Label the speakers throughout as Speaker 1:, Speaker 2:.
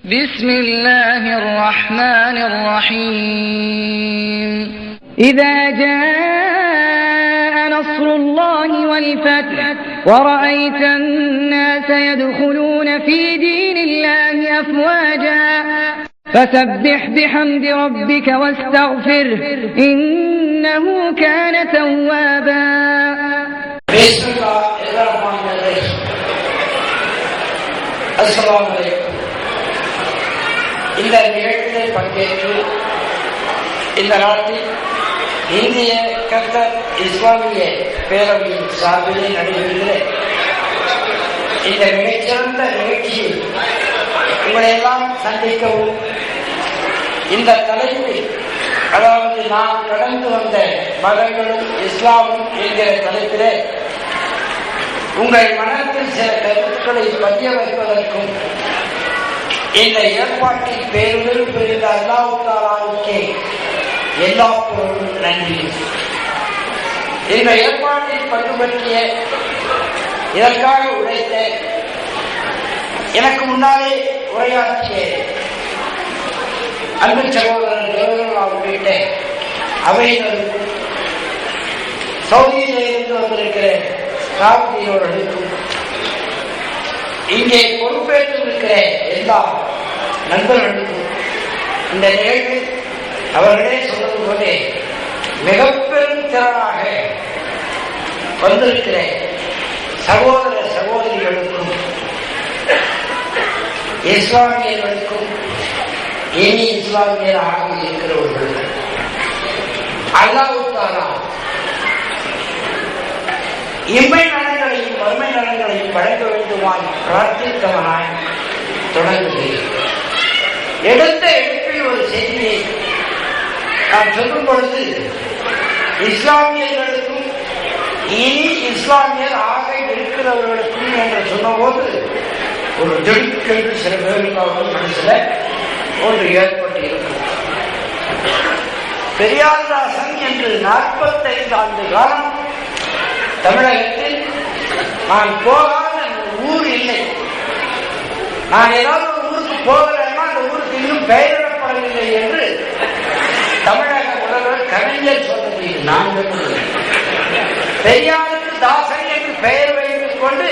Speaker 1: بسم الله الرحمن الرحيم إذا جاء نصر الله والفتح ورأيت الناس يدخلون في دين الله أفواجا فسبح بحمد ربك واستغفره إنه كان توابا.
Speaker 2: بسم الله الرحمن الرحيم. السلام عليكم. இந்த நிகழ்ச்சியில் பங்கேற்று இந்த நாட்டில் இந்திய கத்தர் இஸ்லாமிய பேரவையின் சார்பில் நடைபெறுகிற இந்த மிகச்சிறந்த நிகழ்ச்சியில் உங்களையெல்லாம் சந்திக்கவும் இந்த தலைப்பில், அதாவது நாம் கடந்து வந்த மதங்களும் இஸ்லாமும் என்கிற தலைப்பிலே உங்கள் மனத்தில் சில கருத்துக்களை பதிய வைப்பதற்கும் இந்த ஏற்பாட்டில் பேருடன் புரிந்த அல்லாஹ் தஆலாவுக்கே எல்லா பொருளும் நன்றி. இந்த ஏற்பாட்டில் பங்கு பற்றிய இதற்காக உழைத்த, எனக்கு முன்னாலே உரையாற்றிய அன்பு சகோதரர் தேவர்களால் உள்ளிட்ட அவையினருக்கும், சவுதியிலிருந்து வந்திருக்கிற ராவுதியோர்களுக்கும், இங்கே பொறுப்பேற்றிருக்கிற எல்லா நண்பர்களுக்கும், இந்த நிகழ்வில் அவர்களே சொன்னது போலே மிக பெரும் திறனாக வந்திருக்கிற சகோதர சகோதரிகளுக்கும், இஸ்லாமியர்களுக்கும், இனி இஸ்லாமியராக இருக்கிறவர்களுக்கும் அல்லாஹ் தஆலா இம்மை நலன்களையும் வறுமை நலன்களையும் வழங்க வேண்டுமாய் பிரார்த்தித்தவனாய் தொடங்குகிறேன். எடுத்த எடுப்பில் ஒரு செய்தியை நான் சொல்லும் பொழுது, இஸ்லாமியர்களுக்கும் இனி இஸ்லாமியர் ஆக இருக்கிறவர்களுக்கும் என்று சொன்னபோது ஒரு திடுக்கென்று சில பேருக்கு மனசுல ஒன்று ஏற்பட்டு இருக்கும். பெரியார்தாசன் என்று 45 ஆண்டு காலம் தமிழகத்தில் நான் போகாத ஊர் இல்லை. நான் ஏதாவது ஒரு ஊருக்கு போகிறேன்னா அந்த ஊருக்கு இன்னும் பெயரிடப்படவில்லை என்று தமிழக முதல்வர் கலைஞர் சொன்னது நான் பெரியாருக்கு தாசன் என்று பெயர் வைத்துக் கொண்டு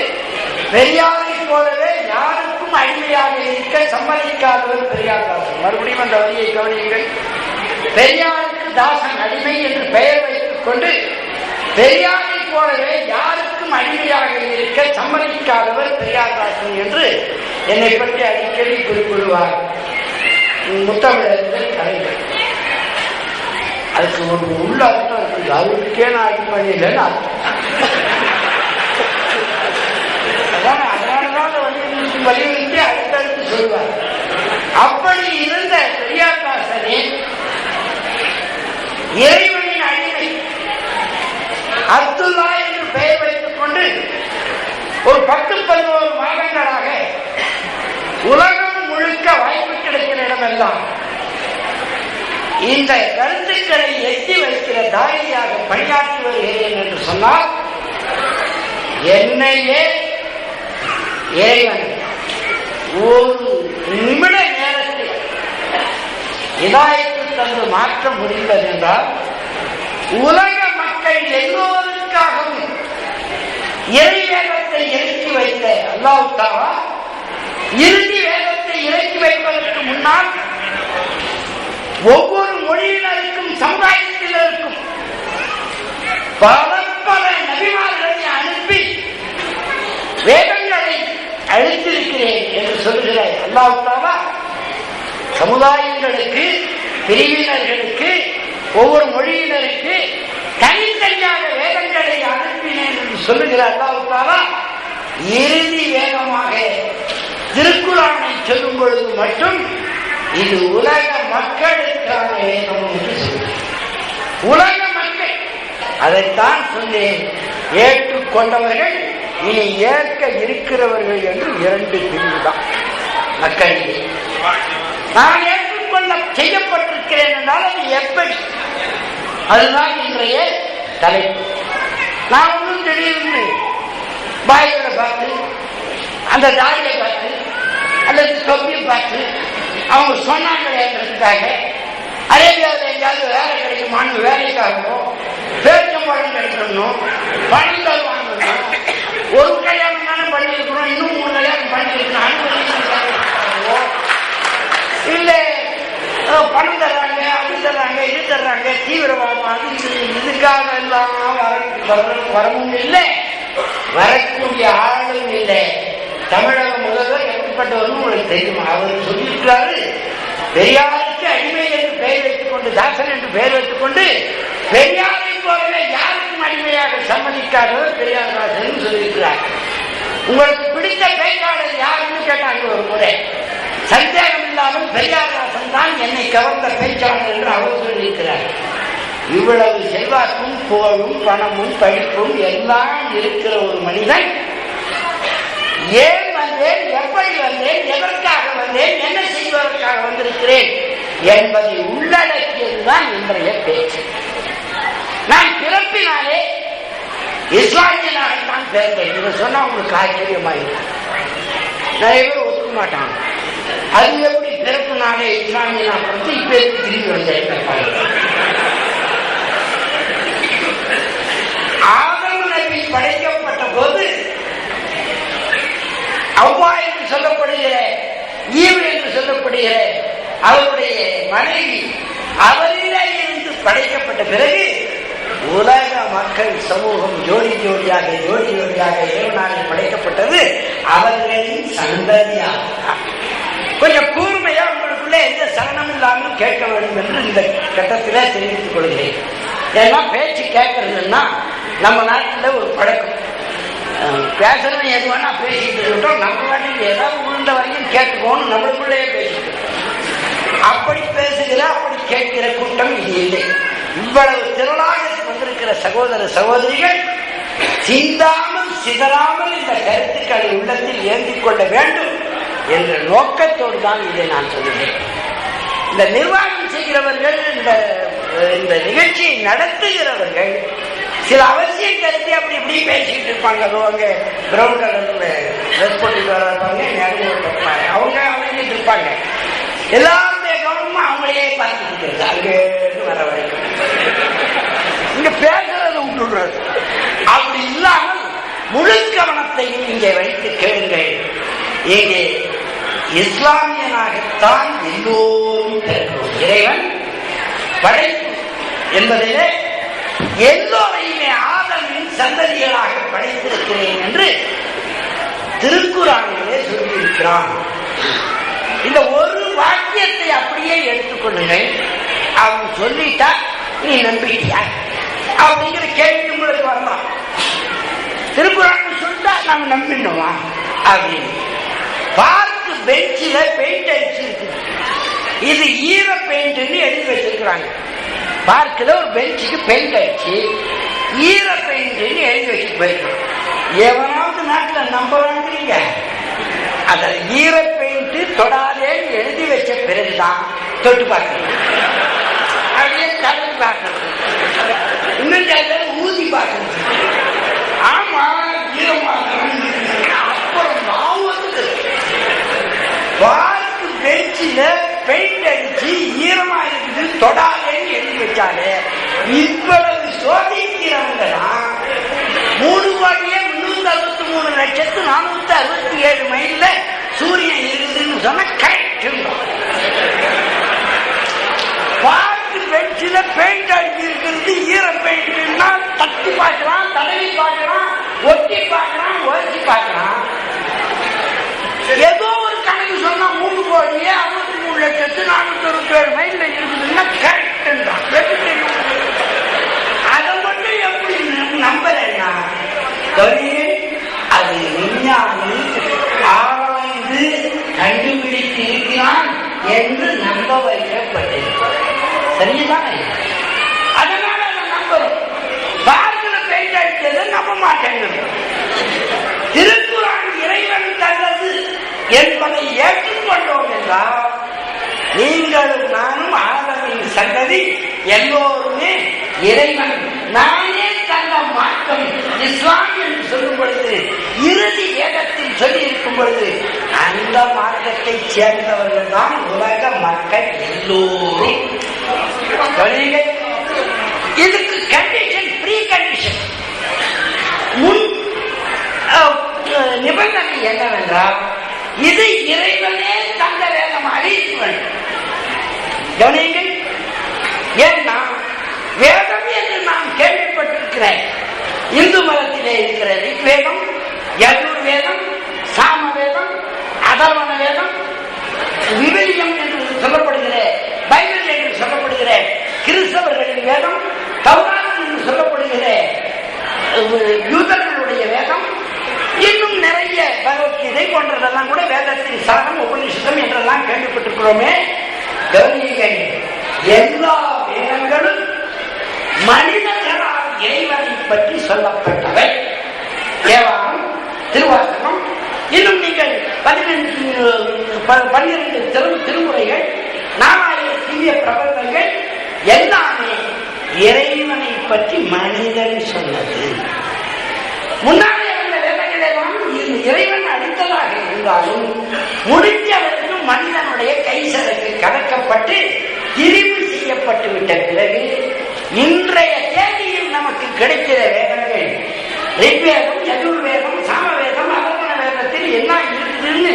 Speaker 2: பெரியாரை போலவே யாருக்கும் அடிமையாக இருக்க சம்மதிக்காதவர் பெரியார்தாசன். மறுபடியும் அந்த வரியை கவனியுங்கள். பெரியாருக்கு தாசன் அடிமை என்று பெயர் வைத்துக் கொண்டு பெரியாரை போலவே யாருக்கும் அடிமையாக இருக்க சம்மதிக்காதவர் பெரியார்தாசன் என்று என்னை பற்றி அடிக்கடி குறிப்பிடுவார் முத்தமிழர்கள் கலைஞர். அதுக்கு ஒரு உள்ள அர்த்தம் இருக்குது. அவருக்கே நான் அடிப்படையில் அதனாலதான் வலியுறுத்தி அடுத்தடுத்து சொல்வார். அப்படி இருந்த பெரியார்தாசனே இறைவனின் அடிமை அப்துல்லா என்று பெயர் வைத்துக் கொண்டு ஒரு 10-11 மாதங்களாக உலகம் முழுக்க வாய்ப்பு கிடைக்கிற இடமெல்லாம் இந்த கருத்துக்களை எட்டி வைக்கிற தாயியாக பணியாற்றி வருகிறேன் என்று சொன்னால், என்னையே இறைவன் ஒரு நிமிட நேரத்தில் இதாயத்து தந்து மாற்ற முடிந்தது என்றால், உலக மக்கள் எல்லோருக்காகவும் இறை வேதத்தை இறக்கி வைத்த அல்லாஹ் தஆலா இறுதி வேதத்தை இறக்கி வைப்பதற்கு முன்னால் ஒவ்வொரு மொழியினருக்கும் சமுதாயத்தினருக்கும் பல நபிமார்களை அனுப்பி வேதங்களை அளித்திருக்கிறேன் என்று சொல்கிற அல்லாஹ் தஆலா சமுதாயங்களுக்கு, பிரிவினர்களுக்கு, ஒவ்வொரு மொழியினருக்கு தனித்தனியாக வேதங்களை அனுப்பினேன் என்று சொல்லுகிற அல்லாஹ் தஆலா இறுதி வேதமாக திருக்குர்ஆனை சொல்லும் பொழுது மட்டும் இது உலக மக்களுக்கான வேதம் என்று சொல்லுங்கள். உலக மக்கள் அதைத்தான் சொன்னேன். ஏற்றுக்கொண்டவர்கள், இனி ஏற்க இருக்கிறவர்கள் என்று 2 பிரிவு தான் மக்கள். நான் ஏற்றுக்கொள்ள செய்யப்பட்டிருக்கிறேன் என்றால் அது எப்படி? அதுதான் இன்றைய தலைப்பு. நான் ஒன்றும் திடீர்னு பாய்களை பார்த்து, அந்த தாடியை பார்த்து, அல்லது தொப்பியை பார்த்து அவங்க சொன்னாங்கிறதுக்காக அரேபியாவில் எங்கேயாவது வேலை கிடைக்குமான்னு வேலைக்காகவும் பேச்சம்பழம் கிடைக்கணும், பணம் தருவாங்கணும், ஒரு கல்யாணம் தானே பண்ணியிருக்கணும், இன்னும் 3 கல்யாணம் பண்ணியிருக்கணும், இல்லை பணம் தர்றாங்க, அது தர்றாங்க, இது தர்றாங்க, தீவிரவாதம், அது இதுக்காக எல்லாம் வரவும் இல்லை, வரக்கூடிய ஆளும் இல்லை. தமிழக முதல்வர் எப்படிப்பட்டவரும் உங்களுக்கு தெரியுமா? அவர் சொல்லியிருக்கிறாரு, பெரியாருக்கு அடிமை என்று பெயர் வைத்துக் கொண்டு, தாசன் என்று பெயர் வைத்துக் கொண்டு, பெரியாரை போலவே யாருக்கும் அடிமையாக சம்மதிக்காதவர் பெரியார் தாசன் சொல்லியிருக்கிறார். உங்களுக்கு பிடித்த பேச்சாளர் யாருன்னு கேட்டாங்க ஒரு முறை. சந்தேகம் இல்லாமல் பெரியார்தாசன் தான் என்னை கவர்ந்த பேச்சாளர் என்று அவர் சொல்லியிருக்கிறார். இவ்வளவு செல்வாக்கும் புகழும் பணமும் படிப்பும் எல்லாம் இருக்கிற ஒரு மனிதன் ஏன் வந்தேன், எப்படி வந்தேன், எதற்காக வந்தேன், என்ன செய்வதற்காக வந்திருக்கிறேன் என்பதை உள்ளடக்கியதுதான் இன்றைய பேச்சு. நான் பிறப்பினாலே இஸ்லாமியனாகத்தான் பிறந்தேன். இதை சொன்னா உங்களுக்கு ஆச்சரியமாயிருக்கும். நிறைய பேர் ஒத்துக்க மாட்டாங்க. அது எப்படி பிறப்பினாலே இஸ்லாமியனா பிறந்து இப்ப திரும்பி வந்தேன். ஆதம் நபி படைக்கப்பட்ட போது அவ்வா என்று சொல்லப்படுகிற ஈவு என்று சொல்லப்படுகிற அவருடைய மனைவி அவரிலே இருந்து படைக்கப்பட்ட பிறகு உலக மக்கள் சமூகம் ஜோடி ஜோடியாக இறைவனாக படைக்கப்பட்டது அவர்களின் சந்ததியாக. கொஞ்சம் கூர்மையா உங்களுக்குள்ளே எந்த சலனம் இல்லாமல் கேட்க வேண்டும் என்று இந்த கட்டத்திலே தெரிவித்துக் கொள்கிறேன். ஏன்னா பேச்சு கேட்கறதுன்னா நம்ம நாட்டில் ஒரு பழக்கம். பேசுறது எது வேணா பேசிட்டு இருக்கோம், நம்ம நாட்டுக்கு ஏதாவது உழுந்த வரைக்கும் கேட்டுக்கோன்னு நம்மளுக்குள்ளேயே பேசிட்டு அப்படி பேசுகிற அப்படி கேட்கிற கூட்டம் இது இல்லை. இவ்வளவு திரளாக வந்திருக்கிற சகோதர சகோதரிகள் சிந்தாமல் சிதறாமல் இந்த கருத்துக்களை உள்ளத்தில் ஏந்திக் கொள்ள வேண்டும் என்ற நோக்கத்தோடு தான் இதை நான் சொல்லுகிறேன். இந்த நிர்வாகம் செய்கிறவர்கள், இந்த நிகழ்ச்சியை நடத்துகிறவர்கள் சில அவசியம் கருத்து அப்படி இப்படி பேசிட்டு இருப்பாங்க. அவங்க பிரவுன் கலர்ல ட்ரெஸ் போட்டு வர்றாங்க, அவங்க அவங்கிட்டு இருப்பாங்க. எல்லாருடைய கவனமும் அவங்களையே பார்த்துட்டு அங்கே வர வரைக்கும் இங்க பேசுறது விட்டுடுறது. அப்படி இல்லாமல் முழு கவனத்தையும் இங்கே வைத்து கேளுங்கள். இங்கே இஸ்லாமியனாகத்தான் எல்லோரும் பிறக்கிறோம். இறைவன் படைப்பு என்பதிலே எல்லோரையுமே ஆதமின் சந்ததிகளாக படைத்திருக்கிறேன் என்று திருக்குறானிலே சொல்லியிருக்கிறான். இந்த ஒரு வாக்கியத்தை அப்படியே எடுத்துக்கொள்ளுங்கள். அவன் சொல்லிட்டா நீ நம்பிட்டியா அப்படிங்கிற கேள்வி உங்களுக்கு வரலாம். திருக்குறான் சொல்லிட்டா நாம நம்பினோமா அப்படின்னு. பார்க்கு பெஞ்சில பெயிண்ட் அடிச்சிருக்கு. இது ஈர பெயிண்ட் எழுதி வச்சிருக்கிறாங்க. பார்க்கில் ஒரு பெஞ்சுக்கு பெயிண்ட் அடிச்சு ஈர பெயிண்ட் எழுதி வச்சுட்டு போயிருக்கோம். எவனாவது நாட்டில் நம்ப வேண்டிய அத ஈர பெயிண்ட் தொடாதே எழுதி வச்ச பிறகுதான் தொட்டு பார்க்கணும். அப்படியே கலந்து பார்க்கணும், இன்னும் ஊதி பார்க்கணும். ஆமா அப்புறம் நான் வந்து பார்க்கு பெஞ்சில பெயிண்ட் அடிச்சு ஈரமா இருக்குது தொடாதேன்னு எழுதி வச்சாலே இவ்வளவு சோதிக்கிறவங்கதான் 3,363,467 மைல்ல சூரியன் இருக்குதுன்னு சொன்ன கரெக்ட். பார்க்கு பெஞ்சில பெயிண்ட் அடிச்சு இருக்கிறது ஈர பெயிண்ட்னா தட்டி பார்க்கலாம், தடவி பார்க்கலாம், ஒட்டி பார்க்கலாம், உரைச்சி பார்க்கலாம். ஏதோ ஒரு கணக்கு சொன்னா 3,63,467 மைல்ல இருக்குதுன்னா கரெக்ட் தான். அதை மட்டும் எப்படி நம்பலன்னா அது விஞ்ஞானி ஆராய்ந்து கண்டுபிடித்து இருக்கிறான் என்று நம்ப வைக்கப்பட்டிருக்கிறது. சரிதானே? அதனால அதை நம்புறோம். பார்க்கல பெயிண்ட் அடித்தது நம்ப மாட்டேங்கிறது. திருக்குறான் இறைவன் தந்தது என்பதை ஏற்றுக்கொண்டோம் என்றால் நீங்களும் நானும் ஆதமின் சந்ததி எல்லோருமே இறைவன் நானே தந்த மார்க்கம் இஸ்லாம் என்று சொல்லும் பொழுது, இறுதி வேதத்தில் சொல்லி இருக்கும் பொழுது, அந்த மார்க்கத்தை சேர்ந்தவர்கள் தான் உலக மக்கள் எல்லோரும். இதுக்கு கண்டிஷன், ப்ரீ கண்டிஷன், முன் நிபந்தனை என்னவென்றால், இது இறைவனே தந்த வேதம் அறிவிக்க வேண்டும். கவனியுங்கள், ஏன்னா வேதம் என்று நாம் கேள்விப்பட்டிருக்கிறேன். இந்து மதத்திலே இருக்கிற ரிக்வேதம், யஜுர்வேதம், சாமவேதம், அதர்வண வேதம், விவிலியம் என்று சொல்லப்படுகிற பைபிள் என்று சொல்லப்படுகிற கிறிஸ்தவர்களின் வேதம், தௌராத் என்று சொல்லப்படுகிற யூதர்களுடைய வேதம், இன்னும் நிறைய பகவத்கீதை போன்றதெல்லாம் கூட வேதத்தின் சாரம், உபநிஷதம் என்றெல்லாம் கேள்விப்பட்டிருக்கிறோமே. கவனியுங்கள், எல்லா வேதங்களும் மனிதர்களால் இறைவனை பற்றி சொல்லப்பட்டவை. தேவாரம், திருவாசகம், இன்னும் நீங்கள் 12 திருமுறைகள், 4000 திவ்ய பிரபந்தங்கள் எல்லாமே இறைவனை பற்றி மனிதன் சொன்னது. முன்னாலே அந்த வேதங்களெல்லாம் இறைவன் அளித்ததாக இருந்தாலும் முடிஞ்சவரைக்கும் மனிதனுடைய கைசரக்கு கலக்கப்பட்டு திரிவு செய்யப்பட்டு விட்ட பிறகு இன்றைய தேதியில் நமக்கு கிடைக்கிற வேதங்கள் ரிக்வேதம், யஜுர்வேதம், சாமவேதம், அதர்வண வேதத்தில் என்ன இருக்குதுன்னு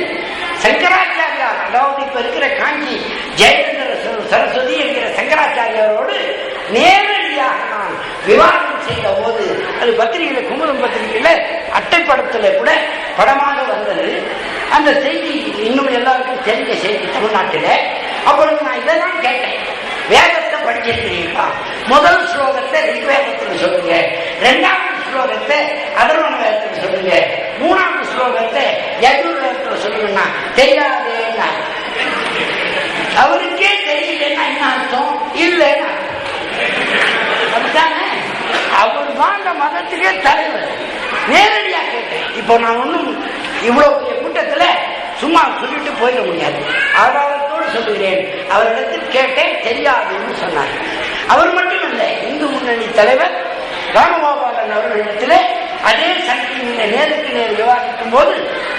Speaker 2: சங்கராச்சாரியார், அதாவது இப்ப இருக்கிற காஞ்சி ஜெயேந்திர சரஸ்வதி என்கிற சங்கராச்சாரியாரோடு நேரடியாக நான் விவாதம் செய்த போது, அது பத்திரிகையில, குமுதம் பத்திரிகையில அட்டைப்படத்துல கூட படமாக வந்தது. அந்த செய்தி இன்னும் எல்லாருக்கும் தெரிஞ்ச செய்தி தமிழ்நாட்டில். அப்புறம் நான் இதெல்லாம் கேட்டேன், வேதத்தை படிச்சிருக்கிறீங்களா? முதல் ஸ்லோகத்தை ரிக்வேதத்தில் சொல்லுங்க, 2வது ஸ்லோகத்தை அதர்வண வேதத்தில் சொல்லுங்க, 3வது ஸ்லோகத்தை யஜுர்வேதத்தில் சொல்லுங்கன்னா தெரியாதேன்னா. அவருக்கே தெரியலன்னா என்ன அர்த்தம்? இல்லைன்னா அப்படித்தானே? அவர் தான் அந்த மதத்துக்கே தலைவர். நேரடியா கேட்டேன். இப்போ நான் ஒன்றும் இவ்வளவு பெரிய கூட்டத்தில் சும்மா சொல்லிட்டு போயிட முடியாது, ஆதாரத்தோடு சொல்லுகிறேன். அவரிடத்தில் கேட்டேன், தெரியாதுன்னு சொன்னார். அவர் மட்டும் இல்லை, இந்து முன்னணி தலைவர் ராமகோபாலன் அவர்களிடத்தில் அதே சக்தியில நேருக்கு நேர் விவாதிக்கும் போது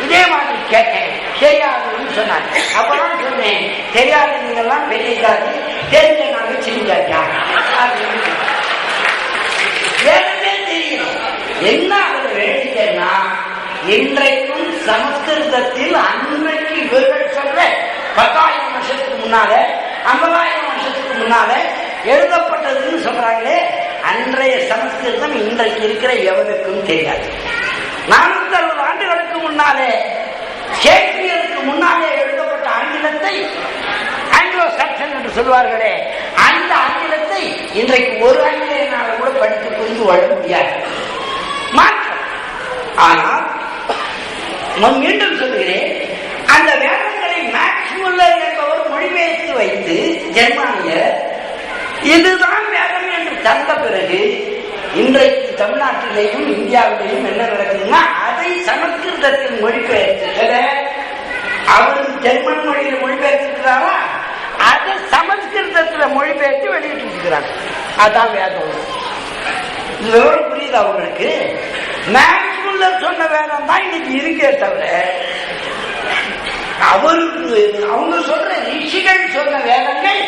Speaker 2: இதே மாதிரி கேட்டேன், தெரியாதுன்னு சொன்னார். அப்பதான் சொன்னேன், தெரியாத நீங்கெல்லாம் பெரிய ஜாதி, தெரிஞ்ச நாங்க சின்ன ஜாதியா? வேறமே தெரியல. என்ன அவர் வேண்டியன்னா, இன்றைக்கும் சமஸ்கிருதத்தில் அன்றைக்கு இவர்கள் சொல்ற 10,000 வருஷத்துக்கு முன்னால, 50,000 வருஷத்துக்கு முன்னால எழுதப்பட்டதுன்னு சொல்றாங்களே, அன்றைய சமஸ்கிருதம் இன்றைக்கு இருக்கிற எவனுக்கும் தெரியாது. 460 ஆண்டுகளுக்கு முன்னாலே, ஷேக்ஸ்பியருக்கு முன்னாலே எழுதப்பட்ட ஆங்கிலத்தை, ஆங்கிலோ சாக்சன் என்று சொல்வார்களே, அந்த ஆங்கிலத்தை இன்றைக்கு ஒரு ஆங்கிலேயனால கூட படித்து புரிந்து கொள்ள முடியாது. மாற்றம். ஆனால் நான் மீண்டும் சொல்கிறேன், அந்த வேதங்களை மேக்ஸ் முல்லர் என்பவர் மொழிபெயர்த்து வைத்து ஜெர்மானியர் இதுதான் வேதம் என்று தந்த பிறகு இன்றைக்கு தமிழ்நாட்டிலேயும் இந்தியாவிலேயும் என்ன நடக்குதுன்னா, அதை சமஸ்கிருதத்தில் மொழிபெயர்த்து, அவர் ஜெர்மன் மொழியில் மொழிபெயர்த்திருக்கிறாரா, அதை சமஸ்கிருதத்தில் மொழிபெயர்த்து வெளியிட்டு இருக்கிறாங்க. அதான் வேதம். இது விவரம் புரியுது அவங்களுக்கு? மேக்ஸ் முல்லர் சொன்ன வேதம் தான் இன்னைக்கு இருக்கே தவிர, அவங்க சொல்ற ரிஷிகள் சொன்ன வேதங்கள்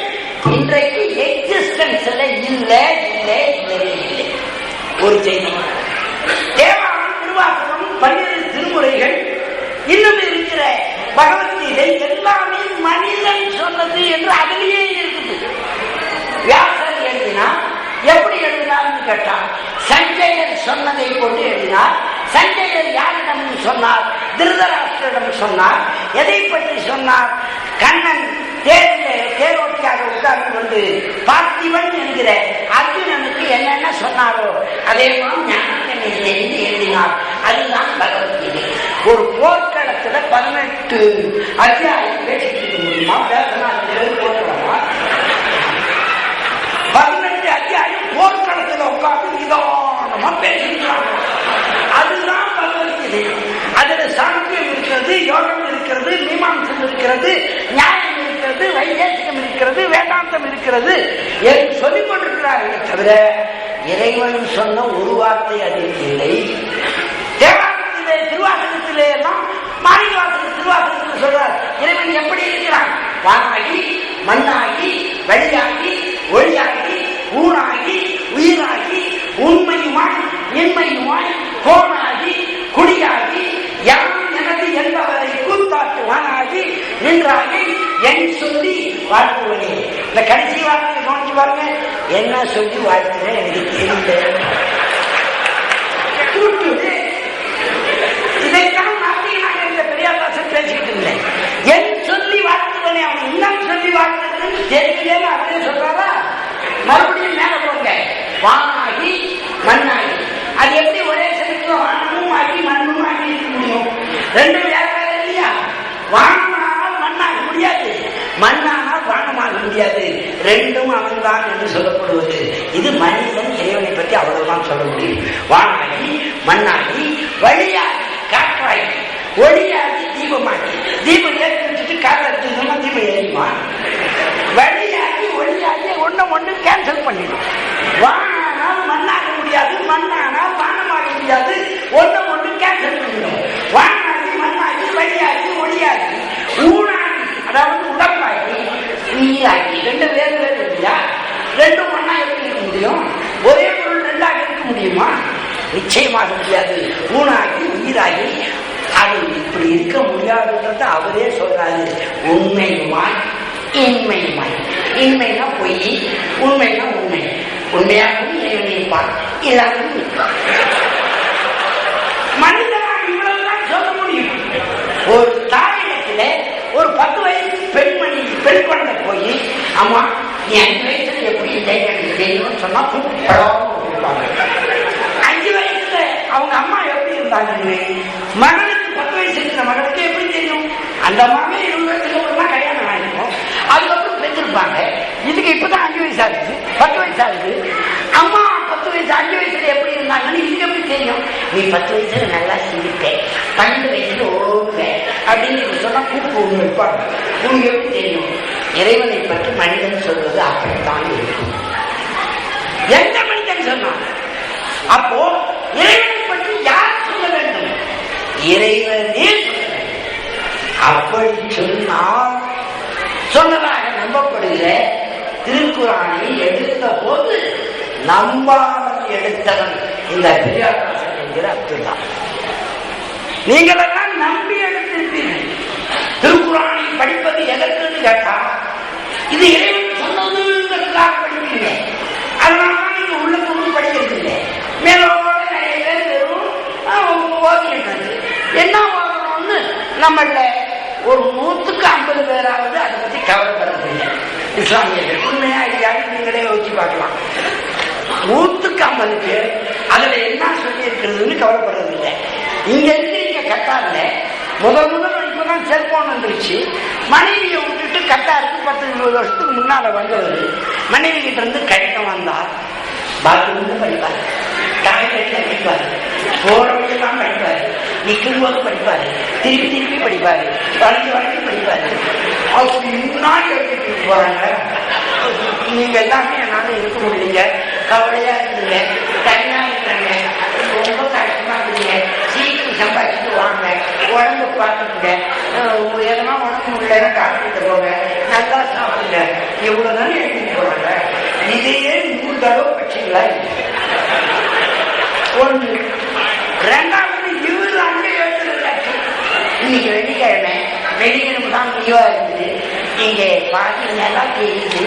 Speaker 2: இன்றைக்கு எக்ஸிஸ்டன்ஸ்ல இல்லை. ஒரு செய்தி, தேவாரம், திருவாசகம், 12 திருமுறைகள், இன்னும் இருக்கிற பகவத்கீதை எல்லாமே மனிதன் சொன்னது என்று அதிலேயே இருக்குது. வியாசர் எழுதினா எப்படி எழுதினார்னு கேட்டார், சஞ்சயர் சொன்னதை கொண்டு எழுதினார். சஞ்சயர் யாரிடம் சொன்னார்? திருதராஷ்டிரிடம் சொன்னார். எதை பற்றி சொன்னார்? கண்ணன் தேரோட்டியாக உட்கார்ந்து கொண்டு பார்த்திபன் என்கிற அர்ஜுனனுக்கு என்னென்ன சொன்னாரோ அதே மாதிரி ஞானக்கண்ணை எழுதி எழுதினார். அதுதான் பகவத்கீதை. ஒரு போர்க்களத்துல 18 அத்தியாயம் பேசிட்டு முடியுமா? பேசலாம், 18 அத்தியாயம் போர்க்களத்துல உட்கார்ந்து நிதானமா பேசிக்கிறாங்க. அதுதான் பகவத்கீதை. அதுல சாங்கியம் இருக்கிறது, யோகம் இருக்கிறது, மீமாம்சம் இருக்கிறது, நியாயம் இருக்கிறது, வைதேசிகம் இருக்கிறது, வேதாந்தம் இருக்கிறது என்று சொல்லிக் கொண்டிருக்கிறார்களே தவிர இறைவன் சொன்ன ஒரு வார்த்தை அதில் இல்லை. தேவாரத்திலே திருவாசகத்திலே எல்லாம் மாணிக்கவாசகர் திருவாசகத்தில் சொல்றார், இறைவன் எப்படி இருக்கிறான்? வானாகி மண்ணாகி வழியாகி ஒளியாகி ஊனாகி உயிராகி உண்மையுமாய் இன்மையுமாய் கோணாகி குடியாகி யான் எனது என்பவரை கூத்தாட்டுவானாகி நின்றாகி என் சொல்லி வாழ்த்துவனே. இந்த கடைசி வார்த்தையை கவனிச்சு பாருங்க, என்ன சொல்லி வாழ்த்துவேன் எனக்கு தெரியல. இதைத்தான் நாட்டினாங்க இந்த பெரியாதாசன் பேசிக்கிட்டு இருந்தேன். என் சொல்லி வாழ்த்துவனே, அவன் இன்னும் சொல்லி வாழ்த்துறதுன்னு தெரியல அப்படின்னு சொல்றாரா? மறுபடியும் மேல போங்க, வானாகி மண்ணாகி. அது எப்படி ஒரே சமயத்துல வானமும் ஆகி மண்ணும் ஆகி இருக்க முடியும்? ரெண்டும் வேற வேற இல்லையா? வானமானால் மண்ணாக முடியாது, மண்ணானால் வானமாக முடியாது. ரெண்டும் அவன் தான் என்று சொல்லப்படுவது. இது மனிதன் இறைவனை பற்றி அவ்வளவுதான் சொல்ல முடியும். வானாகி மண்ணாகி வழியாகி காற்றாகி ஒளியாகி தீபமாகி. தீபம் ஏற்றி வச்சுட்டு காற்று தீபம் ஏறிமா? வழியாகி ஒளியாகி ஒண்ணு கேன்சல் பண்ணிடும். வானால் மண்ணாக முடியாது, மண்ணானால் வானமாக முடியாது. ஒண்ணு கேன்சல் பண்ணிடும். வானாகி மண்ணாகி வழியாகி ஒளியாகி ஊனாகி, அதாவது உடம்பாகி நீராகி. ரெண்டு வேறு வேறு இல்லையா? ரெண்டும் ஒன்னா எப்படி இருக்க முடியும்? ஒரே பொருள் ரெண்டாக இருக்க முடியுமா? நிச்சயமாக முடியாது. ஊனாகி உயிராகி அது இப்படி இருக்க முடியாதுன்றத அவரே சொல்றாரு. உண்மையுமாய் இன்மையுமாய். இன்மைனா பொய், உண்மைனா உண்மை. உண்மையாகவும் இறைவனை இருப்பான், இல்லாமல் இருப்பான். மனிதனாக இவ்வளவுதான் சொல்ல முடியும். ஒரு தாயிடத்திலே ஒரு 10 வயசு பெண்மணி பெண் குழந்தை போய், ஆமா நீ 5 வயசுல எப்படி இல்லை எனக்கு தெரியும் சொன்னா கூப்பிடுவாங்க. 5 வயசுல அவங்க அம்மா எப்படி இருந்தாங்க? மகனுக்கு 10 வயசு இருக்கிற மகனுக்கு எப்படி தெரியும்? அந்த அம்மாவே 20 வயசுக்கு தான் கல்யாணம் ஆகிருக்கும், அதுக்கப்புறம் பெற்றிருப்பாங்க. இதுக்கு இப்பதான் 5 வயசு ஆகுது, 10 வயசு ஆகுது. அம்மா 10 வயசு 5 வயசுல எப்படி இருந்தாங்கன்னு இதுக்கு எப்படி தெரியும்? நீ 10 வயசுல நல்லா சிரிப்பேன், 12 வயசுல ஓடுவேன் அப்படின்னு சொன்னா கூப்பிட்டு ஒண்ணு இருப்பாங்க. உங்களுக்கு எப்படி தெரியும்? இறைவனை பற்றி மனிதன் சொல்வது அப்படித்தான் இருக்கும். எந்த மனிதன் சொன்னாங்க? அப்போ இறைவனை பற்றி யார் சொல்ல வேண்டும்? இறைவனே சொல்ல வேண்டும். அப்படி சொன்னால் சொன்னதாக நம்பப்படுகிற திருக்குறானை எடுத்த போது நம்பாமல் எடுத்தவன் இந்த பெரியாதாசன் என்கிற அப்துல்லா. நீங்கள் எல்லாம் நம்பி எடுத்திருப்பீர்கள். திருக்குறானை படிப்பது எதற்குன்னு கேட்டா, இது இறைவன் சொன்னதுங்கிறதுக்காக படிப்பீங்க. அதனாலதான் நீங்க உள்ளுக்கு படிக்கிறது இல்லை. மேலோட நிறைய பேர் வெறும் ஓதிக்கிறது. என்ன ஓதணும்னு நம்மள ஒரு 150 பேராவது அதை பத்தி கவலைப்படுறதில்லை. இஸ்லாமியர்கள் உண்மையா இல்லையாவது நீங்களே யோசிச்சு பார்க்கலாம். 150 பேர் அதுல என்ன சொல்லி இருக்கிறதுன்னு கவலைப்படுறதில்லை. இங்க இருக்கிறீங்க கட்டார்ல முதல் இப்பதான் செல்போன் வந்துருச்சு. மனைவியை விட்டுட்டு கட்டாருக்கு 10-20 வருஷத்துக்கு முன்னால வந்தவர் மனைவி கிட்ட இருந்து கடிதம் வந்தா பாத்ரூம்ல படிப்பாரு, டாய்லெட்ல படிப்பாரு, போற வழியெல்லாம் படிப்பாரு, நிற்கும் போது படிப்பாரு, திருப்பி திருப்பி படிப்பாரு, வளைஞ்சு படிப்பாரு. அவங்க முன்னாடி எடுத்துட்டு போறாங்க. நீங்க எல்லாமே என்னால இருக்க முடியல, கவலையா இருக்குங்க, தனியா இருக்கிறாங்க, ரொம்ப கஷ்டமா இருக்குங்க, சீக்கிரம் சம்பாதிச்சுட்டு வாங்க, உடம்பு பார்த்துங்க, எதனா உடம்பு முடியல காப்பிட்டு போங்க, நல்லா சாப்பிடுங்க, இவ்வளவுதானே எடுத்துட்டு போறாங்க. இதையே 100 தடவை பட்சங்களா? ஒன்று. ரெண்டாவது, இவரு அங்கே எழுதுறது. இன்னைக்கு வெள்ளிக்கிழமை தான் லீவா இருக்குது. இங்கே பாதி நேரம் தெரியுது,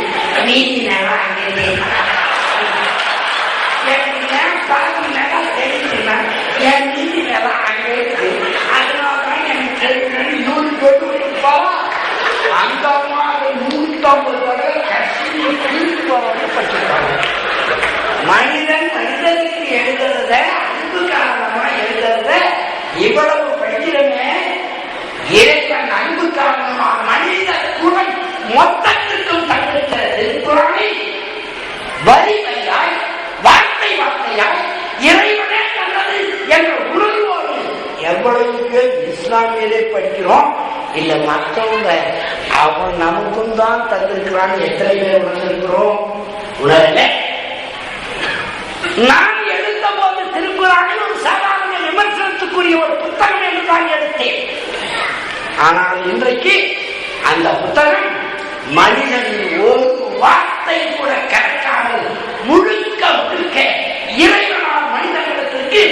Speaker 2: மீதி நேரம் அங்கே பாதி நேரம் தெரியுதுன்னா என் மீதி நேரம் அங்கே இருக்கு. அதனாலதான் எனக்கு தெரியும் 100 பேருக்கு போவா. அந்த அம்மா 150 தடவை கஷ்டம் போறவங்க படிச்சிருக்காங்க. மனிதன் மனிதனுக்கு எழுதுறத, அன்பு காரணமா எழுதுறத இவ்வளவு படிக்கிறமே. இறைவன் அன்பு காரணமா மனித குணம் மொத்தத்திற்கும் தந்திருக்கிற திருக்குறளை வரி வரியாய் வார்த்தை வார்த்தையாய் இறைவனே தந்தது என்ற உணர்வோடு எவ்வளவு பேர் இஸ்லாமியரை படிக்கிறோம். இல்ல மற்றவங்க அவன் நமக்கும் தான் தந்திருக்கிறான் எத்தனை பேர் உணர்ந்திருக்கிறோம்? உணரல. நான் எடுத்த போது திருக்குறானில் ஒரு சாதாரண விமர்சனத்துக்குரிய ஒரு புத்தகம் என்று தான் எடுத்தேன். ஆனால் இன்றைக்கு அந்த புத்தகம் மனிதனின் ஒரு வார்த்தை கூட கற்காமல் முழுக்க முழுக்க இறைவனால் மனிதர்களுக்கு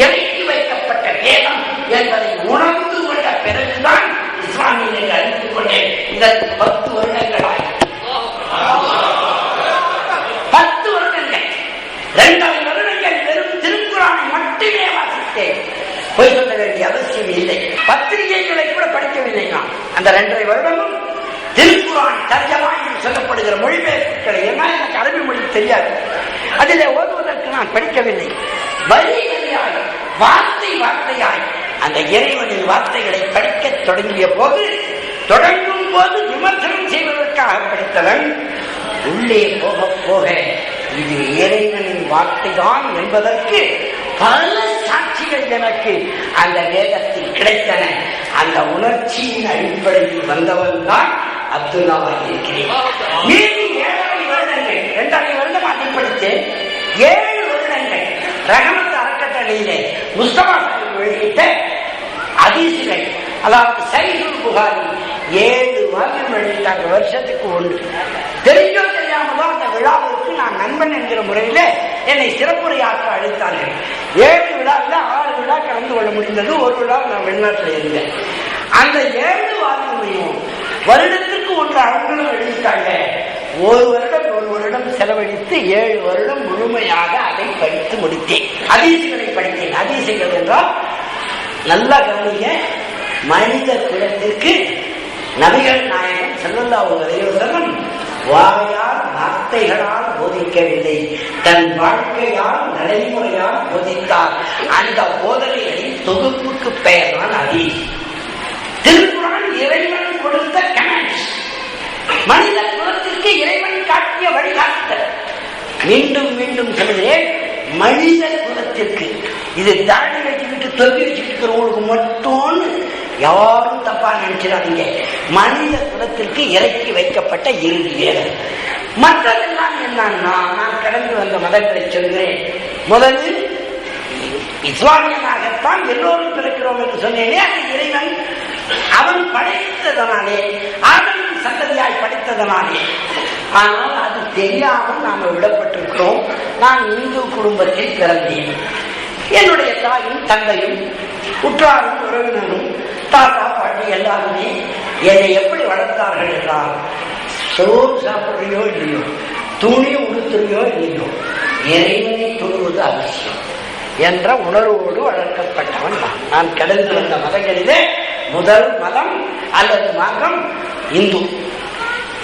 Speaker 2: இறக்கி வைக்கப்பட்ட வேதம் என்பதை உணர்ந்து கொண்ட பிறகுதான் இஸ்லாமியை அறிந்து கொண்டேன். இதற்கு 10 வருடங்களாக 10 வருடங்கள் 2.5 வருடங்கள் வெறும் திருக்குறானை மட்டுமே வாசித்தேன். போய் சொல்ல வேண்டிய அவசியம் இல்லை. பத்திரிகைகளை கூட படிக்கவில்லை. நான் அந்த 2.5 வருடமும் திருக்குறான் தர்ஜமா என்று சொல்லப்படுகிற மொழிபெயர்ப்புகளை ஏன்னா எனக்கு அரபி மொழி தெரியாது. அதிலே ஓதுவதற்கு நான் படிக்கவில்லை. வரி வரியாய் வார்த்தை வார்த்தையாய் அந்த இறைவனின் வார்த்தைகளை படிக்க தொடங்கிய போது தொடங்கும் போது விமர்சனம் செய்வதற்காக படித்தவன் உள்ளே போக போக இது இறைவனின் வார்த்தைதான் என்பதற்கு பல சாட்சிகள் எனக்கு அந்த வேதத்தில் கிடைத்தன. அந்த உணர்ச்சியின் அடிப்படையில் வந்தவன் தான் அப்துல்லாவாக இருக்கிறேன். மீதி 7 வருடங்கள் 2.5 வருடம் அதை படித்தேன். 7 வருடங்கள் ரஹமத் அறக்கட்டளையிலே முஸ்தபா வெளியிட்ட ஹதீஸ்கள், அதாவது சஹீஹுல் புகாரி 7 வால்யூம் வெளியிட்டாங்க. வருஷத்துக்கு 1. தெரிஞ்சோ தெரியாமலோ அந்த விழாவிற்கு நான் நண்பன் என்கிற முறையிலே என்னை சிறப்புரையாற்ற அழைத்தார்கள். 7 விழாவில் 6 விழா கலந்து கொள்ள முடிந்தது. ஒரு விழா நான் வெளிநாட்டில் இருந்தேன். அந்த 7 வால்யூமையும் வருடத்திற்கு 1 அவர்களும் எழுதிட்டாங்க. ஒரு வருடம் செலவழித்து 7 வருடம் முழுமையாக அதை படித்து முடித்தேன். ஹதீஸ்களை படித்தேன். ஹதீஸ்கள் என்றால் நல்ல கவனிக்க, மனித குலத்திற்கு நபிகள் நாயகம் ஸல்லல்லாஹு அலைஹி வஸல்லம் வாயால் வார்த்தைகளால் போதிக்கவில்லை, தன் வாழ்க்கையால் நடைமுறையால் போதித்தார். அந்த போதனைகளின் தொகுப்புக்கு பெயர் தான் ஹதீஸ். திருக்குறான் இறைவன் கொடுத்த கமெண்ட்ஸ், மனித குலத்திற்கு இறைவன் காட்டிய வழிகாட்டுதல். மீண்டும் மீண்டும் சொல்கிறேன், மனித குலத்திற்கு. இது தாடி வச்சுக்கிட்டு தொப்பி வச்சுட்டு இருக்கிறவங்களுக்கு மட்டும் யாரும் தப்பா நினைச்சிடாதீங்க. மனித குலத்திற்கு இறக்கி வைக்கப்பட்ட இறுதி வேதம். மற்றதெல்லாம் என்னன்னா, நான் கடந்து வந்த மதங்களை சொல்கிறேன். முதலில் இஸ்லாமியனாகத்தான் எல்லோரும் பிறக்கிறோம் என்று சொன்னேனே, அது இறைவன் அவன் படைத்ததனாலே, ஆதமின் சந்ததியாய் படைத்ததனாலே. ஆனால் அது தெரியாமல் நாம் விடப்பட்டிருக்கிறோம். நான் இந்து குடும்பத்தில் பிறந்தேன். என்னுடைய தாயும் தந்தையும் உற்றாரும் உறவினரும் தாத்தா பாட்டி எல்லாருமே என்னை எப்படி வளர்த்தார்கள் என்றால், சோறு சாப்பிடுறியோ இல்லையோ, துணி உடுத்துறியோ இல்லையோ, இறைவனை தொழுவது அவசியம் என்ற உணர்வோடு வளர்க்கப்பட்டவன் நான் கடந்து வந்த மதங்களிலே முதல் மதம் அல்லது மதம் இந்து.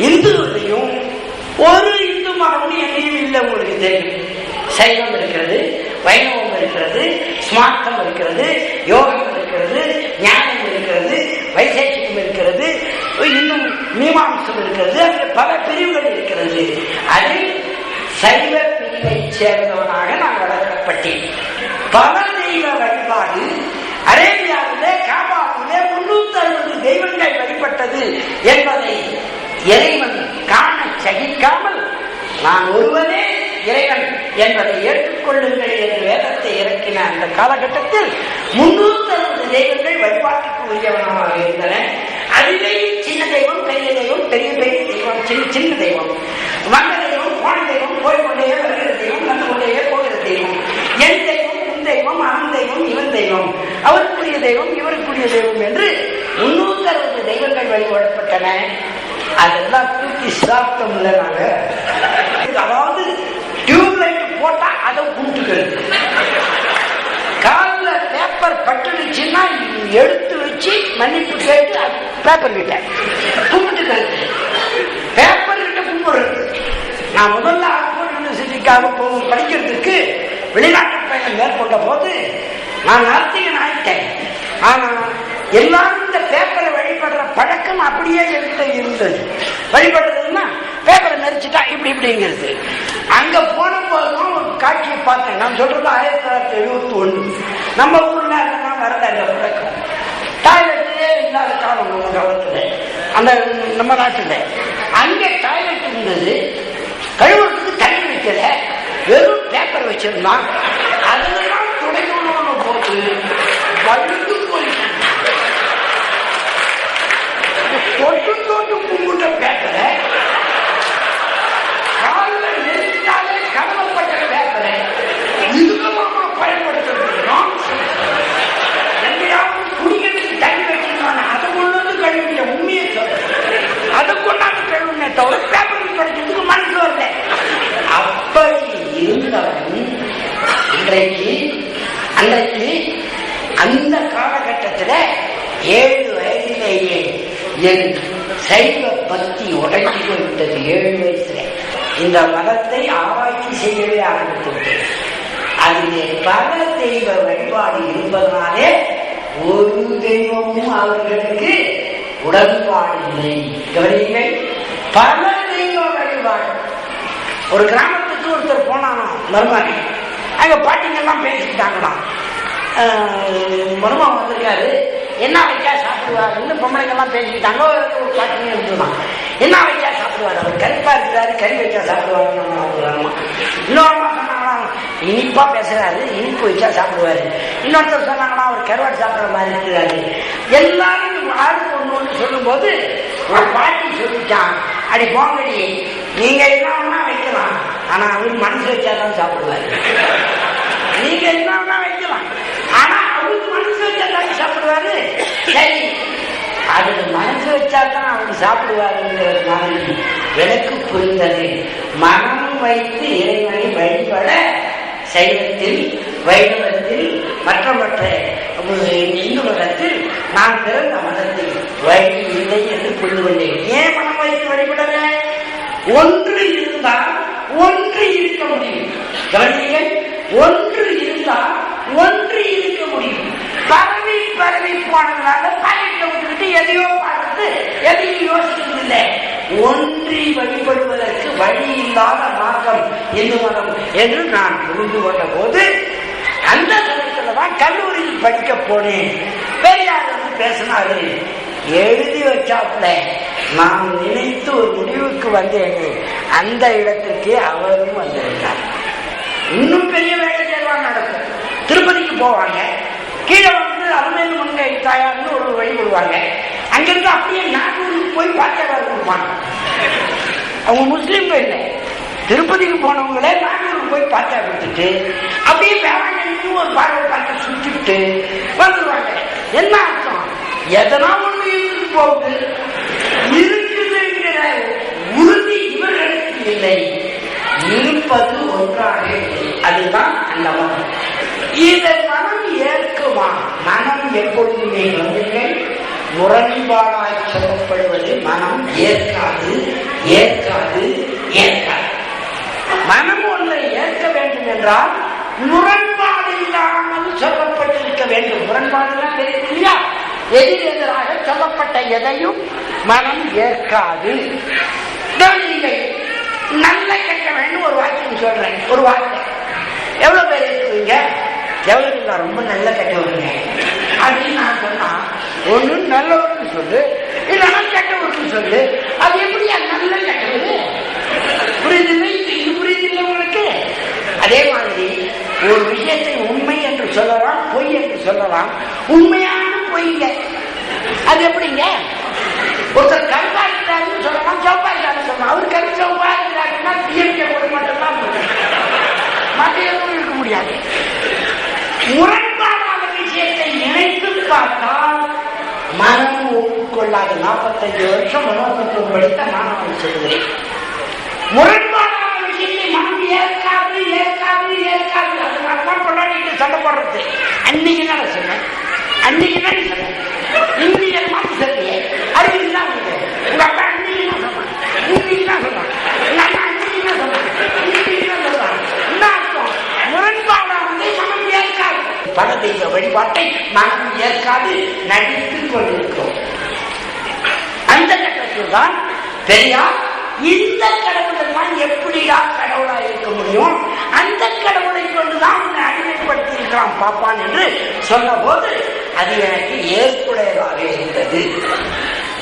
Speaker 2: இந்துவிலையும் ஒரு இந்து மதம் எங்கேயும் இல்லை. உங்களுக்கு தெரியும், சைவம் இருக்கிறது, வைணவம் இருக்கிறது, ஸ்மார்த்தம் இருக்கிறது, யோகம் இருக்கிறது, ஞானம் இருக்கிறது, வைசேஷிகம் இருக்கிறது, இன்னும் மீமாம்சம் இருக்கிறது. அதில் பல பிரிவுகள் இருக்கிறது. அதில் சைவ பிரிவை சேர்ந்தவனாக நான் வளர்க்கப்பட்டேன். பல தெய்வ வழிபாடு அரேபியாவிலே காபாவிலே 360 தெய்வங்கள் வழிபட்டது என்பதை இறைவன் காண சகிக்காமல், நான் ஒருவனே இறைவன் என்பதை ஏற்றுக்கொள்ளுங்கள் என்று வேதத்தை இறக்கின அந்த காலகட்டத்தில் 360 தெய்வங்கள் வழிபாட்டுக்கு உரியவனமாக இருந்தன. அதிலே சின்ன தெய்வம், பெரிய தெய்வம், பெரிய பெரிய தெய்வம், சின்ன தெய்வம், வந்த தெய்வம், போன தெய்வம், போய்கொண்டே வருகிற தெய்வம், வந்து கொண்டே போகிற தெய்வம், என் தெய்வம், உன் தெய்வம், அவன் தெய்வம், இவன் தெய்வம், அவருக்குரிய தெய்வம், இவருக்குரிய தெய்வம் என்று 360 தெய்வங்கள் வழிபடப்பட்டன. அதெல்லாம் தூக்கி சாப்பிட்டோம் இல்லை நாங்க. அதாவது டியூப்லைட் போட்டா அதை கும்பிட்டுக்கிறது, காலில் பேப்பர் பட்டுடுச்சுன்னா எடுத்து வச்சு மன்னிப்பு கேட்டு பேப்பர் கிட்ட கும்பிட்டுக்கிறது, பேப்பர் கிட்ட கும்பிடுறது. நான் முதல்ல ஆக்ஸ்போர்ட் யூனிவர்சிட்டிக்காக படிக்கிறதுக்கு வெளிநாட்டு பயணம் மேற்கொண்ட போது நான் நாத்திகன் ஆயிட்டேன். ஆனா எல்லாரும் இந்த பேப்பரை வழிபடுற பழக்கம் அப்படியே இருந்தது. வழிபடுறதுன்னா பேப்பரை நெரிச்சுட்டா இப்படி இப்படிங்கிறது. அங்க போன போதும் ஒரு காட்சியை பார்த்தேன். நான் சொல்றது 1971. நம்ம ஊர்ல அதெல்லாம் வரல. பழக்கம் டாய்லெட்டே இல்லாத காலம் நம்ம காலத்துல, அந்த நம்ம நாட்டுல அங்கே டாய்லெட் இருந்தது, கழுவுறதுக்கு தண்ணி வைக்கல. வெறும் பேப்பர் வச்சிருந்தான். அதெல்லாம் துடைக்கணும்னு போது வழுத்து போயிட்டான். தொட்டு தொட்டு கும்பிட்ட பேப்பரை காலில் நெருங்கினாலே கடமைப்பட்ட பேப்பரை இதுக்கமாக பயன்படுத்துறோம். எங்கேயாவது குடிக்கிறதுக்கு தண்ணி வச்சிருக்காங்க, அதை கொண்டு வந்து கழுவிய உண்மையை சொல்ற, அதை கொண்டாந்து கழுவினே தவிர பேப்பர் கிடைக்கிறதுக்கு மனசு வரல. அப்படி இருந்தவன் அன்றைக்கு அந்த காலகட்டத்தில் 7 வயதிலேயே என் சைவ பக்தி உடைந்து போய்விட்டது. 7 வயசுல இந்த மதத்தை ஆராய்ச்சி செய்யவே ஆரம்பித்து விட்டது. அதிலே பல தெய்வ வழிபாடு இருப்பதனாலே ஒரு தெய்வமும் அவர்களுக்கு உடன்பாடு இல்லை. கவனிங்கள், பல தெய்வ வழிபாடு. ஒரு கிராமத்துக்கு ஒருத்தர் போனானோ மருமகன், அங்க பாட்டிங்கெல்லாம் பேசிக்கிட்டாங்களாம். மருமகன் வந்திருக்காரு, என்ன வைக்கா சாப்பிடுவாருன்னு பொம்பளைங்கெல்லாம் பேசிக்கிட்டாங்க. ஒரு பாட்டிங்க இருந்துதான், என்ன வைக்கா சாப்பிடுவாரு, அவர் கருப்பா இருக்கிறாரு, கறி வைக்கா சாப்பிடுவாருன்னு இன்னொரு இனிப்பா பேசுறாரு, இனிப்பு வச்சா சாப்பிடுவாரு. இன்னொருத்தர் சொன்னாங்களா, அவர் கருவாடு சாப்பிடுற மாதிரி இருக்கிறாரு. எல்லாரும் ஆளுக்கு ஒண்ணு சொல்லும் போது ஒரு பாட்டி சொல்லிட்டான், அடி போங்கடி, நீங்க என்ன ஒன்னா வைக்கலாம், ஆனா அவர் மனசு வச்சாதான் சாப்பிடுவாரு. நீங்க என்ன ஒன்னா வைக்கலாம், ஆனா அவருக்கு மனசு வச்சாதான் சாப்பிடுவாரு. சரி, அதுக்கு மனசு வச்சாதான் அவர் சாப்பிடுவாருங்கிற மாதிரி எனக்கு புரிந்தது. மனம் வைத்து இறைவனை வழிபட சைவத்தில், வைணவத்தில், மற்ற இந்து மதத்தில் நான் பிறந்த மதத்தில் வழி இல்லை என்று புரிந்து கொண்டேன். ஏன் மனம் வைத்து வழிபடல? ஒன்று இருந்தால் ஒன்று இருக்க முடியும். கவனிங்கள், ஒன்று இருந்தால் ஒன்று இருக்க முடியும். பரவி பரவி போனதுனால பாலிட்ட விட்டுக்கிட்டு எதையோ பார்த்து எதையும் யோசிக்கிறது இல்லை. ஒன்றி வழிபடுவதற்கு வழி இல்லாத மார்க்கம் இந்து மதம் என்று நான் புரிந்து கொண்ட போது அந்த சமயத்துலதான் கல்லூரியில் படிக்க போனேன். பெரியார் வந்து பேசினாரு, எழுதி வச்சாப்புல நான் நினைத்து ஒரு முடிவுக்கு வந்தேனே, அந்த இடத்திற்கு அவரும் வந்திருந்தார். இன்னும் பெரிய வேலை செய்வாங்க நடக்கும். திருப்பதிக்கு போவாங்க, கீழே வந்து அருமையில் முன்கை தாயார்னு ஒரு வழி விடுவாங்க. அங்கிருந்து அப்படியே நாகூருக்கு போய் பாத்தியார் கொடுப்பாங்க. அவங்க முஸ்லீம்கள் இல்லை, திருப்பதிக்கு போனவங்களே நாகூருக்கு போய் பாத்தியா கொடுத்துட்டு அப்படியே வேளாங்கண்ணி ஒரு பார்வை பார்த்து சுற்றிட்டு வந்துருவாங்க. என்ன அர்த்தம்? எதனா ஒண்ணு இருந்து போகுது, இருக்குதுங்கிற உறுதி இவர்களுக்கு இல்லை, இருப்பது ஒன்றாக. அதுதான் அந்த மனம். இதை மனம் ஏற்குமா? மனம் எப்பொழுதுமே வந்துங்கள் முரண்பாடாய் சொல்லப்படுவது மனம் ஏற்காது, ஏற்காது, ஏற்காது. மனம் ஒன்றை ஏற்க வேண்டும் என்றால் முரண்பாடு இல்லாமல் சொல்லப்பட்டிருக்க வேண்டும். முரண்பாடுலாம் தெரியும் இல்லையா? எதிரெதிராக சொல்லப்பட்ட எதையும் மனம் ஏற்காது. நல்ல கெட்ட வேண்டும் ஒரு வாக்கியம் சொல்றேன். ஒரு வாக்கியம் எவ்வளவு பேர் இருக்குவீங்க? எவ்வளவு நான் ரொம்ப நல்ல கெட்டவருங்க அப்படின்னு நான் சொன்னா, ஒண்ணு நல்லவருக்கு சொல்லு, இல்லைன்னா கெட்டவருக்கு சொல்லு. அது எப்படியா நல்ல கெட்டது? புரியுதில்லை? இது புரியுதில்லை உங்களுக்கு? அதே மாதிரி ஒரு விஷயத்தை உண்மை என்று சொல்லலாம், பொய் என்று சொல்லலாம். உண்மையான பொய்ங்க அது எப்படிங்க? ஒருத்தர் கருப்பா இருக்கிறாருன்னு சொல்லலாம், சௌப்பா இருக்காருன்னு சொல்லலாம். அவர் கருப்பு சௌப்பா இருக்கிறாருன்னா டிஎம்கே போட மட்டும்தான் மற்ற எதுவும் இருக்க முடியாது. முரண்பாடான விஷயத்தை நினைத்து பார்த்தால் மனம் ஒப்புக்கொள்ளாது. 45 வருஷம் மனோதத்துவம் படித்த மாணவன் சொல்லுகிறேன். முரண்பாடான விஷயத்தை மனம் ஏற்காது, ஏற்காது, ஏற்காது. அதனால்தான் கொண்டாடிட்டு சண்டை போடுறது. அன்னைக்கு தான் சொன்னேன், அன்னைக்கு தான் சொன்னேன். இந்திய மாற்றி சொல்லியே அறிவு தான் உங்க அப்பா அன்னைக்கு தான் சொன்னான், இன்னைக்கு தான் சொன்னான், உங்க அம்மா அன்னைக்கு தான் சொன்னான், இன்னைக்கு தான் சொல்றான். என்ன அர்த்தம்? முரண்பாடானதை மனம் ஏற்காது. பல தெய்வ வழிபாட்டை மனம் ஏற்காது நடித்துக் கொண்டிருக்கிறோம். அந்த கட்டத்தில் தான் பெரியார் இந்த கடவுளெல்லாம் எப்படியா கடவுளா இருக்க முடியும், அந்த கடவுளை கொண்டுதான் உன்னை அடிமைப்படுத்தி இருக்கிறான் பாப்பான் என்று சொன்ன போது அது எனக்கு ஏற்புடையதாக இருந்தது.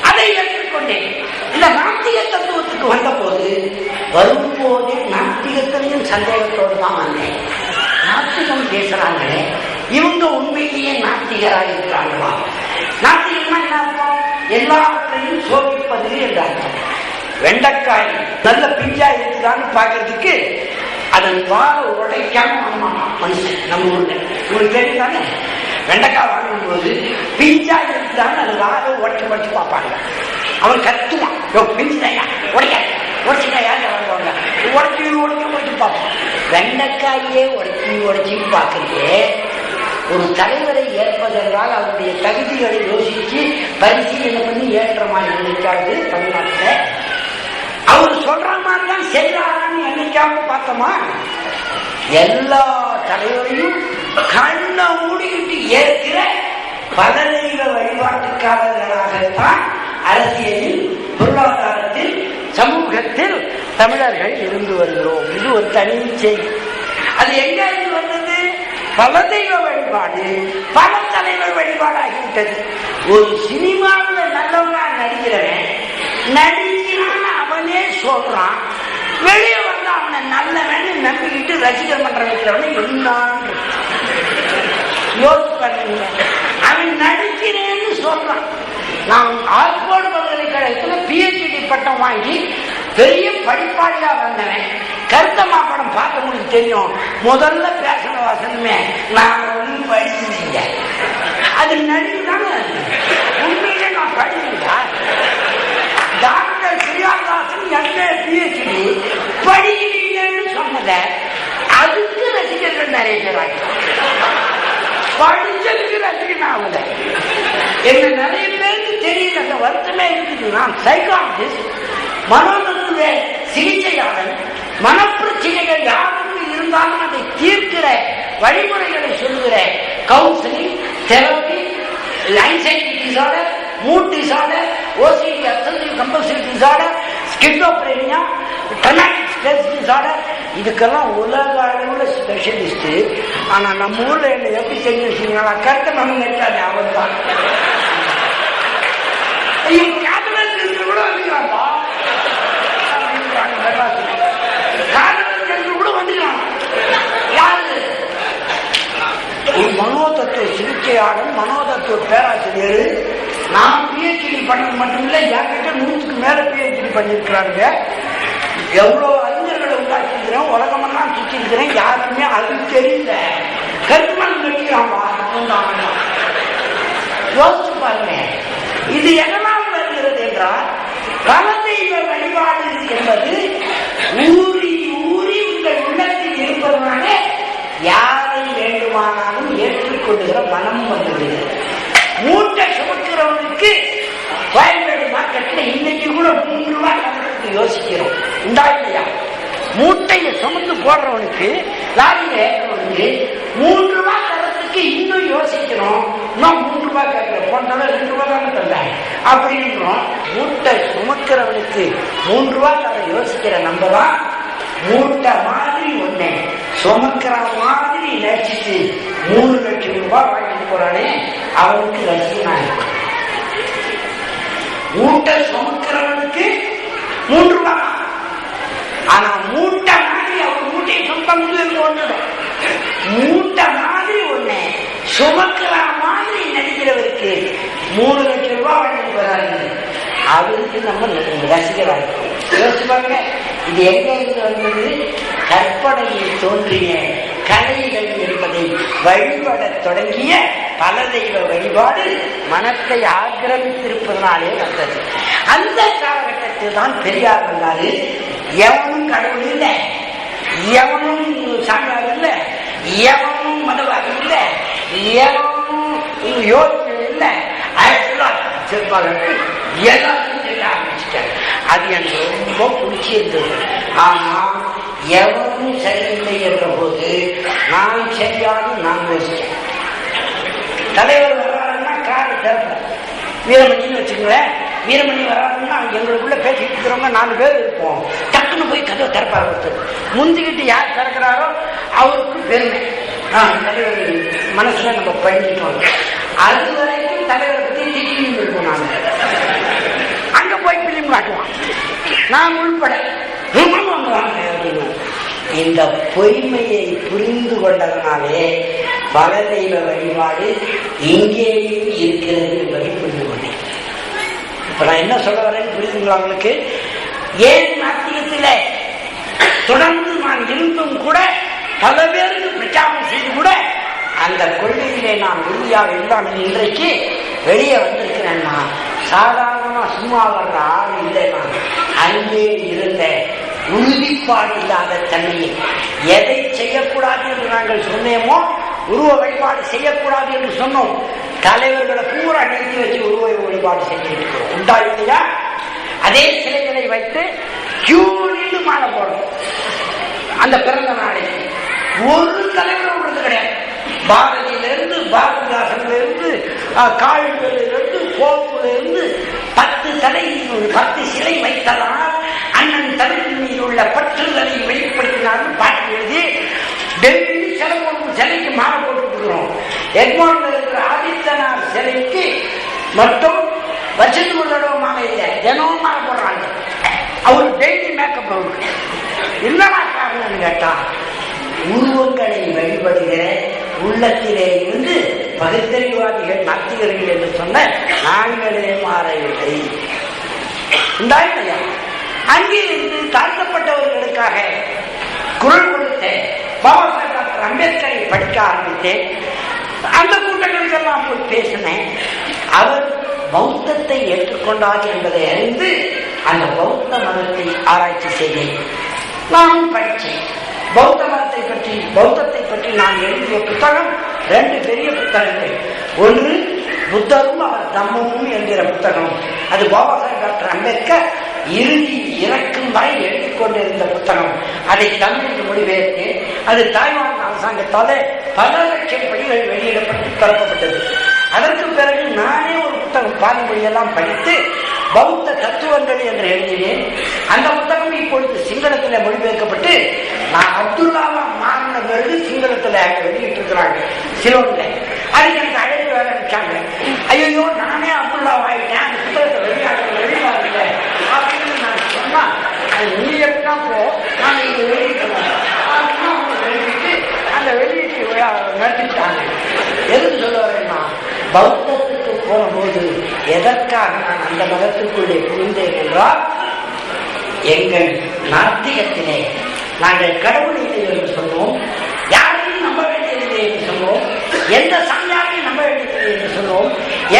Speaker 2: அதை ஏற்றுக்கொண்டேன். இந்த நாத்திய தத்துவத்துக்கு வந்த போது வரும்போதே நாத்திகத்திலையும் சந்தேகத்தோடு தான் வந்தேன். நாத்திகம் பேசுறாங்களே, இவங்க உண்மையிலேயே நாத்திகராக இருக்கிறாங்களா? நாத்திகம்னா என்ன அர்த்தம்? எல்லாத்தையும் சோதிப்பது என்ற அர்த்தம். வெண்டைக்காய் நல்ல பிஞ்சா இருக்குதான்னு பாக்கிறதுக்கு அதன் வாழ உடைக்காம மனுஷன் நம்ம ஊர்ல உங்களுக்கு தெரியுதானே, வெண்டைக்காய் வாங்கும் போது பிஞ்சா இருக்குதான்னு அது வாழ உடைச்சு உடைச்சு பார்ப்பாங்க. அவன் கத்துவான், பிஞ்சுதையா உடைக்காது உடைச்சுதான் யாரு வாங்குவாங்க, உடைச்சி உடைச்சு உடைச்சு பார்ப்பான். வெண்டைக்காயே உடைச்சி உடைச்சி பார்க்கறதே ஒரு தலைவரை ஏற்பதென்றால் அவருடைய தகுதிகளை யோசிச்சு பரிசீலனை பண்ணி ஏற்ற மாதிரி நினைக்காது. தமிழ்நாட்டில் அவர் சொல்ற மாதிரிதான் செய்யறாரான்னு என்னைக்காவது பார்த்தோமா? எல்லா தலைவரையும் கண்ண மூடிக்கிட்டு ஏற்கிற பலதெய்வ வழிபாட்டுக்காரர்களாகத்தான் அரசியலில், பொருளாதாரத்தில், சமூகத்தில் தமிழர்கள் இருந்து வருகிறோம். இது ஒரு தனி செய்தி. அது எங்க இருந்து வந்தது? பல தெய்வ வழிபாடு பல தலைவர் வழிபாடாகிவிட்டது. ஒரு சினிமாவில் நல்லவனா நடிக்கிறவன் நடிக்கிறான்னு அவனே சொல்றான், வெளியே வந்து அவனை நல்லவன்னு நம்பிக்கிட்டு ரசிகர் மன்றம் வைக்கிறவனை என்னான்னு யோசிச்சு பண்ணீங்க. அவன் நடிக்கிறேன்னு சொல்றான். நான் ஆக்ஸ்போர்ட் பல்கலைக்கழகத்தில் PhD பட்டம் வாங்கி பெரிய படிப்பாளியா வந்தவன். கருத்தம்மா படம் பார்க்க முடியும் தெரியும். முதல்ல பேசுற வசனமே நான் ஒன்றும் படிச்சீங்க, அது நடிப்புதானே. உண்மையிலே நான் படிச்சீங்களா? டாக்டர் ஸ்ரீராமதாசன் MA PhD படிக்கிறீங்கன்னு சொன்னதை அதுக்கு ரசிகர்கள் நிறைய பேர் ஆகிட்டாங்க. படிச்சதுக்கு ரசிகன் ஆகல. என்ன நிறைய பேருக்கு தெரியல, அந்த வருத்தமே இருக்குது. நான் சைக்காலஜிஸ்ட், மனோதத்துவ சிகிச்சையாளர். மனப்பிரச்சனைகள் யாருக்கு இருந்தாலும் அதை தீர்க்கிற வழிமுறைகளை சொல்லுகிற counselling, therapy, anxiety disorder, mood disorder, OCD obsessive compulsive disorder, schizophrenia, traumatic stress disorder, இதுக்கெல்லாம் உலக அளவில் ஸ்பெஷலிஸ்ட். ஆனா நம்ம ஊர்ல என்ன எப்படி தெரிஞ்சு வச்சுங்களா? கருத்தை நம்ம நெட்டாது அவன் தான். கூட வந்துக்கிறான்பா, கூட வந்துக்கிறான். யாரு? ஒரு மனோதத்துவ சிகிச்சையாளர், மனோதத்துவ பேராசிரியர். நான் PhD பண்ணது மட்டுமில்லை, என்கிட்ட 100க்கு மேல PhD பண்ணிருக்கிறாங்க. எவ்வளவு அறிஞர்களை உண்டாக்கிக்கிறேன், உலகமெல்லாம் சுற்றி இருக்கிறேன். யாருக்குமே அது தெரியல. கருத்துமன் கட்டிக்கிறான்பா. யோசிச்சு பாருங்க, இது எதனால் வருகிறது என்றால், பல தெய்வ வழிபாடு என்பது ஊறி ஊறி உங்கள் உள்ளத்தில் இருப்பதனால யாரை வேண்டுமானாலும் ஏற்றுக்கொள்ளுகிற மனம் வந்துவிடுகிறது. மூட்டை சுமக்கிறவனுக்கு கோயம்பேடு மார்க்கெட்ல இன்னைக்கு கூட 3 ரூபாய் யோசிக்கிறோம் உண்டா இல்லையா? மூட்டையை சுமந்து போடுறவனுக்கு, லாரியில ஏற்றவனுக்கு 3 ரூபாய் தரத்துக்கு இன்னும் யோசிக்கிறோம். இன்னும் 3 ரூபாய் கேட்கிறோம், போனதால 2 ரூபாய் தானே தந்தேன் அப்படின்றோம். மூட்டை சுமக்கிறவனுக்கு 3 ரூபாய் தர யோசிக்கிற நம்பதான் மூட்டை மாதிரி ஒண்ணு சுமக்கிற மாதிரி நினைச்சிட்டு 3 லட்சம் ரூபாய் வாங்கிட்டு போறானே அவனுக்கு ரசிகனா இருக்கும். மூட்டை சுமக்கிறவனுக்கு 3 ரூபாய். ஆனா மூட்டை மாதிரி அவன் மூட்டையை சுமக்க முடியும் ஒண்ணுடும். மூட்டை மாதிரி ஒண்ணு சுமக்கிற மாதிரி நடிக்கிறவருக்கு 3 லட்சம் ரூபாய் வாங்கிட்டு போறாரு. அவருக்கு நம்ம ரசிகராக இருக்கும். யோசிப்பாங்க, இது எங்க இருந்து வந்தது? கற்பனையில் தோன்றிய கலைகள் என்பதை வழிபட தொடங்கிய பல தெய்வ வழிபாடு மனத்தை ஆக்கிரமித்திருப்பதனாலே வந்தது. அந்த காலகட்டத்தில் தான் பெரியார் வந்தாரு. எவனும் கடவுள் இல்லை, எவனும் சாமியார் இல்லை, எவனும் மதவாதி இல்லை, எவனும் யோசனை இல்லை. எல்லாத்தையும் தெரிய ஆரம்பிச்சிட்டார். அது எனக்கு ரொம்ப பிடிச்சிருந்தது. ஆனா எவரும் சரியில்லை என்ற போது நான் சரியான நான் யோசிச்சேன். தலைவர் வர்றாருன்னா காரை திறப்பேன். வீரமணின்னு வச்சுக்கோங்களேன், வீரமணி வராதுன்னா எங்களுக்குள்ள பேசிட்டு இருக்கிறவங்க 4 பேர் இருப்போம். டக்குன்னு போய் கதவை திறப்பார். ஒருத்தர் முந்திக்கிட்டு யார் திறக்கிறாரோ அவருக்கு பெருமை. தலைவர் மனசுல நம்ம பண்ணிட்டோம். அது வரைக்கும் தலைவரை பத்தி திடீர்னு இருக்கும். நாங்க அங்க போய் பிலிம் காட்டுவான், நான் உள்பட இந்த பொய்மையை புரிந்து கொண்டதனாலே பல தெய்வ வழிபாடு இங்கேயும் இருக்கிறது என்பதை புரிந்து கொண்டேன். இப்ப நான் என்ன சொல்ல வரேன்னு புரியுதுங்களா உங்களுக்கு? ஏன் நாத்திகத்தில தொடர்ந்து நான் இருந்தும் கூட பல பேருக்கு பிரச்சாரம் செய்து கூட அந்த கொள்கையிலே நான் உறுதியாக இல்லாமல் இன்றைக்கு வெளியே வந்திருக்கிறேன்னா சாதாரணமா சும்மா வர்ற ஆள் இல்லை. நான் அங்கே இருந்த உறுதிப்பாடு இல்லாத தன்மையை எதை செய்யக்கூடாது என்று நாங்கள் சொன்னோமோ, உருவ வழிபாடு செய்யக்கூடாது என்று சொன்னோம், தலைவர்களை பூரா நிறுத்தி வச்சு உருவ வழிபாடு செய்திருக்கிறோம். உண்டா இல்லையா? அதே சிலைகளை வைத்து கியூனின்னு மாலை போடணும். அந்த பிறந்த நாளைக்கு ஒரு தலைவரும் உள்ளது கிடையாது. பாரதியிலிருந்து, பாரதிதாசனிலிருந்து, காழ்களிலிருந்து, கோப்புலிருந்து 10 சிலை வைத்ததால் அண்ணன் தலைவர் மீது உள்ள பற்றுதலை வெளிப்படுத்தினாலும் பாட்டு எழுதி டெல்லி சிலைக்கு மாலை போட்டுக்கிறோம். எக்மோன்ல இருக்கிற ஆதித்தனார் சிலைக்கு மட்டும் வருஷத்துக்கு ஒரு தடவை மாலை இல்லை, தினமும் மாலை போடுறாங்க. அவரு டெய்லி மேக்கப் அவருக்கு என்னடா காரணம் கேட்டா, உருவங்களை வழிபடுகிற உள்ளத்திலே இருந்து பகுத்தறிவாதிகள் நாத்திகர்கள் என்று சொன்ன நாங்களே மாறவில்லை. அங்கிருந்து தாழ்த்தப்பட்டவர்களுக்காக குரல் கொடுத்தேன். பாபா சாஹேப் டாக்டர் அம்பேத்கரை படிக்க ஆரம்பித்தேன். அந்த கூட்டங்களுக்கெல்லாம் போய் பேசினேன். அவர் பௌத்தத்தை ஏற்றுக்கொண்டார் என்பதை அறிந்து அந்த பௌத்த மதத்தை ஆராய்ச்சி செய்தேன். நானும் படித்தேன். பௌத்தத்தை பற்றி நான் எழுதிய புத்தகம் 2 பெரிய புத்தகங்கள். ஒன்று புத்தரும் அவர் தம்மமும் என்கிற புத்தகம். அது பாபா சாஹேப் டாக்டர் அம்பேத்கர் இறுதி இறக்கும் வரை எழுதிக் கொண்டிருந்த புத்தகம். அதை தமிழுக்கு மொழிபெயர்த்து அது தாய்வான் அரசாங்கத்தால் பல லட்சம் படிகள் வெளியிடப்பட்டு திறக்கப்பட்டது. அதற்கு பிறகு நானே ஒரு புத்தகம் பாலிமொழியெல்லாம் படித்து பௌத்த தத்துவங்கள் என்று எழுதினேன். அந்த புத்தகம் இப்பொழுது சிங்களத்தில் மொழிபெயர்க்கப்பட்டு நான் அப்துல்லாவா மாறின பிறகு சிங்களத்தில் வெளியிட்டு இருக்கிறாங்க சிலோன்ல. அதுக்கு எனக்கு அழைப்பு வேலை வச்சாங்க. ஐயோ நானே அப்துல்லாவாயிட்டேன், அந்த புத்தகத்தை வெளியாகல அப்படின்னு நான் சொன்னா, நீ எப்படா போ, நான் இங்க வெளியிட்டேன் வெளியிட்டு அந்த வெளியீட்டு விழா நடத்திட்டாங்க. எதுக்கு சொல்ல வரேன்னா, பௌத்தத்துக்கு போகும்போது எதற்காக நான் அந்த மதத்துக்குள்ளே புரிந்தேன் என்றால், எங்கள் நாத்திகத்திலே நாங்கள் கடவுள் இல்லை என்று சொன்னோம், யாரையும் நம்ப வேண்டியதில்லை என்று சொன்னோம், எந்த சாமியாரையும் நம்ப வேண்டியதில்லை என்று சொன்னோம்,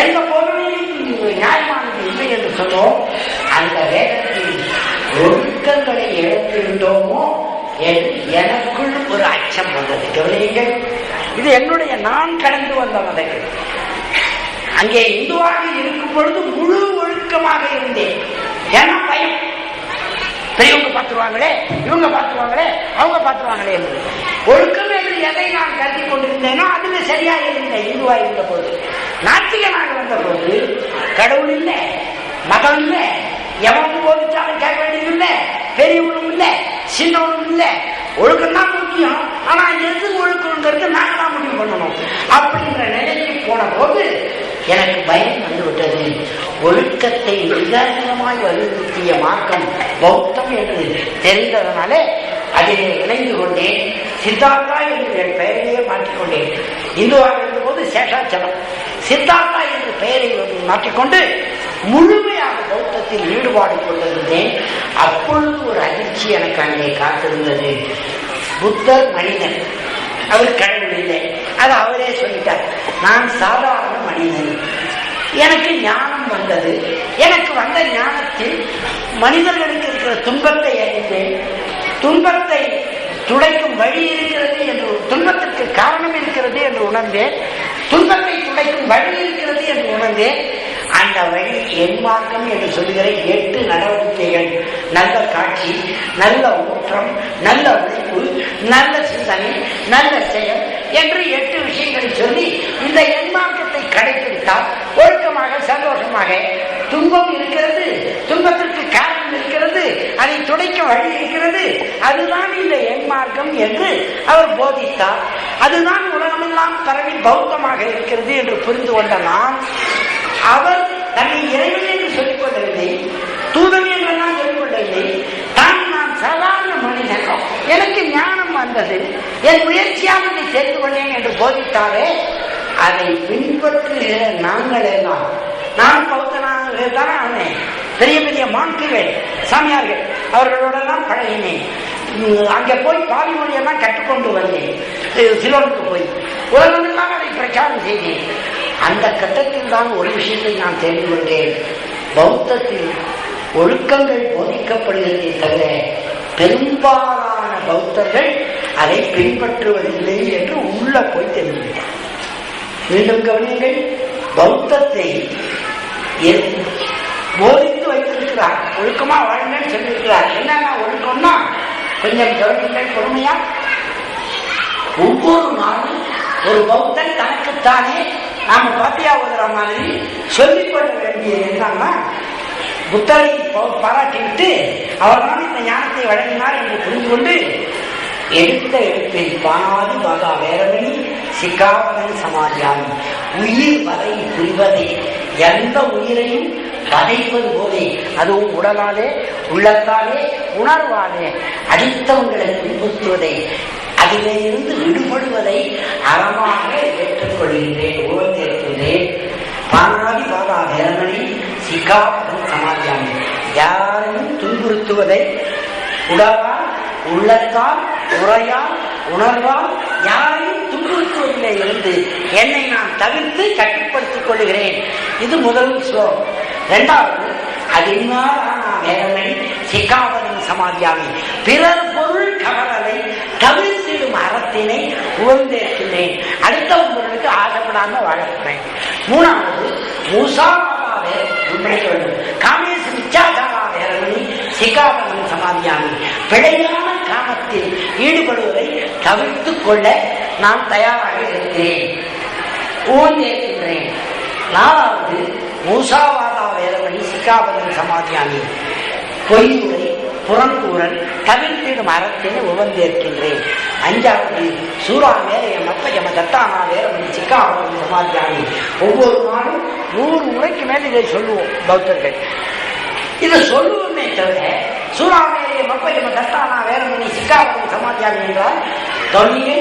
Speaker 2: எந்த பொருளையும் நியாயமானது இல்லை என்று சொன்னோம். அந்த வேதத்தில் ஒழுக்கங்களை இழந்திருந்தோமோ எனக்குள் ஒரு அச்சம் வந்தது. கவனியுங்கள், இது என்னுடைய நான் கடந்து வந்த மதங்கள். அங்கே இந்துவாக இருக்கும் பொழுது முழு ஒழுக்கமாக இருந்தேன். ஏன்னா பயம், பெரியவங்க பார்த்துருவாங்களே, இவங்க பார்த்துருவாங்களே, அவங்க பார்த்துருவாங்களே என்று ஒழுக்கம் என்று எதை நான் கருதி கொண்டிருந்தேனோ அதுல சரியா இருந்தேன். இந்துவா இருந்த போது, நாத்திகனாக வந்த போது கடவுள் இல்லை, மதம் இல்லை, எவனுக்கு போதிச்சாலும் கேட்க வேண்டியது இல்லை, பெரியவனும் இல்லை, சின்னவனும் இல்லை. ஒழுக்கம் தான் முக்கியம். ஆனா எது ஒழுக்கங்கிறது நாங்க தான் முடிவு பண்ணணும். அப்படின்ற நிலைக்கு போன போது எனக்கு பயம் வந்துவிட்டது. ஒழுக்கத்தை நிதானமாய் வலியுறுத்திய மார்க்கம் பௌத்தம் என்று தெரிந்ததனால அதிலே இணைந்து கொண்டேன். சித்தார்த்தா என்று என் பெயரையே மாற்றிக்கொண்டேன். இந்துவாக இருந்த போது சேஷாச்சலம், சித்தார்த்தா என்று பெயரை மாற்றிக்கொண்டு முழுமையாக பௌத்தத்தில் ஈடுபாடு கொண்டிருந்தேன். அப்பொழுது ஒரு அதிர்ச்சி எனக்கு அங்கே காத்திருந்தது. புத்தர் மனிதன், அவர் கடவுள் இல்லை, அது அவரே சொல்லிட்டார். நான் சாதாரண மனிதன், எனக்கு ஞானம் வந்தது. எனக்கு வந்த ஞானத்தில் மனிதர்களுக்கு இருக்கிற துன்பத்தை அறிந்தேன். துன்பத்தை துடைக்கும் வழி இருக்கிறது என்று, துன்பத்திற்கு காரணம் இருக்கிறது என்று உணர்ந்தேன். துன்பத்தை துடைக்கும் வழி இருக்கிறது என்று உணர்ந்தேன். அந்த வழி என் மார்க்கம் என்று சொல்லுகிற 8 நடவடிக்கைகள், நல்ல காட்சி, நல்ல ஊற்றம், நல்ல உழைப்பு, நல்ல சிந்தனை, நல்ல செயல் என்று 8 விஷயங்களை சொல்லி இந்த என் மார்க்கத்தை கடைபிடித்தால் ஒழுக்கமாக சந்தோஷமாக, துன்பம் இருக்கிறது, துன்பத்திற்கு காரணம் இருக்கிறது, அதை துடைக்க வழி இருக்கிறது, அதுதான் இந்த என் மார்க்கம் என்று அவர் போதித்தார். அதுதான் உலகமெல்லாம் பரவி பௌத்தமாக இருக்கிறது என்று புரிந்து கொண்ட நான், அவர் தன்னை இறைவன் என்று சொல்லிக் கொள்ளவில்லை, தூதன் என்றெல்லாம் சொல்லிக் கொள்ளவில்லை, நான் என் முயற்சியாக இதை சேர்த்து கொண்டேன் என்று போதித்தாரே, அதை பின்பற்றுகிற நாங்கள் எல்லாம், நான் பௌத்தனாக தானே ஆனேன். பெரிய பெரிய மான்குகள் சாமியார்கள் அவர்களோடெல்லாம் பழகினேன். அங்கே போய் பாதி மொழியெல்லாம் கற்றுக்கொண்டு வந்தேன். சிலோனுக்கு போய் உலகமெல்லாம் அதை பிரச்சாரம் செய்தேன். அந்த கட்டத்தில் தான் ஒரு விஷயத்தை நான் தெரிந்து கொண்டேன். பௌத்தத்தில் ஒழுக்கங்கள் போதிக்கப்படுகிறதே தவிர பெரும்பாலான பௌத்தர்கள் அதை பின்பற்றுவதில்லை என்று உள்ள போய் தெரிந்துவிட்டார். மீண்டும் கவனியுங்கள், பௌத்தத்தை போதித்து வைத்திருக்கிறார், ஒழுக்கமா வாழ்ந்தேன்னு சொல்லியிருக்கிறார். என்னன்னா ஒழுக்கம்னா கொஞ்சம் கவனிங்கள் பொறுமையா. ஒவ்வொரு நாளும் ஒரு பௌத்தன் தனக்குத்தானே நாம பாத்தியா ஓதுற மாதிரி சொல்லிக்கொள்ள வேண்டியது என்னன்னா, புத்தரை பாராட்டிவிட்டு அவர் தான் இந்த ஞானத்தை வழங்கினார் என்று புரிந்து கொண்டு, எடுத்த எழுத்தில் பாதி வாதா வேறவனி சிக்காவதன் சமாதியாகும். உயிர் வதை புரிவதே, எந்த உயிரையும் வதைப்பது போதே, அதுவும் உடலாலே உள்ளத்தாலே உணர்வாலே அடித்தவங்களை துன்புறுத்துவதை, அதிலே இருந்து விடுபடுவதை அறமாக ஏற்றுக்கொள்கின்றேன், உணர்ந்திருக்கின்றேன். பானாதி பாதா வேறவனி சிக்காவதன் சமாதியாகும். யாரையும் துன்புறுத்துவதை உடலால் உள்ளத்தால் உரையால் உணர்வால் யாரையும் துன்புறுத்துவதிலே இருந்து என்னை நான் தவிர்த்து கட்டுப்படுத்திக் கொள்கிறேன். இது முதல் ஸ்லோகம். இரண்டாவது, அதினால் வேறனை சிக்காவதன் சமாதியாகி பிறர் பொருள் கவலை தவிர்த்திடும் அறத்தினை உணர்ந்திருக்கின்றேன். அடுத்த பொருளுக்கு ஆசைப்படாம வாழப்படுறேன். மூணாவது, மூசாவாவே முன்னேற்ற வேண்டும். காமேசு இச்சாதாரா வேறனை சிக்காவதன் சமாதியாகி பிழையான காமத்தில் ஈடுபடுவதை தவிர்த்துக் கொள்ள நான் தயாராக இருக்கிறேன், ஊழ்ந்திருக்கின்றேன். நாலாவது, மூசாவாதா வேறவழி சிக்காபதன் சமாதியானி பொய்யுரை புறங்கூறல் தவிர்த்திடும் அறத்தினை உவந்திருக்கின்றேன். அஞ்சாவது, சூரா வேலைய மப்ப ஜம தத்தானா வேறவழி சிக்காபதன் சமாதியானி. ஒவ்வொரு நாளும் 100 முறைக்கு மேல் இதை சொல்லுவோம் பௌத்தர்கள். இதை சொல்லுவோமே தவிர சூறாவேலைய மப்ப ஜம தத்தானா வேறவழி சிக்காபதன் சமாதியானி என்றால் தொல்லியை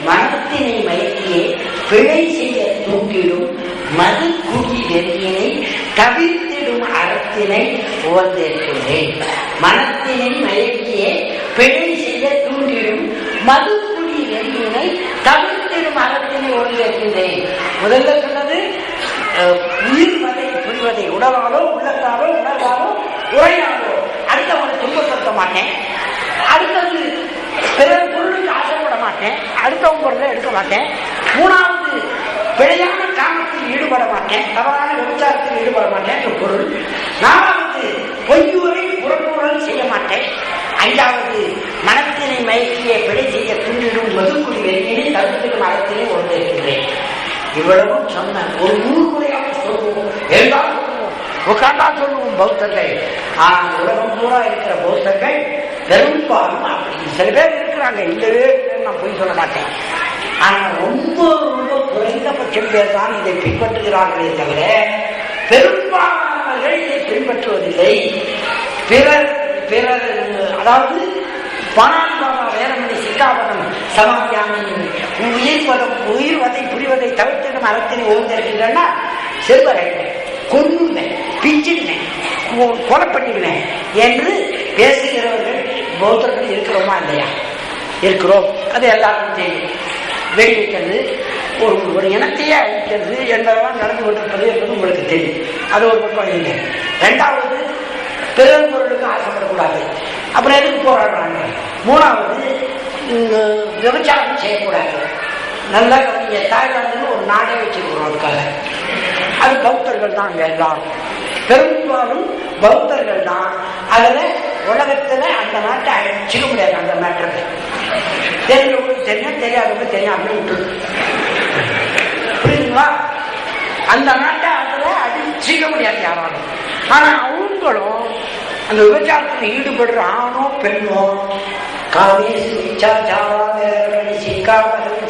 Speaker 2: மனத்தினை மயக்கியே பிழை செய்ய தூக்கிடும் மது குடி வெறியினை தவிர்த்திடும் அறத்தினை உவந்திருக்கின்றேன். மனத்தினை மயக்கியே பிழை செய்ய தூண்டிடும் மது குடி வெறியினை தவிர்த்திடும் அறத்தினை உவந்திருக்கின்றேன். முதல்ல சொன்னது உயிர் வதை புரிவதை, உடலாலோ உள்ளத்தாலோ உணர்வாலோ உரையாலோ அடுத்தவங்களை துன்பப்படுத்த மாட்டேன். அடுத்தது பிறர் பொருளுக்கு ஆசைப்பட மாட்டேன், அடுத்தவங்க பொருளை எடுக்க மாட்டேன். மூணாவது, பிழையான காமத்தில் ஈடுபட மாட்டேன், தவறான விபச்சாரத்தில் ஈடுபட மாட்டேன் என்ற பொருள். நாலாவது, பொய்யூரை புறக்கூறல் செய்ய மாட்டேன். ஐந்தாவது, மனத்தினை மயக்கிய பிழை செய்ய துண்டிடும் மதுக்குடி வெறியினை தவிர்த்திடும் அறத்தினை உணர்ந்திருக்கின்றேன். இவ்வளவும் சொன்ன ஒரு 100 முறையாக சொல்லுவோம், எல்லாரும் சொல்லுவோம், உட்காண்டா சொல்லுவோம் பௌத்தர்கள். ஆனால் உலகம் பூரா இருக்கிற பௌத்தர்கள் பெரும்பாலும் அப்படி சில பேர் இருக்கிறாங்க, இல்லவே நான் போய் சொல்ல மாட்டேன். ஆனால் ரொம்ப ரொம்ப குறைந்தபட்சம் பேர் தான் இதை பின்பற்றுகிறார்களே தவிர பெரும்பாலானவர்கள் இதை பின்பற்றுவதில்லை. பிறர் பிறர் அதாவது பானாதிபாதா வேறமணி சிக்காபதம் சமாதியானி உயிர் வதை புரிவதை தவிர்த்திடும் அறத்தினை உணர்ந்திருக்கின்றன. செல்வரை கொன்னுவேன், பிஞ்சிடுவேன், கொலை பண்ணிடுவேன் என்று பேசுகிறவர்கள் பௌத்தர்கள் இருக்கிறோமா இல்லையா? இருக்கிறோம். அது எல்லாருக்கும் தெரியும். வெடி வைக்கிறது, ஒரு இனத்தையே அழிக்கிறது என்பதெல்லாம் நடந்து கொண்டிருப்பது என்பது உங்களுக்கு தெரியும். அது ஒரு பக்கம் இல்லை. இரண்டாவது, பிறர் பொருளுக்கு ஆசைப்படக்கூடாது. அப்புறம் எதுக்கு போராடுறாங்க? மூணாவது, விபச்சாரம் செய்யக்கூடாது. நல்லா கவனிங்க, தாய்லாந்துன்னு ஒரு நாடே வச்சிருக்கிறோம் அதுக்காக. அது பௌத்தர்கள் தான் அங்கே எல்லாரும், பெரும்பாலும் பௌத்தர்கள் தான். அதில் உலகத்துல அந்த நாட்டை அழிச்சிக்க முடியாது. அந்த மேட்டரை தெரிஞ்சவங்களுக்கு தெரியும், தெரியாதவங்க தெரியாம விட்டுரு. புரியுதுங்களா? அந்த நாட்டை அதுல அழிச்சிக்க முடியாது யாராலும். ஆனா அவங்களும் அந்த விபச்சாரத்தில் ஈடுபடுற ஆணோ பெண்ணோ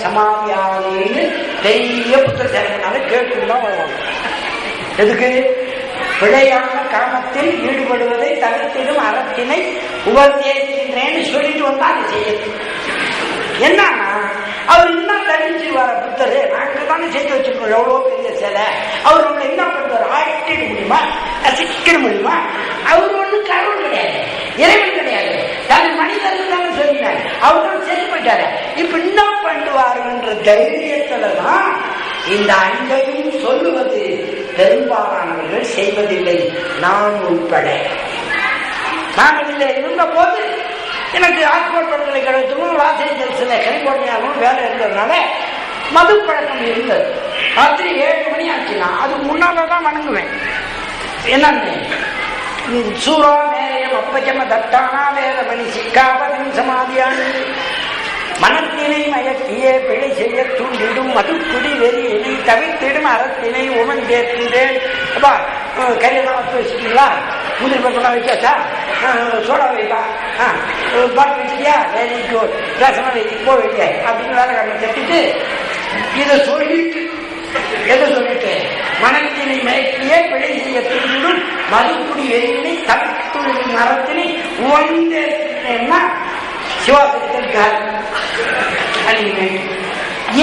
Speaker 2: சமாதியானு பெரிய புத்தக சேரனால கேட்டுதான் வருவாங்க. எதுக்கு? பிழையான காமத்தில் ஈடுபடுவதை தவிர்த்திடும் அறத்தினை உபதேசிக்கின்றேன்னு சொல்லிட்டு வந்தா அது செய்யுது. என்னன்னா அவர் இன்னும் தடிச்சிருவார புத்தர். நாங்க தானே சேர்த்து வச்சிருக்கோம் எவ்வளவு பெரிய சிலை. அவர் நம்மளை என்ன பண்ணுவார்? ஆட்டிட முடியுமா? அசிக்கிட முடியுமா? அவர் ஒன்றும் கடவுள் கிடையாது, இறைவன் கிடையாது, தன் மனிதர்கள் தானே சொல்லினார். அவர் தான் செத்து போயிட்டாரு. இப்ப என்ன பண்ணுவாருன்ற தைரியத்துலதான் இந்த அன்பையும் சொல்லுவது பெரும்பாலானவர்கள் செய்வதில்லை, நான் உட்பட. நாங்கள் இல்லை இருந்த போது எனக்கு ஆக்ஸ்போர்ட் பல்கலைக்கழகத்திலும் லாஸ் ஏஞ்சல்ஸ்ல கலிபோர்னியாவும் வேலை இருந்ததுனால மது பழக்கம் இருந்தது. ராத்திரி 7 மணி ஆச்சுன்னா அதுக்கு முன்னால்தான் வணங்குவேன். என்னன்னு சூரா நேரம் அப்பச்சம தட்டானா வேதமணி சிக்காபதின் சமாதியானு மனத்தினை மயக்கிய பிழை செய்ய தூண்டிடும் மதுக்குடி வெறியினை தவிர்த்திடும் அறத்தினை உமன் கேட்கின்றேன். அப்பா கையெல்லாம் வச்சு வச்சுட்டீங்களா? முந்திரி பக்கம் வச்சாச்சா? சோடா வைப்பா, பாட்டு வச்சியா? வெரி குட், ரசமா வைக்க போ வைக்க அப்படின்னு வேலை கண்ணை தட்டிட்டு இதை சொல்லிட்டு எதை சொல்லிட்டு மனத்தினை மயக்கிய பிழை செய்ய தூண்டிடும் மதுக்குடி வெறியினை தவிர்த்துடும் அறத்தினை உவந்தேன்னா சிவாசத்திற்காக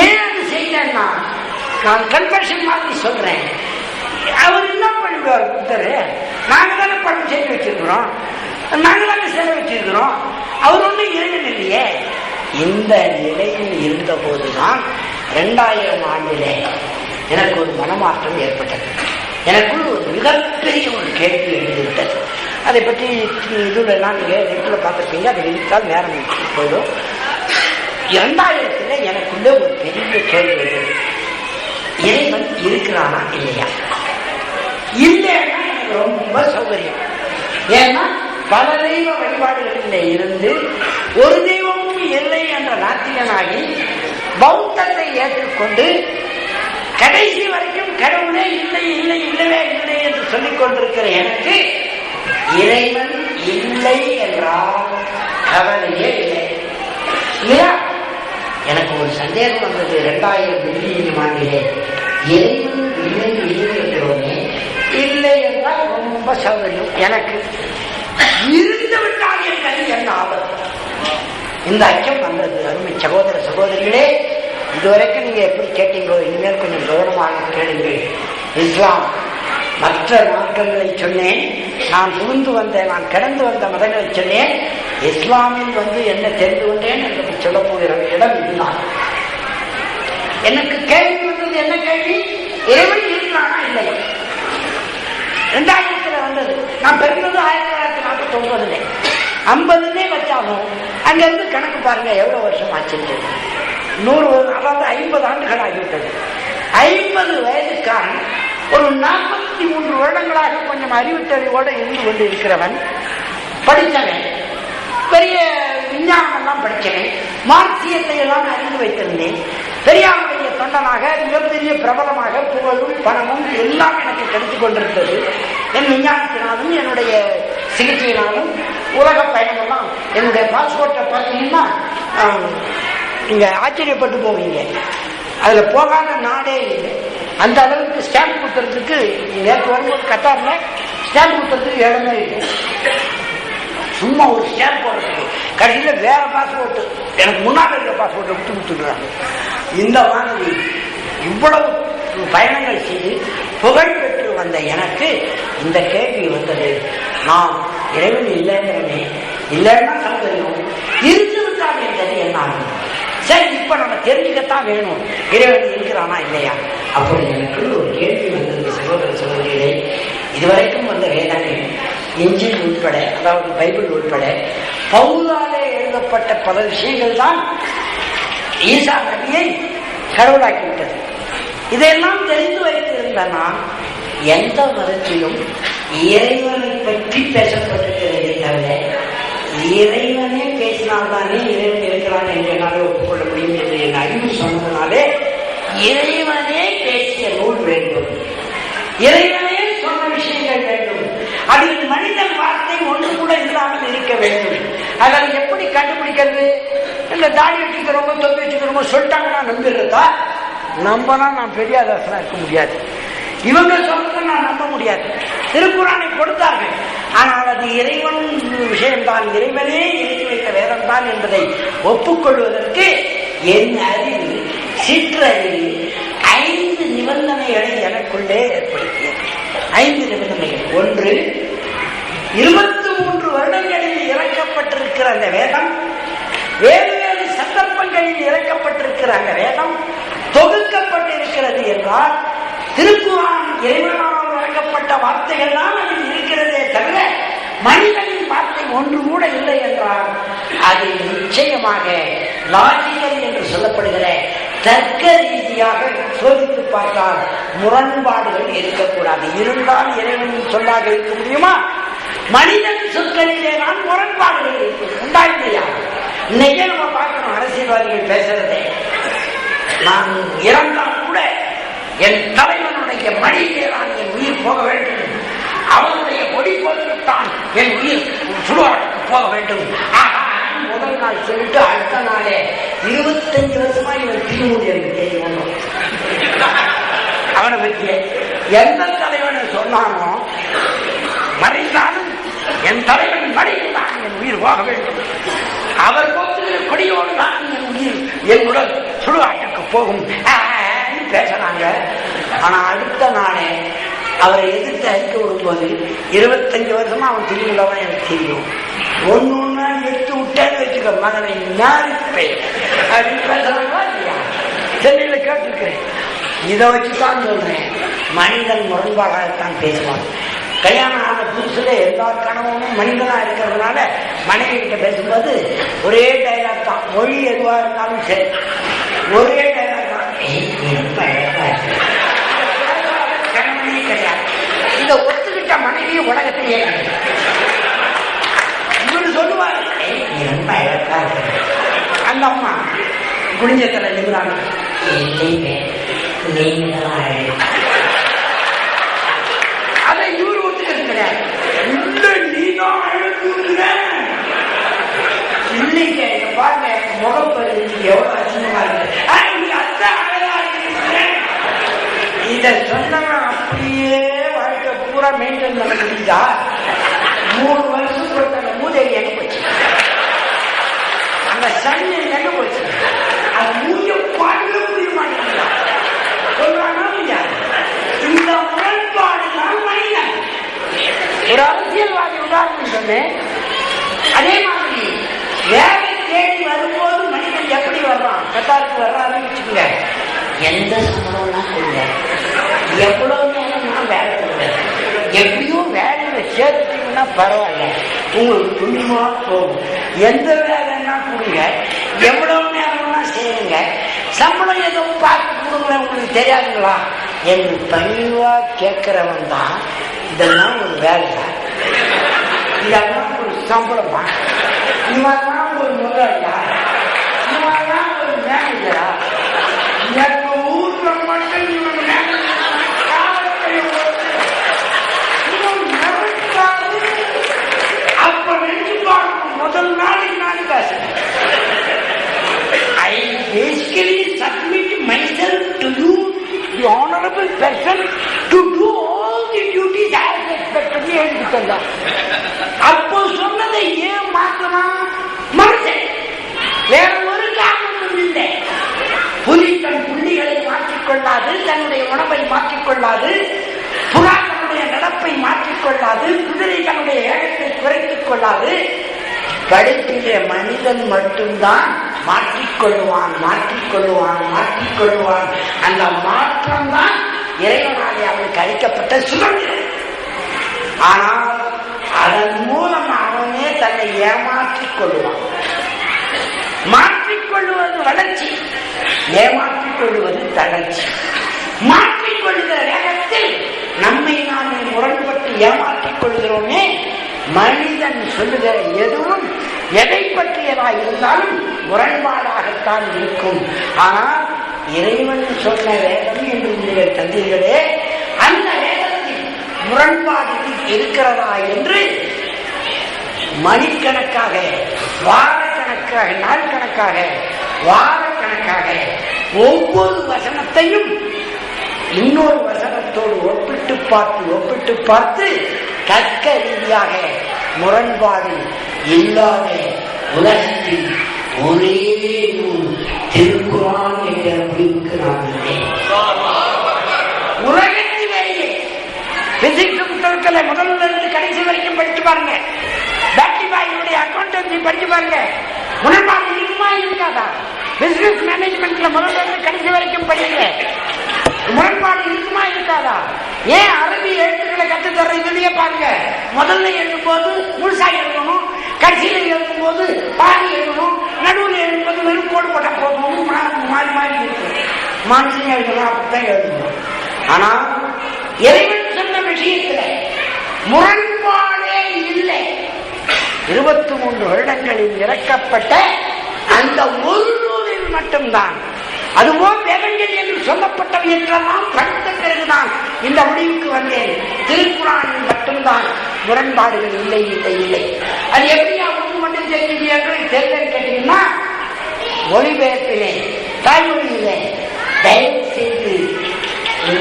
Speaker 2: ஏன் அது செய்யலன்னா நான் கன்வர்ஷன் மாதிரி சொல்றேன். அவர் என்ன பண்ணுவார் புத்தர்? நாங்க தானே படம் செய்து வச்சிருக்கிறோம், நாங்க தானே சேவை வச்சிருக்கிறோம், அவர் ஒன்றும் இறைவன் இல்லையே. இந்த நிலையில் இருந்த போதுதான் 2000 ஆண்டிலே எனக்கு ஒரு மனமாற்றம் ஏற்பட்டது. எனக்குள் ஒரு மிகப்பெரிய ஒரு கேள்வி எழுதிவிட்டது. அதை பற்றி இதுல எல்லாம் நீங்க நெட்டில் பார்த்துருப்பீங்க. அதை விதித்தால் நேரம் போயிடும். 2000 எனக்குள்ள ஒரு பெரிய கேள்வி எழுது, இறைவன் இருக்கிறானா இல்லையா? இல்லைன்னா எனக்கு ரொம்ப சௌகரியம். ஏன்னா பல தெய்வ வழிபாடுகளில் இருந்து ஒரு தெய்வமும் இல்லை என்ற நாத்திகனாகி பௌத்தத்தை ஏற்றுக்கொண்டு கடைசி வரைக்கும் கடவுளே இல்லை இல்லை இல்லவே இல்லை என்று சொல்லிக் கொண்டிருக்கிற எனக்கு இறைவன் இல்லை என்றால் கவலையே இல்லை இல்லையா? எனக்கு ஒரு சந்தேகம் வந்தது 2000 ஆண்டிலே. இறைவன் இல்லை இல்லை என்றோனே இல்லை என்றால் ரொம்ப சௌகரியம். எனக்கு இருந்து விட்டால் என்பது என்ன ஆபத்து? இந்த ஐக்கியம் வந்தது. அருமை சகோதர சகோதரிகளே, இதுவரைக்கும் நீங்க எப்படி கேட்டீங்களோ இனிமேல் கொஞ்சம் கௌரவமாக கேளுங்கள். இஸ்லாம் மற்ற மார்க்கங்களை சொன்னேன், நான் புகுந்து வந்தேன், நான் கடந்து வந்த மதங்களை சொன்னேன். இஸ்லாமில் என்ன தெரிந்து கொண்டேன் என்று சொல்ல போகிற இடம் இதுதான். எனக்கு கேள்வி வந்தது. என்ன கேள்வி? இறைவன் இருக்கிறானா இல்லையா? 2000 வந்தது. நான் பிறந்தது 1949. 50 வச்சாலும் அங்க இருந்து கணக்கு பாருங்க எவ்வளவு வருஷம் ஆச்சு. 100, அதாவது 50 ஆண்டுகள் ஆகிவிட்டது. 50 வயதுக்காரன் ஒரு 43 வருடங்களாக கொஞ்சம் அறிவுத்தறிவோடு இருந்து கொண்டு இருக்கிறவன், படித்தவன், பெரிய விஞ்ஞானம் எல்லாம் படித்தவன், மார்க்சியத்தை எல்லாம் அறிந்து வைத்திருந்தேன். பெரியாருடைய தொண்டனாக மிகப்பெரிய பிரபலமாக புகழும் பணமும் எல்லாம் எனக்கு கிடைத்துக் கொண்டிருந்தது. என் விஞ்ஞானத்தினாலும் என்னுடைய சிகிச்சையினாலும் உலக பயணமெல்லாம். என்னுடைய பாஸ்போர்ட்டை பார்த்தீங்கன்னா நீங்க ஆச்சரியப்பட்டு போவீங்க. அதுல போகாத நாடே இல்லை. அந்த அளவுக்கு ஸ்டாம்ப் குத்துறதுக்கு நேற்று வரும்போது கத்தார்ல ஸ்டாம்ப் குத்துறதுக்கு இடமே இல்லை. சும்மா ஒரு ஸ்டாம்ப் போடுறதுக்கு கடைசியில வேற பாஸ்போர்ட், எனக்கு முன்னாடி இருக்கிற பாஸ்போர்ட்டை விட்டு கொடுத்துடுறாங்க. இந்த மாதிரி இவ்வளவு பயணங்கள் செய்து புகழ் பெற்று வந்த எனக்கு இந்த கேள்வி வந்தது. நாம் இறைவன் இல்லைங்கிறமே, இல்லைன்னா சந்தேகம் இருந்து விட்டால் என்றது என்ன ஆகும்? சரி, இப்ப நம்ம தெரிஞ்சுக்கத்தான் வேணும் இறைவன் இருக்கிறானா இல்லையா. அப்படி எனக்கு ஒரு கேள்வி வந்தது. சகோதர சகோதரிகளே, இதுவரைக்கும் வந்த வேதங்கள் இன்ஜில் உட்பட, அதாவது பைபிள் உட்பட பவுலாலே எழுதப்பட்ட பல விஷயங்கள் தான் ஈசா நபியை கடவுளாக்கிவிட்டது. இதையெல்லாம் தெரிந்து வைத்திருந்தனா எந்த மதத்திலும் இறைவனை பற்றி பேசப்பட்டிருக்கிறதே தவிர இறைவனே பேசினால்தானே இறைவன் இருக்கிறான் என்று என்னால் ஒப்புக்கொள்ள முடியும் என்று என் அறிவு சொன்னதுனாலே இறைவனே பேசிய நூல் வேண்டும், இறைவனே சொன்ன விஷயங்கள் வேண்டும். அதில் மனிதன் வார்த்தை ஒன்று கூட இல்லாமல் இருக்க வேண்டும். அதில் எப்படி கண்டுபிடிக்கிறது? இந்த தாடி வச்சுக்கிறவங்க தொப்பி வச்சுக்கிறவங்க சொல்லிட்டாங்கன்னா நம்பிடுறதா? நம்பனா நான் பெரியாதாசனா இருக்க முடியாது. இவங்க சொல்றதை நான் நம்ப முடியாது. திருக்குறானை கொடுத்தார்கள், ஆனால் அது இறைவன் விஷயம்தான், இறைவனே இறக்கி வைத்த வேதம் தான் என்பதை ஒப்புக்கொள்வதற்கு என் அறிவு சிற்றறிவு 5 நிபந்தனைகளை எனக்குள்ளே ஏற்படுத்தியது. 5 நிபந்தனைகள். ஒன்று, 23 வருடங்களில் இறக்கப்பட்டிருக்கிற அந்த வேதம், வேறு வேறு சந்தர்ப்பங்களில் இறக்கப்பட்டிருக்கிற அந்த வேதம் தொகுக்கப்பட்டிருக்கிறது என்றால் திருக்குர்ஆன் இறைவனால் வழங்கப்பட்ட வார்த்தைகள் தான் அதில் இருக்கிறதே தவிர மனிதனின் வார்த்தை ஒன்று கூட இல்லை என்றால் அது நிச்சயமாக லாஜிக்கல் என்று சொல்லப்படுகிற தர்க்க ரீதியாக சோதித்து பார்த்தால் முரண்பாடுகள் இருக்கக்கூடாது. இருந்தால் இறைவனின் சொல்லாக இருக்க முடியுமா? மனிதன் சொற்களிலே தான் முரண்பாடுகள் உண்டா இல்லையா? இன்னைக்கே நம்ம பார்க்கணும் அரசியல்வாதிகள் பேசுறதே. நான் இறந்தால் கூட என் தலைவனுடைய மடியிலே நான் என் உயிர் போக வேண்டும், அவனுடைய கொடி போட்டுத்தான் என் உயிர் சுடுகாட்டுக்கு போக வேண்டும். முதல் நாள் சொல்லிட்டு அடுத்த நாளே 25 வருஷமா இவன் திமுக தெரியும். அவனை பற்றிய எந்த தலைவனை சொன்னானோ மறைந்தாலும் என் தலைவன் மடியில் தான் என் உயிர் போக வேண்டும், அவர் போக்குகிற கொடியோடு தான் என் உயிர் என் உடல் சுடுகாட்டுக்கு போகும் பேசுறாங்க. ஆனா அடுத்த நாளே அவரை எதிர்த்து அறிக்கை விடும்போது 25 வருஷமா அவன் திருவிழாவா எனக்கு தெரியும், ஒன்னு எடுத்து விட்டேன்னு வச்சுக்க மகனை ஞானிப்பேன் அப்படின்னு பேசுறாங்களா இல்லையா? சென்னையில கேட்டிருக்கிறேன். இதை வச்சுதான் சொல்றேன், மனிதன் முரண்பாடாகத்தான் பேசுவான். கல்யாணம் ஆன புதுசுல எல்லா கணவனும் மனிதனா இருக்கிறதுனால மனைவி கிட்ட பேசும்போது ஒரே டைலாக் தான், மொழி எதுவா இருந்தாலும் சரி ஒரே டைலாக் தான், கணவனே கிடையாது. இதை ஒத்துக்கிட்ட மனைவி உலகத்திலேயே இவரு சொல்லுவாரு ரொம்ப அழகா இருக்கு. அந்த அம்மா குடிஞ்சத்துல நின்றாங்க, அதை இவரு ஒத்துக்கிறது கிடையாது. நீதான் அழகுங்கிற இன்னைக்கு பாருங்க முகப்பது எவ்வளவு அசிங்கமா இருக்கு. இத சொன்னவன் அப்படியே வாழ்க்கை பூரா மெயின்டைன் பண்ண முடிஞ்சா 3 வருஷம் கொடுத்த மூதேவி எங்க போச்சு, அந்த சனி எங்க போச்சு, அது மூஞ்ச பார்க்க முடிய மாட்டேங்குதா சொல்றாங்க இல்லையா? இந்த முரண்பாடு தான் மனிதன். ஒரு அரசியல்வாதி உதாரணம் சொன்னேன். அதே மாதிரி வேலை தேடி வரும்போது மனிதன் எப்படி வர்றான்? கத்தாருக்கு வர்றாருன்னு வச்சுக்கோங்க, எந்த சம்பளம்னா கொடுங்க, எவ்வளவு நேரம் நான் வேலை கொடுங்க, எப்படியோ வேலையில சேர்த்துட்டீங்கன்னா பரவாயில்ல, உங்களுக்கு துணிமா போகும், எந்த வேலைன்னா கொடுங்க, எவ்வளவு நேரம்னா செய்யுங்க, சம்பளம் எதுவும் பார்த்து கொடுங்க, உங்களுக்கு தெரியாதுங்களா என்று பணிவா கேட்கிறவன் தான் இதெல்லாம் ஒரு வேலை, இதெல்லாம் ஒரு சம்பளமா, இவெல்லாம் ஒரு முதலா, இவெல்லாம் ஒரு மேனேஜரா, எங்க ஊர்ல மட்டும் இவன் அப்ப நினைச்சு பார்க்கணும். முதல் நாளைக்கு நான் பேசுறேன், I basically submit myself to you, the honorable person, to do all the duties as expected என்று சொல்ல. அப்போ சொன்னதை ஏன் மாற்றணும்? மனுஷன் வேற ஒரு காரணமும் இல்லை. புலி தன் புள்ளிகளை மாற்றிக்கொள்ளாது, தன்னுடைய உணவை மாற்றிக்கொள்ளாது, புறா தன்னுடைய நடப்பை மாற்றிக்கொள்ளாது, குதிரை தன்னுடைய ஏகத்தை குறைத்துக் கொள்ளாது. படைப்பிலே மனிதன் மட்டும்தான் மாற்றிக்கொள்வான். அந்த மாற்றம் தான் இறைவனாலே அவனுக்கு அளிக்கப்பட்ட சுதந்திரம். ஆனால் அதன் மூலம் அவனே தன்னை ஏமாற்றிக் கொள்வான். மாற்றிக்கொள்வது வளர்ச்சி, ஏமாற்றிக் கொள்வது தளர்ச்சி. மாற்றிக்கொள்கிற வேகத்தில் நம்மை நாமே முரண்பட்டு ஏமாற்றிக் கொள்கிறோமே. மனிதன் சொல்லுகிற எதுவும் எதை பற்றியதா இருந்தாலும் முரண்பாடாகத்தான் இருக்கும். ஆனால் இறைவன் சொன்ன வேதம் என்று நீங்கள் தந்தீர்களே, அந்த வேதத்தில் முரண்பாடு இருக்கிறதா என்று மணிக்கணக்காக, வாரக்கணக்காக, நாள் கணக்காக, வாரக்கணக்காக ஒவ்வொரு வசனத்தையும் இன்னொரு வசனத்தோடு ஒப்பிட்டு பார்த்து தர்க்க ரீதியாக முரண்பாடு இல்லாத உலகத்தில் ஒரே திருக்குறான் என்ற முடிவுக்கு நான் வந்தேன். உலகத்திலேயே பிசிக்ஸ் புத்தகத்துல முதல்ல இருந்து கடைசி வரைக்கும் படிச்சு பாருங்க. பேட்டிபாயினுடைய அக்கௌண்டன்சி படிச்சு பாருங்க. முரண்பாடு இருக்குமா இருக்காதா? பிசினஸ் மேனேஜ்மெண்ட்ல முதல்ல இருந்து கடைசி வரைக்கும் படிங்க. முரண்பாடு இருக்குமா இருக்காதா? ஏன் அரபி எழுத்துக்களை கற்று தர்ற இதுலயே பாருங்க. முதல்ல எழுதும் போது முழுசா எழுதணும், கடைசியில எழுதும் போது பாதி எழுதணும், நடுவில் எழுதும்போது வெறும் கோடு போட்ட போதும் மாறி மாறி இருக்கு. மனுஷன் எழுதணும், அப்படித்தான் எழுதணும். ஆனா இறைவன் சொன்ன விஷயத்துல முரண்பாடே இல்லை. 23 வருடங்களில் இறக்கப்பட்ட அந்த ஒரு நூலில் மட்டும்தான், அதுபோல் வேதங்கள் என்று சொல்லப்பட்டவை என்றெல்லாம் படித்த பிறகுதான் இந்த முடிவுக்கு வந்தேன். திருக்குறானில் மட்டும்தான் முரண்பாடுகள் இல்லை இல்லை இல்லை. அது எப்படியா ஒன்று மட்டும் தெரிஞ்சு என்று தெரிந்தேன்னு கேட்டீங்கன்னா, மொழிபெயர்ப்பிலே தாய்மொழியிலே தயவு செய்து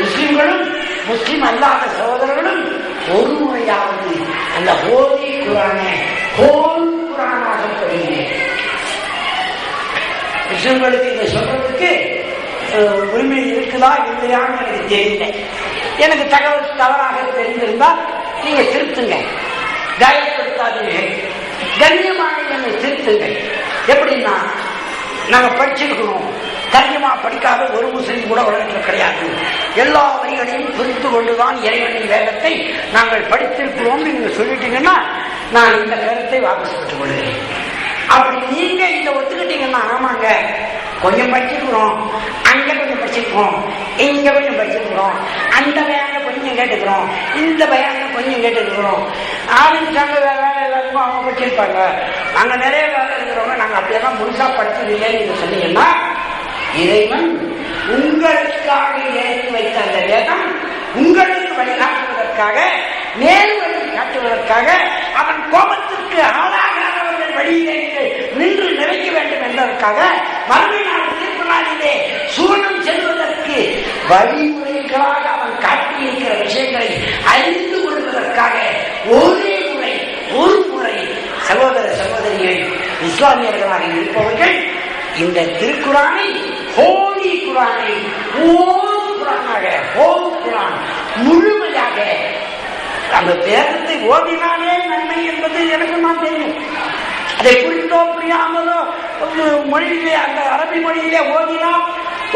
Speaker 2: முஸ்லிம்களும் முஸ்லிம் அல்லாத சகோதரர்களும் ஒரு முறையாவது அந்த ஹோலி குரானை ஹோல் குரானாக படிக்கிறேன். முஸ்லிம்களுக்கு இதை சொல்றதுக்கு உரிமை இருக்குதா இல்லையான்னு எனக்கு தெரியல. எனக்கு தகவல் தவறாக தெரிந்திருந்தா நீங்க திருத்துங்க, காயப்படுத்தாதீர்கள், கண்ணியமாக என்னை திருத்துங்கள். எப்படின்னா, நாங்க படிச்சிருக்கிறோம், தர்ஜமா படிக்காத ஒரு முஸ்லிம் கூட உலகத்தில் கிடையாது. எல்லா வரிகளையும் புரிந்து கொண்டுதான் இறைவனின் வேதத்தை நாங்கள் படித்திருக்கிறோம் நீங்க சொல்லிட்டீங்கன்னா நான் இந்த கருத்தை வாபஸ் பெற்றுக் கொள்கிறேன். அப்படி நீங்க இதை ஒத்துக்கிட்டீங்கன்னா, ஆமாங்க கொஞ்சம் படிச்சிருக்கிறோம், அங்க கொஞ்சம் படிச்சிருக்கோம், இங்க கொஞ்சம் படிச்சிருக்கிறோம், அந்த பயான கொஞ்சம் கேட்டுக்கிறோம், இந்த பயான கொஞ்சம் கேட்டுக்கிறோம், ஆரம்பிச்சாங்க வேலை எல்லாருக்கும் அவங்க படிச்சிருப்பாங்க, நாங்க நிறைய வேலை இருக்கிறவங்க நாங்க அப்படியெல்லாம் முழுசா படிச்சது இல்லைன்னு நீங்க சொன்னீங்கன்னா, இறைவன் உங்களுக்காக ஏற்றி வைத்த அந்த வேதம் உங்களுக்கு வழிகாட்டுவதற்காக, நேர் வழி காட்டுவதற்காக, அவன் கோபத்திற்கு ஆளாகாதவர்கள் வழியிலே நின்று நிறைக்க வேண்டும் என்பதற்காக, மறுமை நாள் திருநாளிலே சூழம் செல்வதற்கு வழிமுறைகளாக அவன் காட்டியிருக்கிற விஷயங்களை அறிந்து கொள்வதற்காக ஒரு முறை சகோதர சகோதரிகள் இஸ்லாமியர்களாக இருப்பவர்கள் இந்த திருக்குறானை ஹோலி குரானை ஹோல் குரான் முழுமையாக அந்த வேதத்தை ஓதினாலே நன்மை என்பது எனக்கு நான் தெரியும். அதை புரிந்தோ புரியாமலோ மொழியிலே, அந்த அரபி மொழியிலே ஓதினா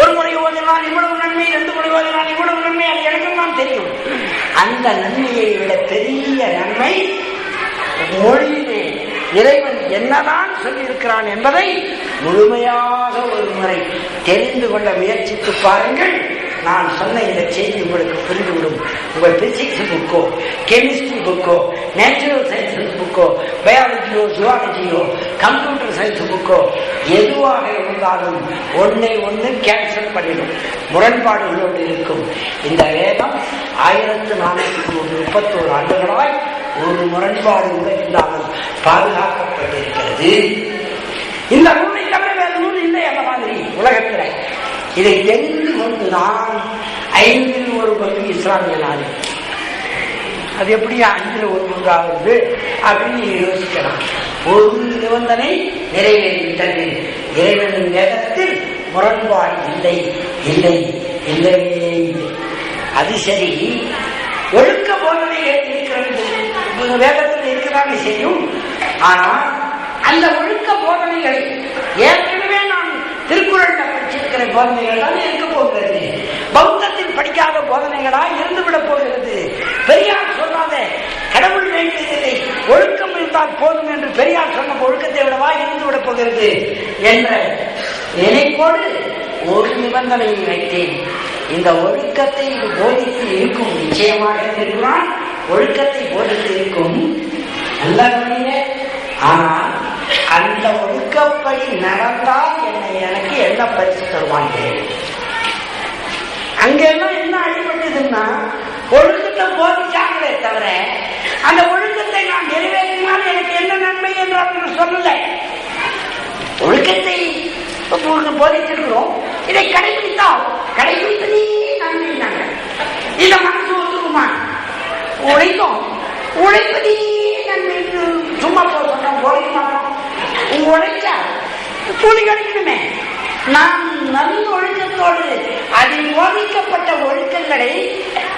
Speaker 2: ஒரு முறை ஓதினால் இவ்வளவு நன்மை, 2 முறை ஓதினால் இவ்வளவு நன்மை, அது எனக்கு தான் தெரியும். அந்த நன்மையை விட பெரிய நன்மை மொழியிலே இறைவன் என்னதான் சொல்லியிருக்கிறான் என்பதை முழுமையாக ஒரு முறை தெரிந்து கொள்ள முயற்சித்து பாருங்கள். நான் சொன்ன இந்த செய்தி உங்களுக்கு புரிந்துவிடும். உங்கள் பிசிக்ஸ் புக்கோ, கெமிஸ்ட்ரி புக்கோ, நேச்சுரல் சயின்ஸ் புக்கோ, பயாலஜியோ, ஜுவாலஜியோ, கம்ப்யூட்டர் சயின்ஸ் புக்கோ எதுவாக இருந்தாலும் ஒன்று கேன்சல் பண்ணிடும், முரண்பாடுகளோடு இருக்கும். இந்த வேதம் 1431 ஆண்டுகளாய் ஒரு முரண்பாடு இல்லாமல் பாதுகாக்கப்பட்டிருக்கிறது. இந்த நூலை தவிர வேறு நூல் இல்லை அந்த மாதிரி உலகத்தில். இதை தெரிந்து கொண்டுதான் 5 ஒரு பங்கு இஸ்லாமிய நாடு. அது எப்படி 5 ஒரு பங்காவது அப்படின்னு யோசிக்கலாம். ஒரு நிபந்தனை நிறைவேறிவிட்டது. இறைவனின் வேதத்தில் முரண்பாடு இல்லை இல்லை இல்லவே இல்லை. அது சரி, ஒழுக்க போதனைகள் இருக்கிறது வேதத்தில் இருக்கதானே செய்யும். ஆனால் அந்த ஒழுக்க போதனைகளை ஏற்கனவே நான் திருக்குறள் படிச்சிருக்கிற போதனைகள் தான் இருக்க போகிறது. பௌத்தத்தில் படிக்காத போதனைகளா இருந்துவிடப் போகிறது. பெரியார் சொல்லாத கடவுள் வேண்டியதில்லை, ஒழுக்கம் இருந்தால் போதும் என்று பெரியார் சொன்ன ஒழுக்கத்தை விடவா இருந்துவிடப் போகிறது என்ற நினைப்போடு ஒரு நிபந்தனையை வைத்தேன். இந்த ஒழுக்கத்தை போதித்து இருக்கும், நிச்சயமாக இருக்கிறான் ஒழுக்கத்தை போதித்து இருக்கும் நல்ல வழியிலே. ஆனால் அந்த ஒழுக்கப்படி நடந்தால் எனக்கு என்ன பரிசு தருவாங்க? அங்கெல்லாம் என்ன அடிபட்டதுன்னா, ஒழுக்கத்தை போதிச்சாங்களே தவிர அந்த ஒழுக்கத்தை நான் நிறைவேற்றினால் எனக்கு என்ன நன்மை என்று அவர்கள் சொல்லலை. ஒழுக்கத்தை போதிச்சிருக்கிறோம், இதை கடைபிடிப்பதே நன்மை. நாங்கள் இதை மனசு ஒத்துக்குமா? உழைப்பதே நன்மை. சும்மா போட்டோம், உழைக்க மாட்டோம். உழைச்சா கூலி கிடைக்கணுமே. நாம் நல்ல ஒழுக்கத்தோடு அதில் போதிக்கப்பட்ட ஒழுக்கங்களை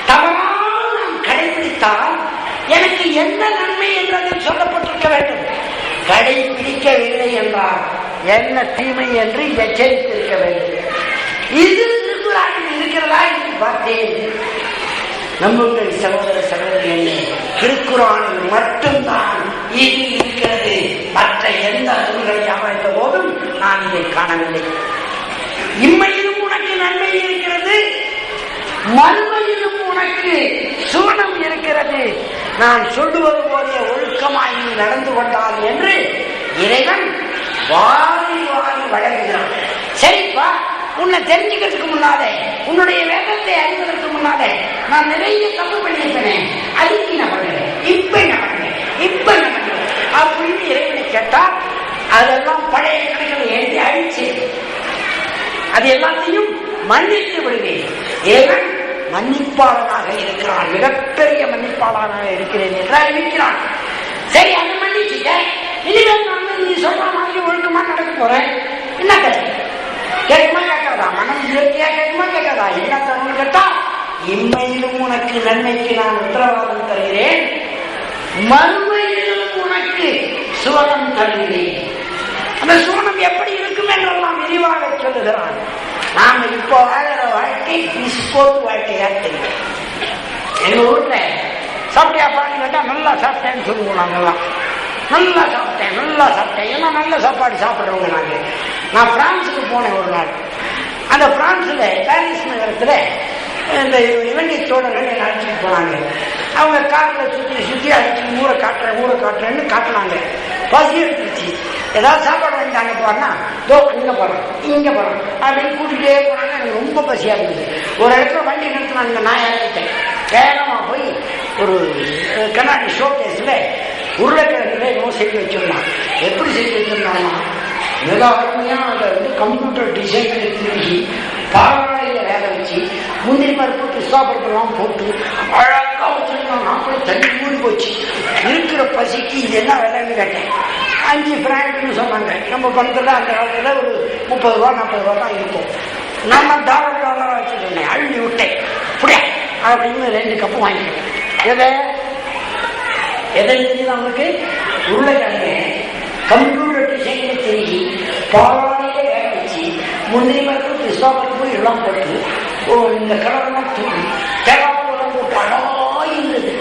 Speaker 2: தவறாமல் நாம் கடைபிடித்தால் எனக்கு என்ன நன்மை என்றதில் சொல்லப்பட்டிருக்க வேண்டும். கடைபிடிக்கவில்லை என்றால் என்ன தீமை என்று எச்சரித்திருக்க வேண்டும். இது திருக்குறானில் இருக்கிறதா என்று பார்த்தேன். நம்புங்கள் சகோதர சகோதரிகளே, திருக்குறானில் மட்டும்தான் இது இருக்கிறது. மற்ற எந்த நூல்களை அமைத்த போதும் நான் இதை காணவில்லை. இம்மையிலும் உனக்கு நன்மை இருக்கிறது, மறுமையிலும் உனக்கு சுவனம் இருக்கிறது. நான் சொல்லுவது போலே ஒழுக்கமாய் நடந்து கொண்டால் என்று இறைவன் வாரி வாரி வழங்குகிறான். சரிப்பா, உன்னை தெரிஞ்சுக்கிறதுக்கு முன்னாலே, உன்னுடைய வேதத்தை அறிவதற்கு முன்னாலே நான் நிறைய தப்பு பண்ணியிருக்கிறேன். அதுக்கு என்ன பண்ணுறேன், இப்ப என்ன பண்ணுறேன், இப்ப என்ன பண்ணுறேன் அப்படின்னு இறைவனை கேட்டா அதெல்லாம் பழைய கணக்கில் எழுதி அழிச்சு அது எல்லாத்தையும் மன்னித்து விடுவேன். இறைவன் மன்னிப்பாளனாக இருக்கிறான், மிகப்பெரிய மன்னிப்பாளனாக இருக்கிறேன் என்று அறிவிக்கிறான். சரி, அதை மன்னிச்சுக்க, இனிமேல் நான் நீ சொல்ற மாதிரி ஒழுக்கமா நடக்க போறேன். என்ன கேட்குமா கேட்காதா? மனம் இயற்கையா கேட்குமா கேட்காதா? என்ன தருணம் கேட்டா, இம்மையிலும் உனக்கு நன்மைக்கு நான் உத்தரவாதம் தருகிறேன், மறுமையிலும் உனக்கு சுவனம் தருகிறேன். அந்த சுவனம் எப்படி இருக்கும் என்றெல்லாம் விரிவாக சொல்லுகிறான். நாம இப்போ வாழ்கிற வாழ்க்கை பிஸ்கோட் வாழ்க்கையா தெரியும். எங்க ஊர்ல சாப்பிட்டியா பாருங்க கேட்டா நல்லா சாப்பிட்டேன்னு சொல்லுவோம். நாங்கெல்லாம் நல்லா சாப்பிட்டேன், நல்லா சாப்பிட்டேன், எல்லாம் நல்ல சாப்பாடு சாப்பிட்றவங்க நாங்க. நான் பிரான்ஸுக்கு போனேன் ஒரு நாள். அந்த பிரான்ஸ்ல பாரிஸ் நகரத்துல இந்த இலங்கை தோழர்கள் என்னை அழைச்சிட்டு போனாங்க. அவங்க காரில் சுற்றி சுற்றி அழைச்சி ஊரை காட்டுறேன்னு காட்டினாங்க. பசி எடுத்துருச்சு, ஏதாவது சாப்பாடு வாங்கிட்டாங்க போறேன்னா தோ இங்கே போகிறோம் இங்கே போகிறோம் அப்படின்னு கூட்டிகிட்டே போனாங்க. எனக்கு ரொம்ப பசியாக இருந்துச்சு. ஒரு இடத்துல வண்டி நிறுத்தினாங்க. நான் இறங்கிட்டேன். வேகமாக போய் ஒரு கண்ணாடி ஷோகேஸில் உருளைக்கிழங்குல என்னவோ செஞ்சு வச்சிருந்தான். எப்படி செஞ்சு வச்சிருந்தாங்கன்னா, மிக அருமையாக அதை வந்து கம்ப்யூட்டர் டிசைனை திரும்பி பாலாடையில் வேக வச்சு முந்திரி பருப்பு பிஸ்தா பருப்புலாம் போட்டு அழகாக வச்சிருந்தோம். நாற்பது தண்ணி மூடி போச்சு. இருக்கிற பசிக்கு இது என்ன விலைன்னு கேட்டேன். 5 பிராங்க்னு சொன்னாங்க. நம்ம பணத்தில் அந்த காலத்தில் ஒரு 30 ரூபா 40 ரூபா தான் இருக்கும். நம்ம $1 வச்சுருந்தேன். அள்ளி விட்டேன். புடியா அப்படின்னு 2 கப்பு வாங்கிட்டேன். எதை தெரியுது அவங்களுக்கு? உருளைக்கிழங்கு கம்ப்யூட்டர் டிசைனை தெரிஞ்சு பாலாடையில வேக வச்சு முந்திரி பருப்பு பிஸ்தா பருப்பு எல்லாம் போட்டு இந்த கலர்லாம் தூக்கி தேவாப்பூரம் போட்டு அழகா இருந்தது.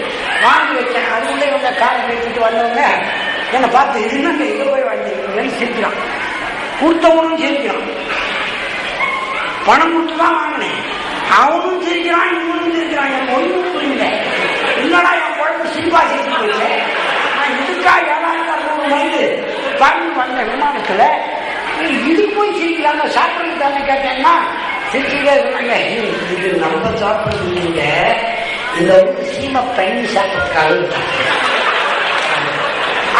Speaker 2: வாங்கி வச்சேன். அதுக்குள்ளே உள்ள காரை எடுத்துட்டு வந்தவங்க என்னை பார்த்து இது என்னங்க இதை போய் வாங்கிக்கிறீங்கன்னு சிரிக்கிறான். கொடுத்தவனும் சிரிக்கிறான். பணம் கொடுத்து தான் வாங்கினேன். அவனும் சிரிக்கிறான், இவனும் சிரிக்கிறான். என் ஒன்றும் புரியல. என்னடா என் குழந்தை சிரிப்பா சிரிச்சு போச்சு. நான் இதுக்கா 7,500 மைல் பறந்து வந்த விமானத்துல இதுக்கு போய் சிரிக்கலாங்க, சாப்பிட்றது தானே கேட்டேன்னா சிரிச்சுட்டே சொன்னாங்க. இது நம்ம சாப்பிட்றது இல்லைங்க, இந்த ஊர் சீமை பண்ணி சாப்பிட்றதுக்காக.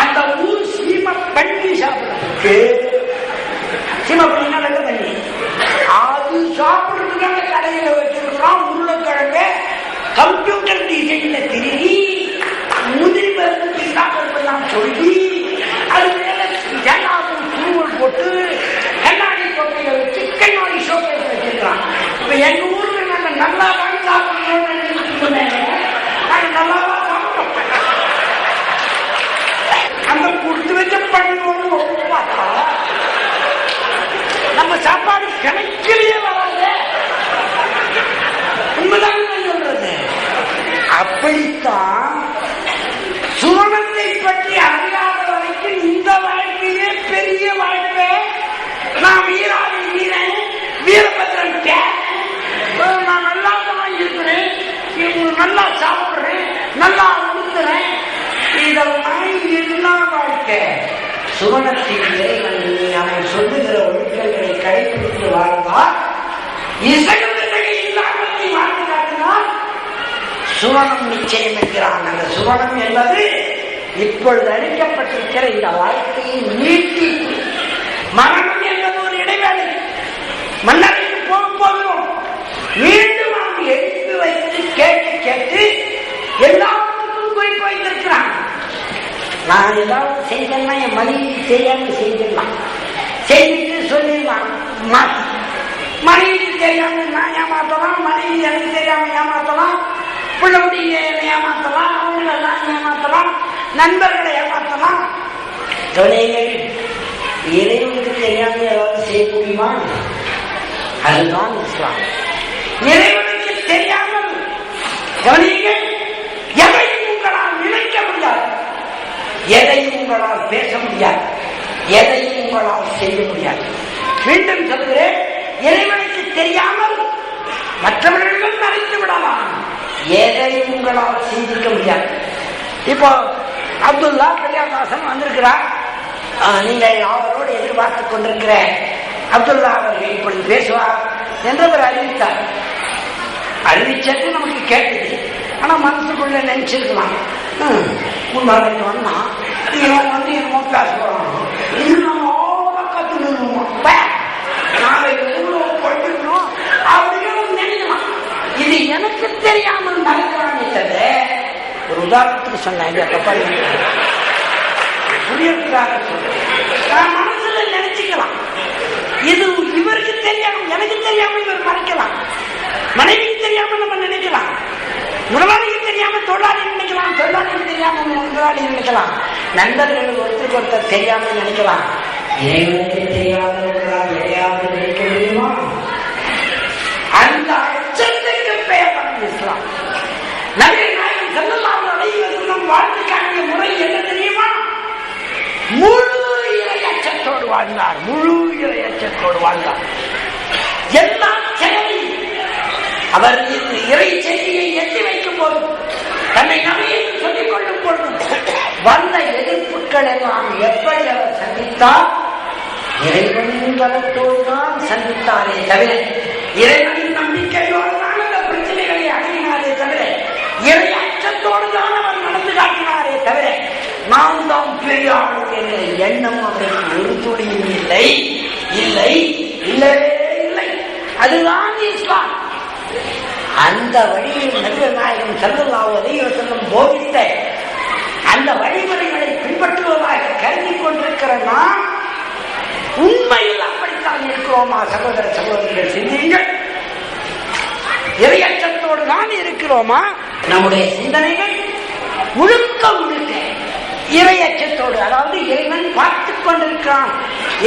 Speaker 2: அந்த ஊர் சீமை பண்ணி சாப்பிட்றதுக்கு, சீமை பண்ணினா வெள்ள பண்ணி அது சாப்பிட்றதுக்காக கடையில வச்சிருக்கிறோம். உருளைக்கிழங்கு கம்ப்யூட்டர் டிசைன்ல திரும்பி முந்திரி பருப்பு பிஸ்தா பருப்பெல்லாம் சொல்லி அது மேல ஜனாவும் தூவல் போட்டு கண்ணாடி தொகையில வச்சு கண்ணாடி ஷோகேஸ் வச்சிருக்கான். இப்ப எங்க ஊர்ல நாங்க நல்லா வாங்கி சாப்பிடணும்னு நாங்க நல்லாவா சாப்பிட்டோம். அந்த கொடுத்து வச்ச பண்ணணும் பார்த்தா நம்ம சாப்பாடு கணக்கிலேயே வராது. உண்மைதான் சொல்றது. அப்படித்தான் சுவனத்தை பற்றி அறியாத வரைக்கும் இந்த வாழ்க்கையே பெரிய வாழ்க்கை. நான் வீராவின் வீரன், வீரபத்ரன் பேரன், நான் நல்லா தான் இருக்கிறேன், நல்லா சாப்பிடுறேன், நல்லா உடுத்துறேன். இதெல்லாம் என்ன வாழ்க்கை? சுவனத்தின் இறைவன் அவன் சொல்லுகிற ஒழுக்கங்களை கடைபிடித்து வாழ்ந்தால், இசையை இல்லாமல் நீ வாழ்ந்து காட்டினால் சுவனம் நிச்சயம் என்கிறான். அந்த சுவனம் என்பது இப்பொழுது அளிக்கப்பட்டிருக்கிற இந்த வாழ்க்கையை நீட்டி, மரணம் என்பது ஒரு இடைவேளை. மன்னருக்கு போகும்போதும் மீண்டும் அவன் எழுந்து வைத்து கேட்டு கேட்டு எல்லாத்துக்கும் குறிப்பு வைத்திருக்கிறான். நான் ஏதாவது செய்தேன்னா என் மனைவி செய்யாம செய்திடலாம். செய்திட்டு சொல்லிடலாம். மனைவி தெரியாம நான் ஏமாத்தலாம், மனைவி எனக்கு தெரியாம ஏமாத்தலாம், பிள்ளைய ஏமாத்தலாம், அவங்களெல்லாம் ஏமாத்தலாம், நண்பர்களை ஏமாத்தலாம். இறைவனுக்கு தெரியாம ஏதாவது செய்ய முடியுமா? அதுதான் இஸ்லாம். இறைவனுக்கு தெரியாமல் கவனியுங்கள், எதையும் உங்களால் நினைக்க முடியாது, எதையும் உங்களால் பேச முடியாது, எதையும் உங்களால் செய்ய முடியாது. மீண்டும் சொல்கிறேன், இறைவனுக்கு தெரியாமல் மற்றவர்களும் மறைத்து விடலாம், எதையும் உங்களால் சிந்திக்க முடியாது. இப்போ அப்துல்லா பெரியாதாசன் வந்திருக்கிறார், நீங்கள் அவரோடு எதிர்பார்த்துக் கொண்டிருக்கிற அப்துல்லா அவர்கள் இப்படி பேசுவார் என்றவர் அறிவித்தார். அறிவிச்சது நமக்கு கேட்டது, ஆனா மனசுக்குள்ள நினைச்சிருக்கலாம், முன்னாடி வந்தா இவன் வந்து என்னமோ பேச போறான், இது நம்ம கத்துக்கணும், படிக்கணும் அப்படின்னு நினைக்கலாம். இது எனக்கு தெரியாமல் மறக்கிறானே தவிர, ஒரு உதாரணத்துக்கு சொன்னேன், புரியறதுக்காக சொல்றேன், மனசுல நினைச்சுக்கலாம். இது இவருக்கு தெரியாம எனக்கு தெரியாம இவர் மறைக்கலாம், மனைவிக்கு தெரியாம நம்ம நினைக்கலாம், முதலாளிக்கு தெரியாம தொழிலாளி நினைக்கலாம், தொழிலாளிக்கு தெரியாம முதலாளி நினைக்கலாம், நண்பர்கள் ஒருத்தருக்கு ஒருத்தர் தெரியாம நினைக்கலாம். இறைவனுக்கு தெரியாதவர்களால் எதையாவது நினைக்க முடியுமா? அந்த அச்சத்துக்கு பெயர் இஸ்லாம். நபிகள் நாயகம் ஸல்லல்லாஹு அலைஹி வஸல்லம் வாழ்ந்து காட்டிய முறை என்ன தெரியுமா? முழு இறை அச்சத்தோடு வாழ்ந்தார், முழு இறை அச்சத்தோடு வாழ்ந்தார். எல்லா செயலில் அவர் இறை செய்தியை எட்டி வைக்கும் போது, தன்னை நபியை சொல்லிக் கொள்ளும் பொழுது வந்த எதிர்ப்புகள் எல்லாம் எப்படி அவர் சந்தித்தார்? இறைவனின் பலத்தோடு தான் சந்தித்தாரே தவிர, இறைவனின் நம்பிக்கையோடு தான் அந்த பிரச்சனைகளை அணுகினாரே தவிர, இறை அச்சத்தோடு தான் அவர் நடந்து காட்டினாரே தவிர, நாம் தான் பெரியாளர் என்ற எண்ணம் அவருக்கு ஒரு துளியும் இல்லை, இல்லை, இல்லவே இல்லை. அதுதான் இஸ்லாம். அந்த வழியில் நபிகள் நாயகம் ஸல்லல்லாஹு அலைஹி வஸல்லம் போதித்த அந்த வழிமுறைகளை பின்பற்றுவதாக கருதி கொண்டிருக்கிற நாம் உண்மையில் அப்படித்தான் இருக்கிறோமா? சகோதர சகோதரிகள் சிந்தியுங்கள். இறையச்சத்தோடு தான் இருக்கிறோமா? நம்முடைய சிந்தனைகள் முழுக்க முழுக்க இறையச்சத்தோடு, அதாவது இறைவன் பார்த்துக் கொண்டிருக்கிறான்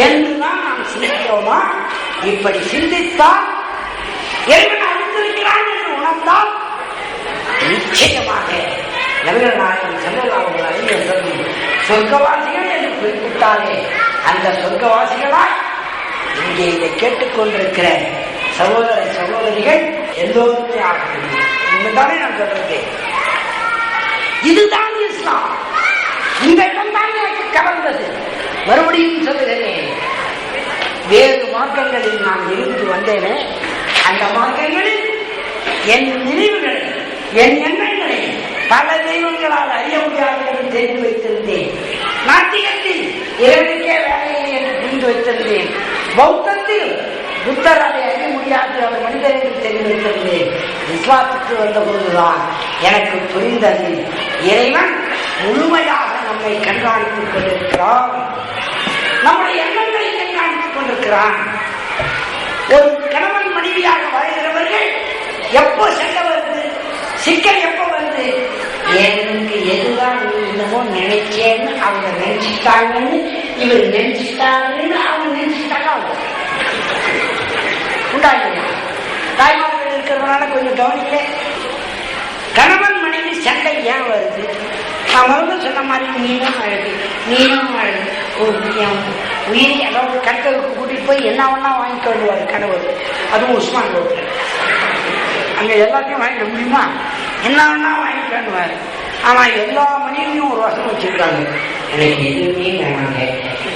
Speaker 2: என்றுதான் நாம் சிந்திக்கிறோமா? இப்படி சிந்தித்தால், இறைவன் அறிந்திருக்கிறான் என்று உணர்ந்தால், நிச்சயமாக நபிகள் நாயகம் ஸல்லல்லாஹு அலைஹி வஸல்லம் சொர்க்கவாசிகள் என்று குறிப்பிட்டாலே, அந்த சொர்க்கவாசிகளாய் இங்கே இதை கேட்டுக்கொண்டிருக்கிற சகோதர சகோதரிகள் எல்லோருமே ஆகும். இதுதானே நான் சொல்றது. இதுதான் இஸ்லாம். இந்த இடம்தான் எனக்கு கவர்ந்தது. மறுபடியும் சொல்லுகிறேன், வேறு மார்க்கங்களில் நான் இருந்து வந்தேனே, அந்த மார்க்கங்களில் என் நினைவுகளை, என் எண்ணங்களை பல தெய்வங்களால் அறிய முடியாது என்று தெரிந்து வைத்திருந்தேன். நாத்திகத்தில் இறைவனுக்கே வேலையை என்று புரிந்து வைத்திருந்தேன். பௌத்தத்தில் புத்தர் அதை அறிய முடியாது, அவர் மனிதர் என்று தெரிந்து வைத்திருந்தேன். இஸ்லாத்துக்கு வந்த பொழுதுதான் எனக்கு புரிந்தது, இறைவன் முழுமையாக நம்மை கண்காணித்துக் கொண்டிருக்கிறான், நம்முடைய எண்ணங்களை கண்காணித்துக் கொண்டிருக்கிறான். ஒரு கணவன் மனைவியாக வாழ்கிறவர்கள் எப்போ சண்டை வருது, சிக்கல் எப்ப வருது, எனக்கு எதுதான் நீ என்னமோ நினைச்சேன்னு அவங்க நினைச்சிட்டாங்கன்னு இவர் நினைச்சிட்டாங்கன்னு அவங்க நினைச்சிட்டாங்க உண்டாங்க. தாய்மார்கள் இருக்கிறதுனால கொஞ்சம் கவனிக்க. கணவன் மனைவி சண்டை ஏன் வருது? நான் முதல்ல சொன்ன மாதிரி நீனும் அழகு, நீனும் அழகு, உயிரி, அதாவது கணக்கருக்கு கூட்டிட்டு போய் என்ன ஒன்னா வாங்கிட்டு வருவார் கணவர். அதுவும் உஸ்மான் ரோட்ல அங்க எல்லாத்தையும் வாங்கிட முடியுமா? என்ன ஒன்னா வாங்கிட்டு வருவார். ஆனா எல்லா மணிலையும் ஒரு வசனம் வச்சிருக்காங்க, எனக்கு எதுவுமே வேணாங்க,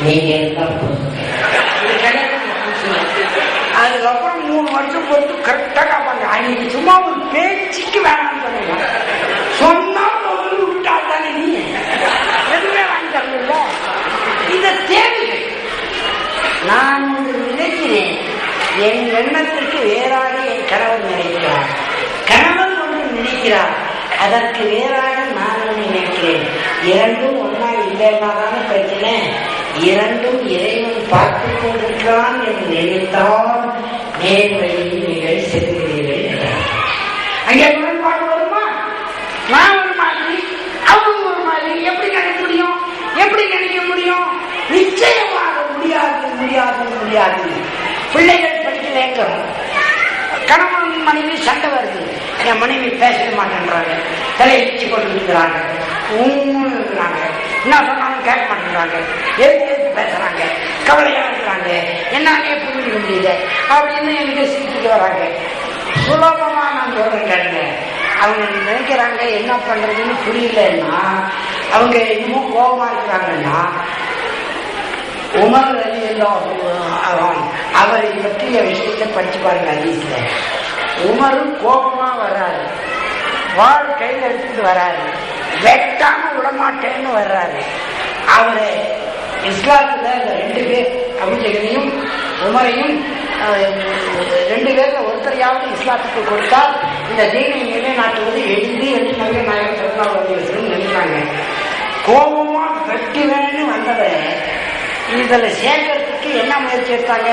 Speaker 2: நீங்க எல்லாம் அதுக்கப்புறம் 3 வருஷம் போட்டு கரெக்டா காப்பாங்க. அன்னைக்கு சும்மா ஒரு பேச்சுக்கு வேணாம்னு சொன்னீங்க, சொன்னா விட்டா தானே நீ எதுவுமே வாங்கி தரல. இந்த தேவைகள் நான் நினைக்கிறேன், என் எண்ணத்திற்கு வேறாக என் கணவன் நினைக்கிறார், கணவன் ஒன்று நினைக்கிறார், அதற்கு வேறாக நான் நினைக்கிறேன். இரண்டும் ஒன்னா இல்லைன்னாதான பிரச்சனை. இரண்டும் இறைவன் பார்த்துக் கொண்டிருக்கிறான் என்று நினைத்தால் நேர்வழியில் நீங்கள் செல்கிறீர்கள். அங்கே முரண்பாடு வருமா? நான் ஒரு மாதிரி, அவங்க ஒரு மாதிரி. எப்படி நினைக்க முடியும்? எப்படி நினைக்க முடியும்? நிச்சயமாக முடியாது, முடியாது, முடியாது. பிள்ளைகள் படிக்கலைங்கிறோம். கணவன் மனைவி சண்டை வருது. என் மனைவி பேசவே மாட்டேன்றாங்க, தலையை வச்சு கொண்டு இருக்கிறாங்க, இருக்கிறாங்க, என்ன சொன்னாலும் கேட்க மாட்டேங்கிறாங்க, எதிர்த்து பேசுறாங்க, கவலையா இருக்கிறாங்க, என்னன்னே புரிஞ்சுக்க முடியல அப்படின்னு எனக்கு சிரிச்சுட்டு வராங்க. சுலபமா நான் சொல்றேன் கேளுங்க. அவங்க நினைக்கிறாங்க என்ன பண்றதுன்னு புரியலன்னா, அவங்க இன்னமும் கோபமா இருக்கிறாங்கன்னா, உமர் அவரை பற்றிய விஷயத்தை படிச்சு பாருங்க. ஹதீஸ்ல உமரும் கோபமா வர்றாரு, வாழ் கையில் எடுத்துட்டு வர்றாரு, வெட்டாம விடமாட்டேன்னு வர்றாரு. அவரு இஸ்லாத்துல இந்த 2 பேர் அபூஜஹலையும் உமரையும் 2 பேர்ல ஒருத்தரையாவது இஸ்லாத்துக்கு கொடுத்தால் இந்த தீனை நிலைநாட்டுவது எளிது என்று நபிகள் நாயகம் ஸல்லல்லாஹு அலைஹி வஸல்லம் நினைக்கிறாங்க. கோபமா வெட்டுவேன்னு வந்தவரை இதுல சேர்க்கறதுக்கு என்ன முயற்சி எடுத்தாங்க?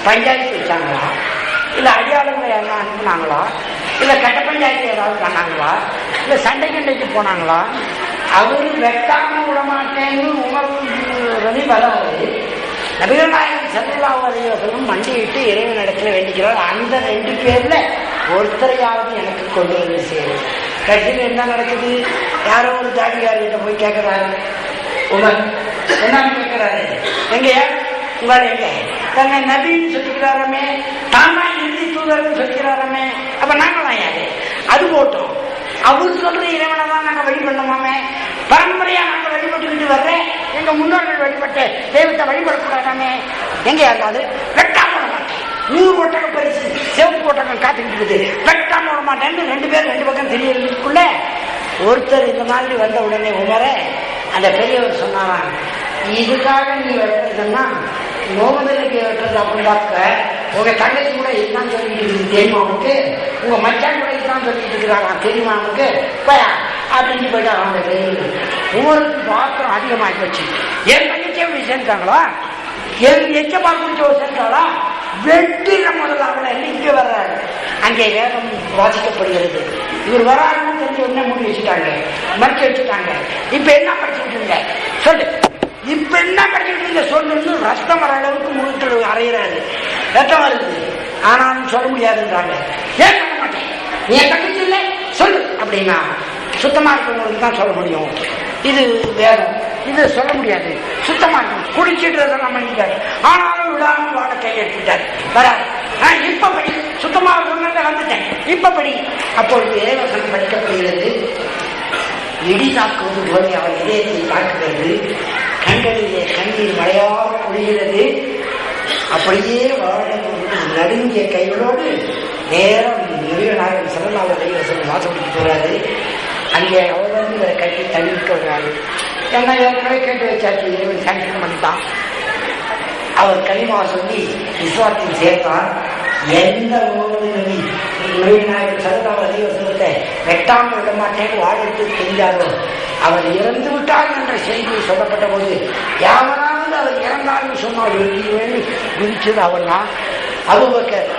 Speaker 2: பஞ்சாயத்து வச்சாங்களா, இல்ல அடியாளங்களை எல்லாம் அனுப்புனாங்களா, இல்ல கட்ட பஞ்சாயத்து ஏதாவது பண்ணாங்களா, இல்ல சண்டை கண்டைக்கு போனாங்களா? அவரு வெட்டாம விடமாட்டேன்னு உமர் ரவி வராது. நபிகள் நாயகம் ஸல்லல்லாஹு அலைஹி வஸல்லம் மண்டியிட்டு இறைவன் இடத்துல வேண்டிக்கிறார், அந்த 2 பேர்ல ஒருத்தரையாவது எனக்கு கொண்டு வந்து சேரும். கட்சியில் என்ன நடக்குது? யாரோ ஒரு ஜாதிகாரிகிட்ட போய் கேட்கிறாரு உமர், என்னன்னு கேட்கிறாரு, எங்க உங்களை எங்க தன்னை நபின்னு சொல்லிக்கிறாரமே, தானா இறுதி தூதர்னு சொல்லிக்கிறாரமே, அப்ப நாங்களாம் யாரு? அது போட்டோம். அவர் சொல்ற இறைவனை தான் நாங்க வழிபடணுமாமே, பரம்பரையா நாங்க வழிபட்டுக்கிட்டு வர்றேன், எங்க முன்னோர்கள் வழிபட்ட தெய்வத்தை வழிபடக்கூடாதாமே. எங்க யாரு வெட்டாம விட மாட்டேன், 100 ஒட்டகம் பரிசு சிவப்பு ஒட்டகம் காத்துக்கிட்டு இருக்குது, வெட்டாம விட மாட்டேன்னு 2 பேர் 2 பக்கம் தெரியறதுக்குள்ள ஒருத்தர் இந்த மாதிரி வந்த உடனே உமரே அந்த பெரியவர் சொன்னாராம், இதுக்காக நீ வெட்டுறதுன்னா நோம்பலுக்கு வெட்டுறது அப்படின்னாக்க உங்க தங்கச்சி கூட இதுதான் சொல்லிட்டு இருக்குது தெரியுமா அவனுக்கு, உங்க மச்சான் கூட இதுதான் சொல்லிட்டு இருக்கிறாங்க தெரியுமா அவனுக்கு பயா அப்படின்னு போயிட்டு அவங்க பெரியவர். ஒவ்வொருக்கு பாத்திரம் அதிகமாகி போச்சு. என் தங்கச்சி அப்படி சேர்ந்தாங்களா, என் எச்ச பால் குடிச்ச சேர்ந்தாளா, வெட்டின முதல்ல அவளை இங்க வர்றாரு. அங்கே வேதம் வாசிக்கப்படுகிறது. இவர் வராருன்னு தெரிஞ்சு உடனே மூடி வச்சுட்டாங்க, மறைச்சு வச்சுட்டாங்க. இப்ப என்ன படிச்சுட்டு இருந்த சொல்லு, இப்ப என்ன படிச்சுட்டு இருந்த சொல்லுன்னு ரத்தம் வர அளவுக்கு முகத்தில் அறையிறாரு, ரத்தம் வருது. ஆனாலும் சொல்ல முடியாதுன்றாங்க. ஏன் சொல்ல மாட்டேன், நீ தங்கச்சி இல்லை சொல்லு அப்படின்னா சுத்தமா இருக்கிறவங்களுக்கு தான் சொல்ல முடியும். இது வேதம், இது சொல்ல முடியாது. சுத்தமா இருக்கும், குடிச்சிட்டு பண்ணிட்டாரு. ஆனாலும் விடாம வாட கையை எடுத்துட்டாரு, வராது. இப்ப படி, சுத்தமா வந்துட்டேன், இப்ப படி. அப்பொழுது இறைவசனம் படிக்கப்படுகிறது. இடி தாக்குவது போல அவர் இதயத்தை தாக்குகிறது, கண்களிலே கண்ணீர் மழையாக பொழிகிறது. அப்படியே வாழ நடுங்கிய கைகளோடு நேரம் நபிகள் நாயகம் ஸல்லல்லாஹு அலைஹி வஸல்லம் வாசப்பட்டு போறாரு. அங்கே அவர் வந்து இவரை கட்டி தள்ளிட்டு வர்றாரு. என்ன ஏற்கனவே கேட்டு வச்சாச்சு, இறைவன் சாங்ஷன் பண்ணிட்டான். அவர் கலிமா சொல்லி விசுவாசத்தில் சேர்த்தார். எந்த முகமது நபி நபிகள் நாயகம் ஸல்லல்லாஹு அலைஹி வஸல்லத்தை வெட்டாமல் விட மாட்டேன்னு வாழெடுத்து தெரிஞ்சாரோ, அவர் இறந்து விட்டார் என்ற செய்தி சொல்லப்பட்ட போது யாராவது அவர் இறந்தாலும் சொன்னால் குதிச்சது அவர் தான். அபூபக்கர்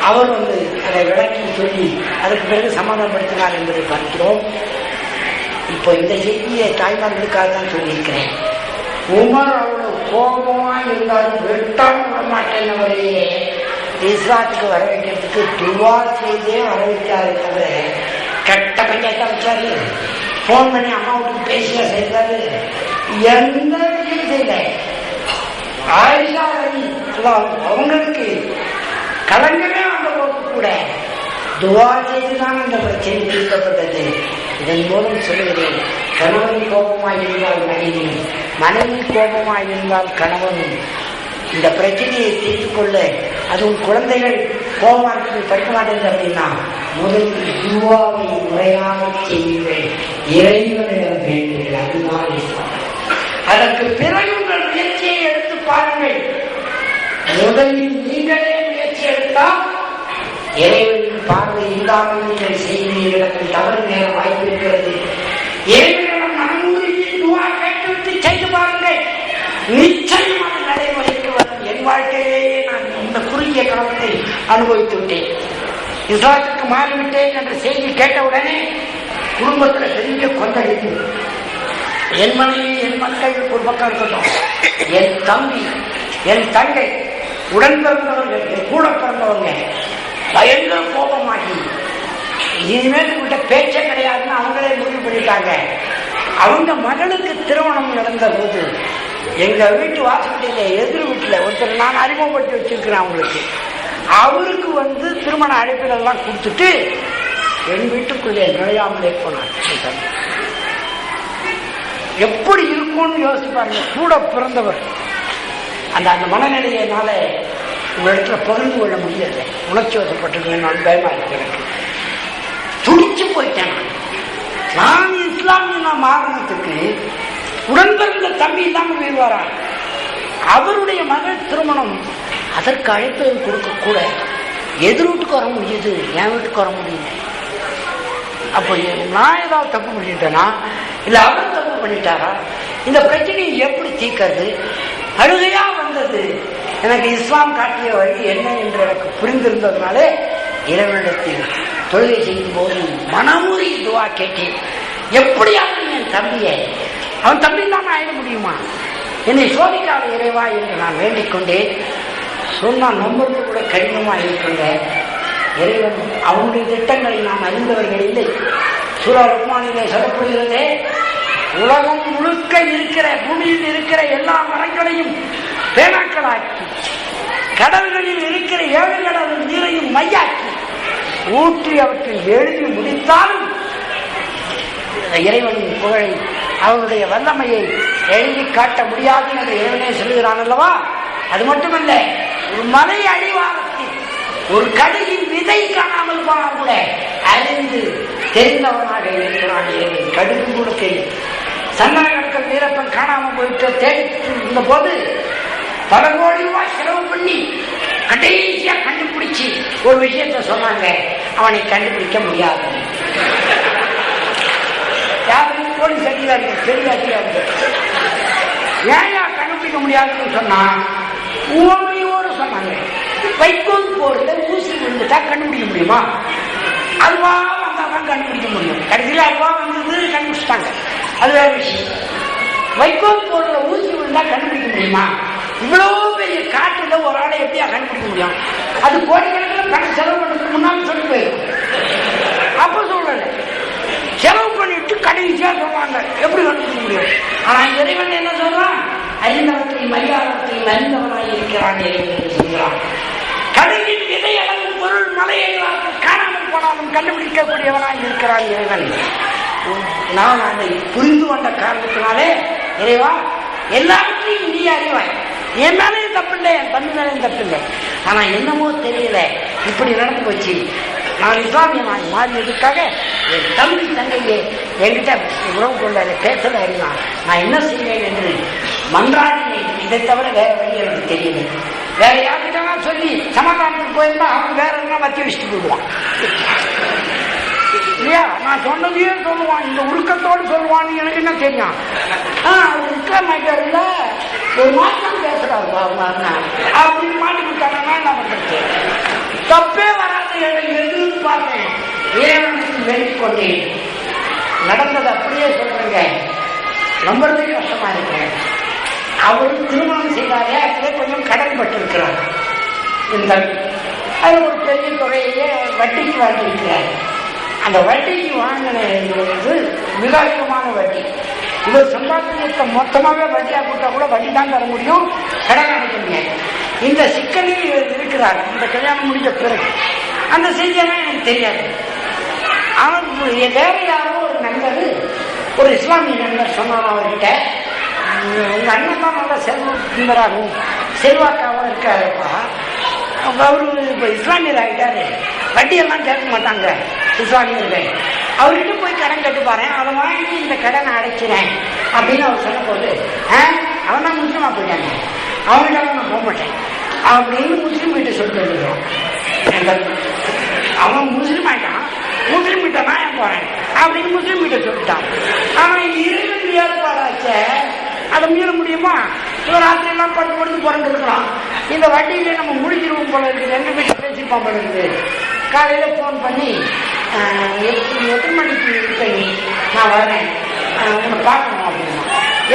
Speaker 2: அவர் வந்து அதை விளக்கி சொல்லி அதுக்கு பிறகு சமாதானப்படுத்தினார் என்பதை பார்க்கிறோம். இப்போ இந்த செய்தியை தாய்மார்களுக்காக தான் சொல்லியிருக்கிறேன். உமர் அவ்வளவு கோபமா இருந்தாலும் வெட்டாமல் விட மாட்டேன்னவரையே இஸ்லாத்துக்கு வர வைக்கிறதுக்கு துவா செய்தே வர வைத்தாரு. தவிர கெட்ட பஞ்சாயத்தா வச்சாரு, போன் பண்ணி அம்மா வீட்டுக்கு பேசியா செய்தாரு, எந்த விஷயம் செய்யல. ஆயிஷா அவங்களுக்கு கலங்கமே வந்த போது கூட துவா செய்துதான் இந்த பிரச்சனை தீர்க்கப்பட்டது. இதன் மூலம் சொல்லுகிறேன், கணவன் கோபமாய் இருந்தால் மனைவி, மனைவி கோபமாய் இருந்தால் கணவனும் இந்த பிரச்சனையை தீர்த்து கொள்ள, அதுவும் குழந்தைகள் கோபமாக படிக்க மாட்டேங்குது அப்படின்னா முதலில் துவாவை முறையாக செய்யுங்கள், இறைவனிடம் வேண்டுங்கள். அதுதான் அதற்கு பிறகு உங்கள் முயற்சியை எடுத்து பாருங்கள். முதலில் நீங்களே முயற்சி எடுத்தால் இறைவனின் பார்வை இல்லாமல் நீங்கள் செய்கிறீர்கள், தவறு நேரம் வாய்ப்பு இருக்கிறது. இறைவனிடம் மனமுருகி துவா கேட்டுவிட்டு செய்து பாருங்கள், நிச்சயம் குறுகிய காலத்தை அனுபவித்து விட்டேன். இஸ்லாத்துக்கு மாறிவிட்டேன் என்ற செய்தி கேட்டவுடனே குடும்பத்தில் பெரிய கொந்தளிப்பு. என் மனைவி, என் மக்கள் ஒரு பக்கம் இருக்கட்டும், என் தம்பி, என் தங்கை, உடன் பிறந்தவர்கள், என் கூட பிறந்தவங்க பயங்கர கோபமாகி இனிமேல் விட்ட பேச்சே கிடையாதுன்னு அவங்களே முடிவு பண்ணிட்டாங்க. அவங்க மகளுக்கு திருமணம் நடந்த போது எங்க வீட்டு வாசப்படியில எதிர் வீட்டுல ஒருத்தர் நான் அறிமுகப்படுத்தி வச்சிருக்கிறேன். அவங்களுக்கு அவருக்கு திருமண அழைப்பில் எல்லாம் கொடுத்துட்டு என் வீட்டுக்குள்ளே நுழையாமலே போனார். எப்படி இருக்கும்னு யோசிப்பாருங்க. கூட பிறந்தவர். அந்த மனநிலையினால உங்களிடத்துல பகிர்ந்து கொள்ள முடியாது. உணர்ச்சி வசப்பட்டு நான் பயமா இருக்கு. எனக்கு துடிச்சு போயிட்டேன். நான் இஸ்லாமிய மாறினத்துக்கு உடன் பிறந்த தம்பி இல்லாம போயிடுவாரா? அவருடைய மகள் திருமணம், அதற்கு அழைப்பு கொடுக்க கூட எதிர் வீட்டுக்கு வர முடியுது, என் வீட்டுக்கு வர முடியல. அப்போ நான் ஏதாவது தப்பு பண்ணிட்டேனா, இல்ல அவர் தப்பு பண்ணிட்டாரா? இந்த பிரச்சனையை எப்படி தீர்க்கிறது? அழுகையா வந்தது. எனக்கு இஸ்லாம் காட்டிய வழி என்ன என்று எனக்கு புரிந்திருந்ததுனாலே இறைவனிடத்தில் தொழுகை செய்யும் போது மனமுறி துவா கேட்டேன். எப்படியாவது என் தம்பியை, அவன் தம்பி இல்லாம ஆயிட முடியுமா? என்னை சோதிக்காத இறைவா என்று நான் வேண்டிக் கொண்டேன். சொன்னால் நம்பருக்கு கூட கடினமா இருக்கின்ற இறைவன் அவனுடைய திட்டங்களை நாம் அறிந்தவர்கள் இல்லை. சூரா லுக்மானிலே சொல்லப்படுகிறதே, உலகம் முழுக்க இருக்கிற, பூமியில் இருக்கிற எல்லா மரங்களையும் பேனாக்களாக்கி, கடல்களில் இருக்கிற 7 கடல் நீரையும் மையாக்கி ஊற்றி அவற்றில் எழுதி முடித்தாலும் இறைவனின் புகழை, அவனுடைய வல்லமையை எழுதி காட்ட முடியாது என்று இறைவனே சொல்லுகிறான் அல்லவா? அது மட்டுமல்ல, ஒரு மலை அடிவாரத்தில் ஒரு கடுகின் விதை காணாமல் போனால் கூட அறிந்து தெரிந்தவனாக இருக்கிறான் இறைவன். கடுகு கூட தெரியும். சந்தனக்கடத்தல் வீரப்பன் காணாமல் போயிட்டு தேடிட்டு இருந்த போது பல கோடி ரூபாய் செலவு பண்ணி கடைசியா கண்டுபிடிச்சு ஒரு விஷயத்த சொன்னாங்க, அவனை கண்டுபிடிக்க முடியாது. யாரும் போலீஸ் அதிகாரிகள், பெரிய அதிகாரிகள் ஏயா கண்டுபிடிக்க முடியாதுன்னு சொன்னா ஓமையோடு சொன்னாங்க. வைக்கோல் போர்ல ஊசி விழுந்துட்டா கண்டுபிடிக்க முடியுமா? அதுவா வந்தாதான் கண்டுபிடிக்க முடியும். கடைசியில் அதுவா வந்தது, கண்டுபிடிச்சிட்டாங்க. அது வேற விஷயம். வைக்கோல் போர்ல ஊசி விழுந்தா கண்டுபிடிக்க முடியுமா? இவ்வளவு பெரிய காட்டுல ஒரு ஆளை எப்படியா கண்டுபிடிக்க முடியும்? அது கோடிக்கணக்கில் பணம் செலவு பண்ணதுக்கு முன்னாடி சொல்லி போயிடும். அப்ப சொல்லல, செலவு பண்ணிட்டு கடைசியா சொல்றாங்க, எப்படி கண்டுபிடிக்க முடியும்? ஆனா இறைவன் என்ன சொல்றான்? அறிந்தவற்றையும் மரியாதத்தையும் அறிந்தவனாய் இருக்கிறான் என்று சொல்கிறான். கடுகின் விதை அளவு பொருள் மலையை காணாமல் போனாலும் கண்டுபிடிக்கக்கூடியவனாய் இருக்கிறான் இறைவன். நான் அதை புரிந்து கொண்ட காரணத்தினாலே, இறைவா எல்லாவற்றையும் நீ அறிவாய், என் மேலேயும் தப்பில்லை, என் தம்பி மேலேயும் தப்பில்லை. ஆனா என்னமோ தெரியல, இப்படி நடந்து போச்சு. நான் இஸ்லாமியனாய் மாறியதுக்காக என் தம்பி தங்கையே என்கிட்ட உறவு கொண்டாரு, பேசல அறிவான். நான் என்ன செய்வேன் என்று மன்றாடினேன். இதை தவிர வேற வழி எனக்கு தெரியல. வேற யாருக்கிட்டனா சொல்லி சமாதானத்துக்கு போயிருந்தா அவன் வேற என்ன வச்சு வச்சுட்டு போயிடுவான் இல்லையா? நான் சொன்னதையே சொல்லுவான், இந்த உருக்கத்தோடு சொல்லுவான்னு எனக்கு என்ன தெரியும்? இருக்க மாட்டாருல்ல, ஒரு மாற்றம் பேசுறாரு அப்படின்னு மாட்டி கொடுத்தாங்கன்னா என்ன பண்றது? தப்பே வராது எதிர்பார்த்தேன். இறைவனுக்கு வேண்டிக் கொண்டேன். நடந்தது அப்படியே சொல்றேங்க. நம்புறதே கஷ்டமா இருக்கேன். அவரு திருமணம் செய்தாரே, அதிலே கொஞ்சம் கடன் பட்டிருக்கிறார். இந்த அது ஒரு பெரிய தொகையே வட்டிக்கு வாங்கியிருக்கிறார். அந்த வட்டிக்கு வாங்கினது மிக அதிகமான வட்டி. இவர் சம்பாத்தியத்தை மொத்தமாகவே வட்டியா கொடுத்தா கூட வட்டி தான் தர முடியும், கடன் அடைக்க முடியாது. இந்த சிக்கலில் இருக்கிறார். இந்த கல்யாணம் முடிஞ்ச பிறகு அந்த செய்தியெல்லாம் எனக்கு தெரியாது. ஆனால் வேற யாரோ ஒரு நண்பர், ஒரு இஸ்லாமிய நண்பர் சொன்னார் அவர்கிட்ட, உங்க அண்ணன் தான் நல்லா செல்வராகவும் செல்வாக்காகவும் இருக்காருப்பா, அவரு இப்ப இஸ்லாமியர் ஆகிட்டாரு, வட்டியெல்லாம் கேட்க மாட்டாங்க இஸ்லாமியர்கள், அவர்கிட்ட போய் கடன் கட்டு பாரு, அதை வாங்கி இந்த கடனை அடைக்கிறேன் அப்படின்னு அவர் சொன்ன போது, அவன் தான் முஸ்லீமா போயிட்டாங்க, அவங்ககிட்ட நான் போக மாட்டேன் அப்படின்னு முஸ்லீம் கிட்ட சொல்லிட்டு வந்துடுவான். அவன் முஸ்லீம் ஆயிட்டான், முஸ்லீம் கிட்ட நான் ஏன் போறேன் அப்படின்னு முஸ்லீம் கிட்ட சொல்லிட்டான். அவன் இறைவன் ஏற்பாடாச்ச அதை மீற முடியுமா? ராத்திரி எல்லாம் படுத்து பிறந்து இருக்கிறோம். இந்த வண்டியில நம்ம முடிஞ்சிருவோம் போல இருக்குது. 2 பேரும் பேசிப்பான் போல இருக்குது. காலையில போன் பண்ணி எத்தனை மணிக்கு இருக்கீங்க, நான் வரேன், உன்னை பார்க்கணும் அப்படின்னா.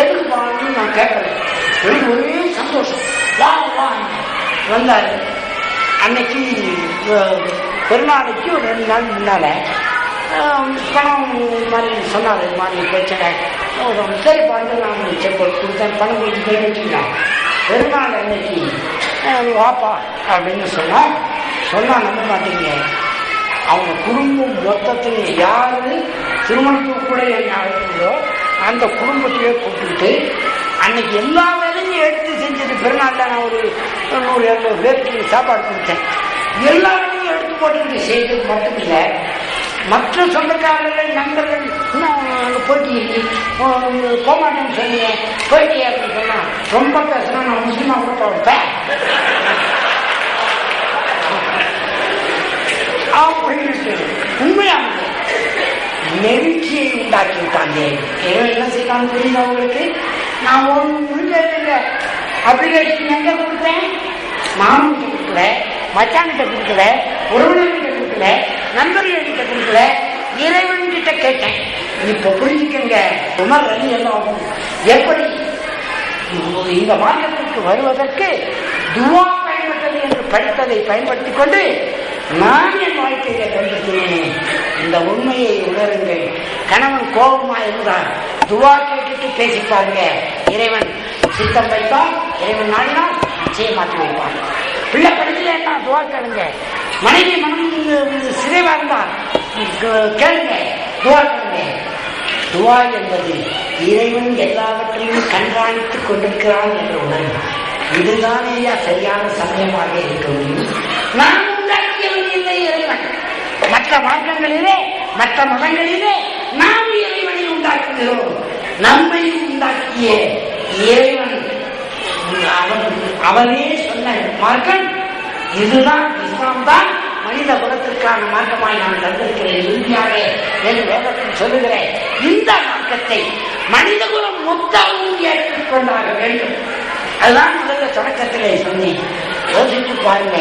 Speaker 2: எதுக்கு போகணும்னு நான் கேட்கறேன். எனக்கு ஒரே சந்தோஷம். வா வந்தாரு. அன்னைக்கு பெருநாளைக்கு ஒரு 2 நாள் முன்னால பணம் மாதிரி சொன்னார். இது மாதிரி பிரச்சனை. சரி பார்த்து நான் செக் கொடுத்தேன். பணம் கொடுத்து போய் வச்சுக்கலாம். பெருநாள் அன்னைக்கு வாப்பா அப்படின்னு சொன்னா நம்ப மாட்டீங்க. அவங்க குடும்பம் மொத்தத்தில் யாரு திருமணத்துக்கு கூட என்ன அழைக்கிறதோ அந்த குடும்பத்தையே கூப்பிட்டு அன்னைக்கு எல்லா வேலையும் எடுத்து செஞ்சது. பெருநாளில் நான் ஒரு 100-200 பேருக்கு சாப்பாடு கொடுத்தேன். எல்லா வேலையும் எடுத்து போட்டு செய்தது மட்டும் இல்லை, மற்ற சொந்தக்காரர்கள் நண்பர்கள் இன்னும் அங்கே போட்டி போமாட்டேன்னு சொன்னீங்க, போயிட்டே அப்படின்னு சொன்னா ரொம்ப பேசினா நான் முஸ்லீமா கூட தோட்டேன் அப்படின்னு உண்மையாக நெருக்கியை உண்டாக்கி விட்டாங்க. என்ன செய்யலாம் தெரியுமா உங்களுக்கு? நான் ஒன்றும் கேட்கல. அப்ளிகேஷன் எங்க கொடுத்தேன்? மாமன்கிட்ட கொடுக்கல, மச்சான்கிட்ட கொடுக்கல, உறவினர்கிட்ட கொடுக்கல, நண்பர்கள்கிட்ட கொடுக்கல, இறைவன்கிட்ட கேட்டேன். இப்ப புரிஞ்சுக்கங்க உமர் ரலி எல்லாம் எப்படி இந்த மார்க்கத்திற்கு வருவதற்கு துவா பயன்பட்டது என்று படித்ததை பயன்படுத்திக் கொண்டு நான் என் வாழ்க்கையில கண்டிருக்கிறேன். இந்த உண்மையை உணருங்கள். கணவன் கோபமா இருந்தால் துவா கேட்டுட்டு பேசி பாருங்க. இறைவன் சித்தம் வைப்பான், இறைவன் நாடினால் நிச்சயமாற்றி வைப்பான். பிள்ளை படிக்கல என்ன துவா கேளுங்க. மனைவி மனம் சிதைவா இருந்தால் கேளுங்க, துவா கேளுங்க. துவா என்பது இறைவன் எல்லாவற்றையும் கண்காணித்துக் கொண்டிருக்கிறான் என்ற உணர்வு. இதுதான் சரியான சமயமாக இருக்க முடியும். நான் உண்டாக்கியவன் இல்லை இறைவன். மற்ற மார்க்கங்களிலே மற்ற மதங்களிலே நாம் இறைவனை உண்டாக்குகிறோம். நம்மை உண்டாக்கிய இறைவன் அவனே சொன்ன மார்க்கம் இதுதான். இஸ்லாம் தான் மனித குலத்திற்கான மார்க்கமாய் நான் தந்திருக்கிறேன் இறுதியாக என்று வேதத்தில் சொல்லுகிறேன். இந்த மார்க்கத்தை மனித குலம் மொத்தமும் ஏற்றுக்கொண்டாக வேண்டும். அதுதான் முதல்ல தொடக்கத்திலே சொன்னேன். யோசித்து பாருங்க.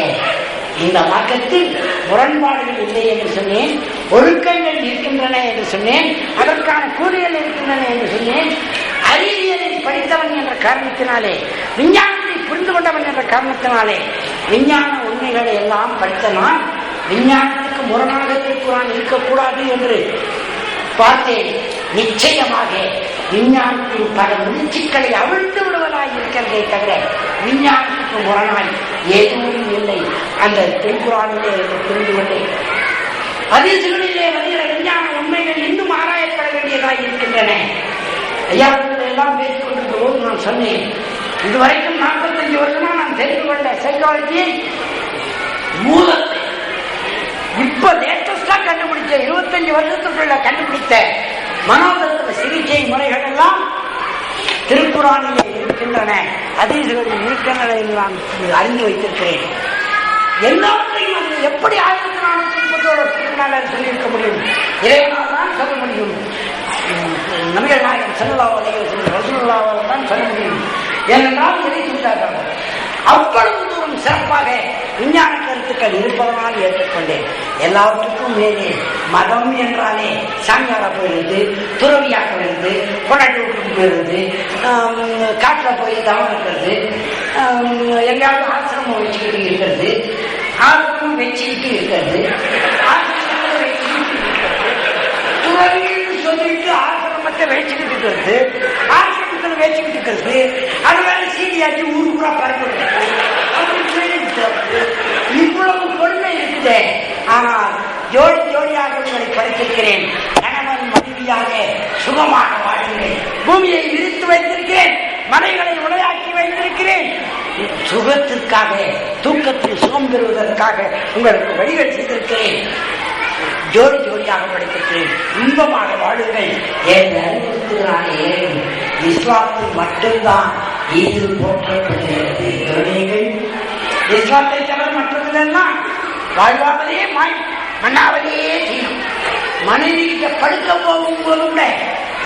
Speaker 2: இந்த மார்க்கத்தில் முரண்பாடுகள் இல்லை என்று சொன்னேன், ஒழுக்கங்கள் இருக்கின்றன என்று சொன்னேன், அதற்கான கூலிகள் இருக்கின்றன என்று சொன்னேன். அறிவியலில் படித்தவன் என்ற காரணத்தினாலே, விஞ்ஞானத்தை புரிந்து கொண்டவன் என்ற காரணத்தினாலே விஞ்ஞான உண்மைகளை எல்லாம் படித்த நான் விஞ்ஞானத்துக்கு முரணாக திருக்குறான் இருக்கக்கூடாது என்று பார்த்தேன். நிச்சயமாக விஞ்ஞானத்தின் பல முயற்சிகளை அவிழ்த்து விடுவதாய் இருக்கிறதே தவிர விஞ்ஞானத்துக்கு முரணாய் எதுவும் இல்லை. அந்த திருக்குறானிலே புரிந்து கொண்டேன். ஹதீஸ்களிலே வருகிற விஞ்ஞான உண்மைகள் இன்னும் ஆராயப்பட வேண்டியதாக இருக்கின்றன. ஐயாக்கள் எல்லாம் பேசிக் கொண்டிருந்த போது நான் சொன்னேன், இதுவரைக்கும் 45 வருஷமா நான் தெரிந்து கொண்ட சைக்காலஜியை மூலத்தை இப்ப லேட்டஸ்டா கண்டுபிடிச்ச 25 வருஷத்துக்குள்ள கண்டுபிடித்த மனோதத்துவ சிகிச்சை முறைகள் எல்லாம் திருக்குறானிலே இருக்கின்றன, ஹதீஸ்களில் இருக்கின்றன என்று நான் அறிந்து வைத்திருக்கிறேன். எல்லாவற்றையும் அது எப்படி 1430 சொல்லியிருக்க முடியும்? இறைவனால் தான் சொல்ல முடியும். நபிகள் நாயகம் ஸல்லல்லாஹு அலைஹி வஸல்லம் ரசூலுல்லாஹ் தான் சொல்ல முடியும். ஏனென்றால் இதை சொல்றார்கள். அவ்வளவு தூரம் சிறப்பாக விஞ்ஞான கருத்துக்கள் இருப்பதனால் ஏற்றுக்கொண்டேன். எல்லாவற்றுக்கும் மேலே மதம் என்றாலே சாமியாரா போயிருந்து, துறவியாக இருந்து, கொண்டாட்டி போயிருந்து, காட்டில் போய் தவம் இருக்கிறது, எங்கேயாவது ஆசிரமம் வச்சுக்கிட்டு இருக்கிறது, ஆசிரமம் வச்சுக்கிட்டு இருக்கிறது, ஆசிரமத்தை வச்சுக்கிட்டு இருக்கிறது, துறவின்னு சொல்லிட்டு ஆசிரமத்தை வச்சுக்கிட்டு இருக்கிறது, ஆசிரமத்தில் வச்சுக்கிட்டு இருக்கிறது, அது வேற சீடியாச்சு ஊரு பூரா பறக்கிறது. இவ்வளவு கொடுமை இருக்குது. ஆனால் ஜோடி ஜோடியாக உங்களை படித்திருக்கிறேன். கணவன் மனைவியாக சுகமாக வாழ்கிறேன். பூமியை விரித்து வைத்திருக்கிறேன், மலைகளை உடையாக்கி வைத்திருக்கிறேன். சுகத்திற்காக, தூக்கத்தில் சுகம் பெறுவதற்காக உங்களுக்கு வழிகள் செய்திருக்கிறேன். ஜோடி ஜோடியாக படித்திருக்கிறேன். இன்பமாக வாழுங்கள் என்று அறிவுறுத்துகிறானே. இஸ்லாத்தில் மட்டும்தான் இது போற்றப்படுகிறது. இஸ்லாத்தை தவிர மற்றதெல்லாம் வாழ்வாவதே மண்ணாவதே செய்யும். மனைவி கிட்ட படுக்க போகும் போது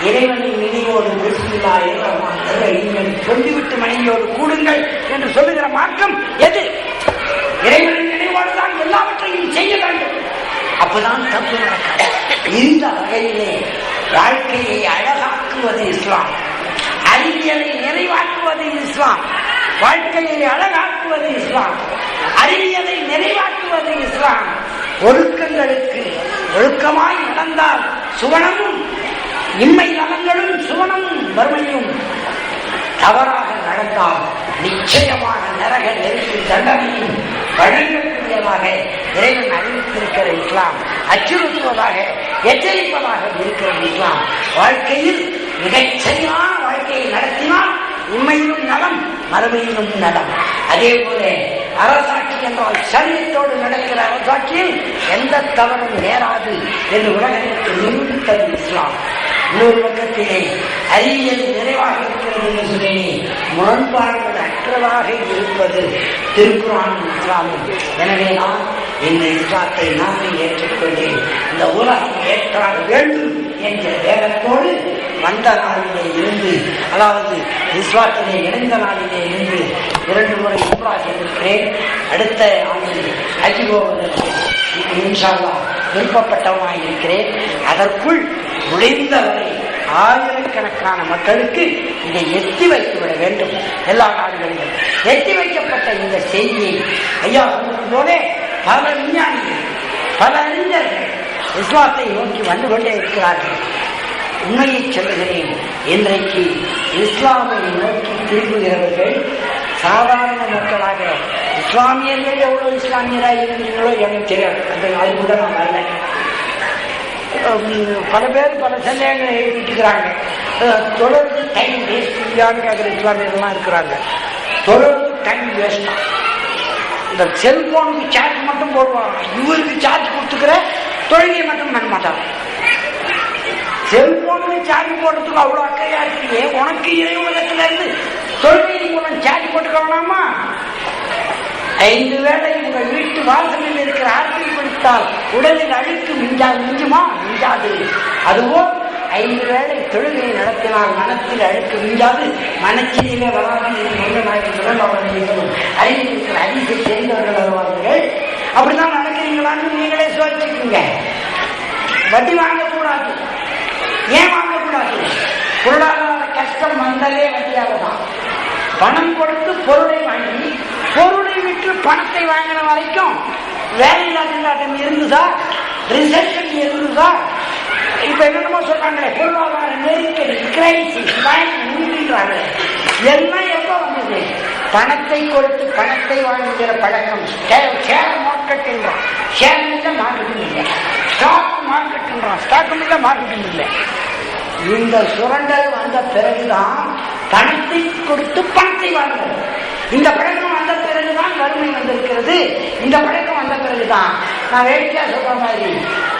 Speaker 2: இறைவனின் நினைவோடு சொல்லிவிட்டு மனைவியோடு கூடுங்கள் என்று சொல்லுகிற மார்க்கம் எது? இறைவனின் நினைவோடு தான் எல்லாவற்றையும் செய்ய வேண்டும். அப்பதான் தப்பு நடக்காது. இந்த வகையிலே வாழ்க்கையை அழகாக்குவது இஸ்லாம், அறிவியலை நிறைவாக்குவது இஸ்லாம், வாழ்க்கையை அழகாக்குவது இஸ்லாம், அறிவியலை நிறைவாக்குவது இஸ்லாம். ஒழுக்கங்களுக்கு ஒழுக்கமாய் நடந்தால் சுவனமும் இம்மை நலங்களும் சுவனமும் வறுமையும், தவறாக நடந்தால் நிச்சயமாக நரக நெருப்பு தண்டனையும் வழங்கக்கூடியதாக இறைவன் அறிவித்திருக்கிற இஸ்லாம், அச்சுறுத்துவதாக எச்சரிப்பதாக இருக்கிற இஸ்லாம். வாழ்க்கையில் மிகச் சரியான வாழ்க்கையை நடத்தினால் உண்மையிலும் நலம், மறுமையிலும் நலம். அதே போல அரசாட்சி என்றால் சரியத்தோடு நடக்கிற அரசாட்சியில் எந்த தவறும் நேராது என்று உலகத்திற்கு நிரூபித்தது இஸ்லாம். இன்னொரு பக்கத்திலே அறிவியல் நிறைவாக இருக்கிறது என்று சொல்லி முரண்பாடுகள் அற்றதாக இருப்பது திருக்குர்ஆனும் இஸ்லாமும். எனவே நான் இந்த இஸ்லாத்தை நானே ஏற்றுக்கொண்டேன். இந்த உலகம் ஏற்றாக வேண்டும் என்ற வேகத்தோடு வந்த நாளிலே இருந்து, அதாவது இஸ்லாத்திலே இணைந்த நாளிலே இருந்து 2 முறை உம்ரா செய்திருக்கிறேன். அடுத்த ஆண்டு ஹஜ் போவதற்கு இன்ஷா அல்லாஹ் விருப்பப்பட்டவனாக இருக்கிறேன். அதற்குள் முடிந்தவரை ஆயிரக்கணக்கான மக்களுக்கு இதை எத்தி வைத்துவிட வேண்டும். எல்லா நாடுகளிலும் எத்தி வைக்கப்பட்ட இந்த செய்தியை ஐயா சொல்லும் போதே பல விஞ்ஞானிகள், பல அறிஞர்கள் இஸ்லாத்தை நோக்கி வந்து கொண்டே இருக்கிறார்கள். உண்மையை சொல்லுகிறேன், இன்றைக்கு இஸ்லாமை நோக்கி திரும்புகிறவர்கள் சாதாரண மக்களாக, இஸ்லாமியர்கள் எவ்வளவு இஸ்லாமியராக இருக்கிறீங்களோ எனக்கு தெரியாது, அது கூட நான் வரல. பல பேர் பல சந்தேகங்களை எழுதிட்டுக்கிறாங்க. தொடர்ந்து டைம் வேஸ்ட் இல்லையான்னு கேட்குற இஸ்லாமியர்கள்லாம் இருக்கிறாங்க. தொடர்ந்து டைம் வேஸ்ட். இந்த செல்போனுக்கு சார்ஜ் மட்டும் போடுவாங்க, இவருக்கு சார்ஜ் கொடுத்துக்கிற தொழிலை மட்டும் பண்ண மாட்டாங்க. செல்போனுக்கு சார்ஜ் போடுறதுக்கு அவ்வளோ அக்கறையா இருக்கிறீங்க, உனக்கு இறைவனத்துல இருந்து தொழிலை மூலம் சார்ஜ் போட்டுக்க வேணாமா? 5 வேளை உங்கள் வீட்டு வாசலில் இருக்கிற ஆற்றில் குடித்தால் உடலில் அழுக்கு மிஞ்சுமா? மிஞ்சாது. அதுவோ 5 வேளை தொழுகை நடத்தினால் மனத்தில் அழுக்கு மிஞ்சாது, மனச்சிலே வராமல் அறிவிக்கிற அதிசை சேர்ந்தவர்கள் வருவார்கள். அப்படிதான் நடக்கிறீங்களான்னு நீங்களே சோதிச்சுக்குங்க. வட்டி வாங்கக்கூடாது. ஏன் வாங்கக்கூடாது? பொருளாதார கஷ்டம் வந்ததே வட்டியாக தான். பணம் கொடுத்து பொருளை வாங்கி, பொருளை விட்டு பணத்தை வாங்கின வரைக்கும் வேலையில்லா திண்டாட்டம் இருந்துதா? ரிசெப்ஷன் இருந்துதா? இப்ப என்னென்னமோ சொல்றாங்களே, பொருளாதார நெருக்கடி, கிரைசிஸ், முடிக்கிறாங்க. எல்லாம் எப்ப வந்தது? பணத்தை கொடுத்து பணத்தை வாங்குகிற பழக்கம். ஷேர் மார்க்கெட் என்றான், ஷேர் இல்லை, மார்க்கெட்டிங் இல்லை. ஸ்டாக் மார்க்கெட் என்றான், ஸ்டாக்கும் இல்லை, மார்க்கெட்டிங் இல்லை. இந்த சுரண்டல் வந்த பிறகுதான் பணத்தை கொடுத்து பணத்தை வாங்குறது. இந்த பழக்கம் வந்த பிறகுதான் வறுமை வந்திருக்கிறது. இந்த பழக்கம் வந்த பிறகுதான் நான் வேடிக்கையா சொல்ற மாதிரி,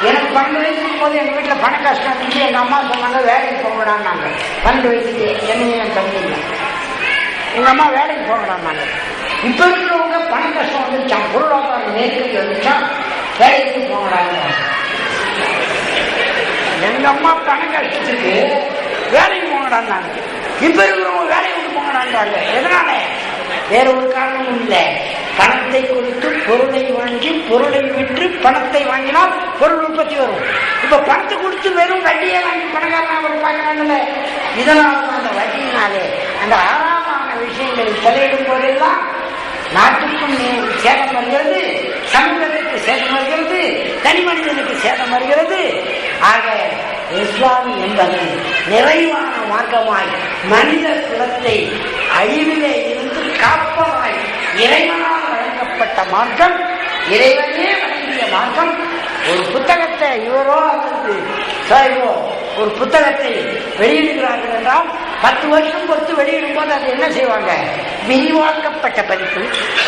Speaker 2: எனக்கு 12 வயசுக்கு போது எங்க வீட்டுல பண கஷ்டம் இருந்துச்சு. எங்க அம்மா சொன்னாங்க வேலைக்கு போகடான்னாங்க. 12 வயசுக்கு என்னையும் என் தம்பி இல்லை, எங்க அம்மா வேலைக்கு போகடான்னாங்க. இப்ப இருக்கிறவங்க பண கஷ்டம் வந்துச்சான், பொருளாதார நெருக்கடி வந்துச்சான், வேலைக்கு போகடாங்க. எங்க அம்மா பண கஷ்டத்துக்கு வேலைக்கு போகடான்னாங்க. இப்ப இருக்கிறவங்க வேலையை விட்டு போகடான்றாங்க. எதனால? வேற ஒரு காரணமும் இல்லை. பணத்தை கொடுத்து பொருளை வாங்கி, பொருளை விற்று பணத்தை வாங்கினால் பொருள் உற்பத்தி வரும். இப்ப பணத்தை கொடுத்து வெறும் வட்டியை வாங்கி பணக்காரனாக பார்க்கிறாங்கல்ல. இதனால அந்த வட்டியினாலே அந்த ஆறாமான விஷயங்களில் தலையிடும் போதெல்லாம் நாட்டுக்கும் சேதம் வருகிறது, சமூகத்திற்கு சேதம் வருகிறது, தனி மனிதனுக்கு சேதம் வருகிறது. ஆக இஸ்லாம் என்பது நிறைவான மார்க்கமாய் மனித குலத்தை அழிவிலே இருந்து காப்பதாய் இறைவனால் வழங்கப்பட்ட மார்க்கம், இறைவனே வழங்கிய மார்க்கம். ஒரு புத்தகத்தை இவரோ அல்லது சாய்வோ ஒரு புத்தகத்தை வெளியிடுகிறார்கள் என்றால் 10 வருஷம் பொறுத்து வெளியிடும் போது அது என்ன செய்வாங்க? விரிவாக்கப்பட்ட பதிப்பு,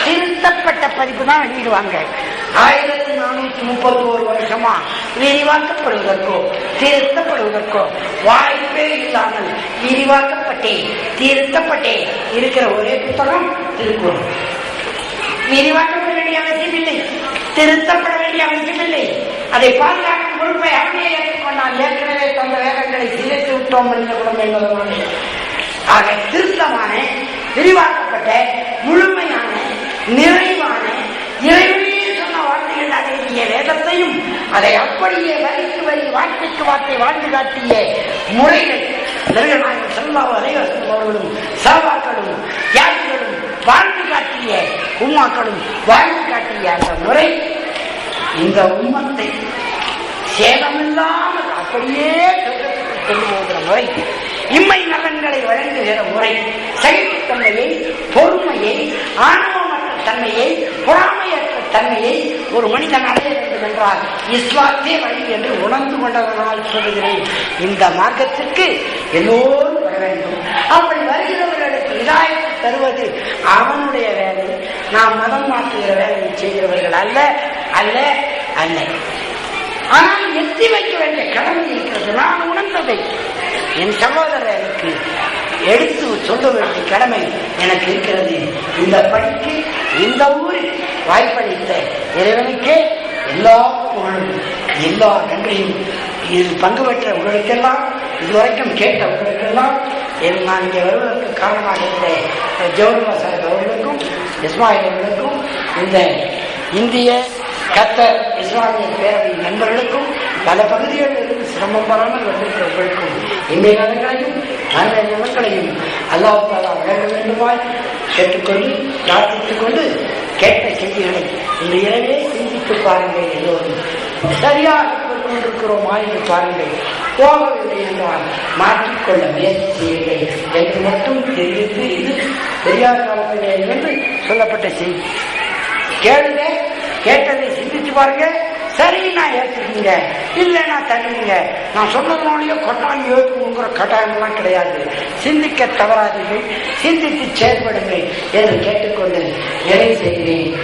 Speaker 2: திருத்தப்பட்ட பதிப்பு தான் வெளியிடுவாங்க. 1431 வருஷமா விரிவாக்கப்படுவதற்கோ திருத்தப்படுவதற்கோ வாய்ப்பே இல்லாமல் விரிவாக்கப்பட்டே திருத்தப்பட்டே இருக்கிற ஒரே புத்தகம் திருக்குறள். விரிவாக்கப்பட வேண்டிய அவசியம் இல்லை, திருத்தப்பட வேண்டிய அவசியம் இல்லை. அதை பாதுகாக்கும் பொறுப்பை அவனே ஏற்றுக்கொண்டான். ஏற்கனவே அந்த வேதங்களை சிதைத்து விட்டோம் மனித குலம் என்பதனாலே. ஆக திருத்தமான, விரிவாக்கப்பட்ட, முழுமையான, நிறைவான, இறைவனையே சொன்ன வார்த்தைகள் அடங்கிய வேதத்தையும் அதை அப்படியே வரிக்கு வரி, வார்த்தைக்கு வார்த்தை வாழ்ந்து காட்டிய முறைகள் நபிகள் ஸல்லல்லாஹு அலைஹி வஸல்லம் அவர்களும் சஹாபாக்களும் தியாகிகளும் வாழ்ந்து காட்டிய உம்மாக்களும் வாழ்ந்து காட்டிய அந்த முறை இந்த உம்மத்தை சேதமில்லாமல் அப்படியே கொண்டு போகிற முறை, இம்மை நலன்களை வழங்குகிற முறை, சகிப்புத்தன்மையை, பொறுமையை, ஆணவமற்ற தன்மையை, பொறாமையற்ற தன்மையை ஒரு மனிதன் அடைய வேண்டும் என்றால் இஸ்லாத்தே வழி என்று உணர்ந்து கொண்டதனால் சொல்லுகிறேன். இந்த மார்க்கத்திற்கு எல்லோரும் வர வேண்டும். அப்படி வருகிறவர்களுக்கு இதாயத்தை தருவது அவனுடைய வேலை. நாம் மதம் மாற்றுகிற வேலையை செய்கிறவர்கள் அல்ல அல்ல அல்ல. ஆனால் எத்தி வைக்க வேண்டிய கடமை இருக்கிறது. நான் உணர்ந்ததை என் சகோதரருக்கு எடுத்து சொல்ல வேண்டிய கடமை எனக்கு இருக்கிறது. இந்த பணிக்கு இந்த ஊரில் வாய்ப்பளித்த இறைவனுக்கே எல்லா புகழும், எல்லா நன்றியும். இது பங்கு பெற்ற உங்களுக்கெல்லாம், இதுவரைக்கும் கேட்ட உங்களுக்கெல்லாம், நான் இங்கே வருவதற்கு காரணமாக இருந்த ஜோருமா சாஹிப் அவர்களுக்கும், இஸ்மாயில் அவர்களுக்கும், இந்த இந்திய கத்தர் இஸ்லாமிய பேரவை நண்பர்களுக்கும், பல பகுதிகளிலிருந்து சிரமம் வராமல் வந்திருக்கிற உங்களுக்கும் இந்திய நலன்களையும் நல்ல நலன்களையும் அல்லாஹ் தஆலா வழங்க வேண்டுமாய் கேட்டுக்கொண்டு பிரார்த்தித்துக் கொண்டு கேட்ட செய்திகளை இந்த இரவே சிந்தித்து பாருங்கள். எல்லோரும் சரியாக கொண்டிருக்கிறோமா என்று பாருங்கள். போகவில்லை என்றால் மாற்றிக்கொள்ள முயற்சி செய்யுங்கள் என்று மட்டும் தெரிவித்து, இது பெரியார் காலத்திலே என்று சொல்லப்பட்ட செய்தி. கேளுங்க, கேட்டதை சிந்திச்சு பாருங்க. சரி நான் ஏற்றுக்கீங்க, இல்லைன்னா தள்ளுங்க. நான் சொன்னதுனாலேயோ கட்டாயம் யோசிக்கிற கட்டாயம்லாம் கிடையாது. சிந்திக்க தவறாதீர்கள், சிந்தித்து செயல்படுங்கள் என்று கேட்டுக்கொண்டு நிறைவு செய்கிறேன்.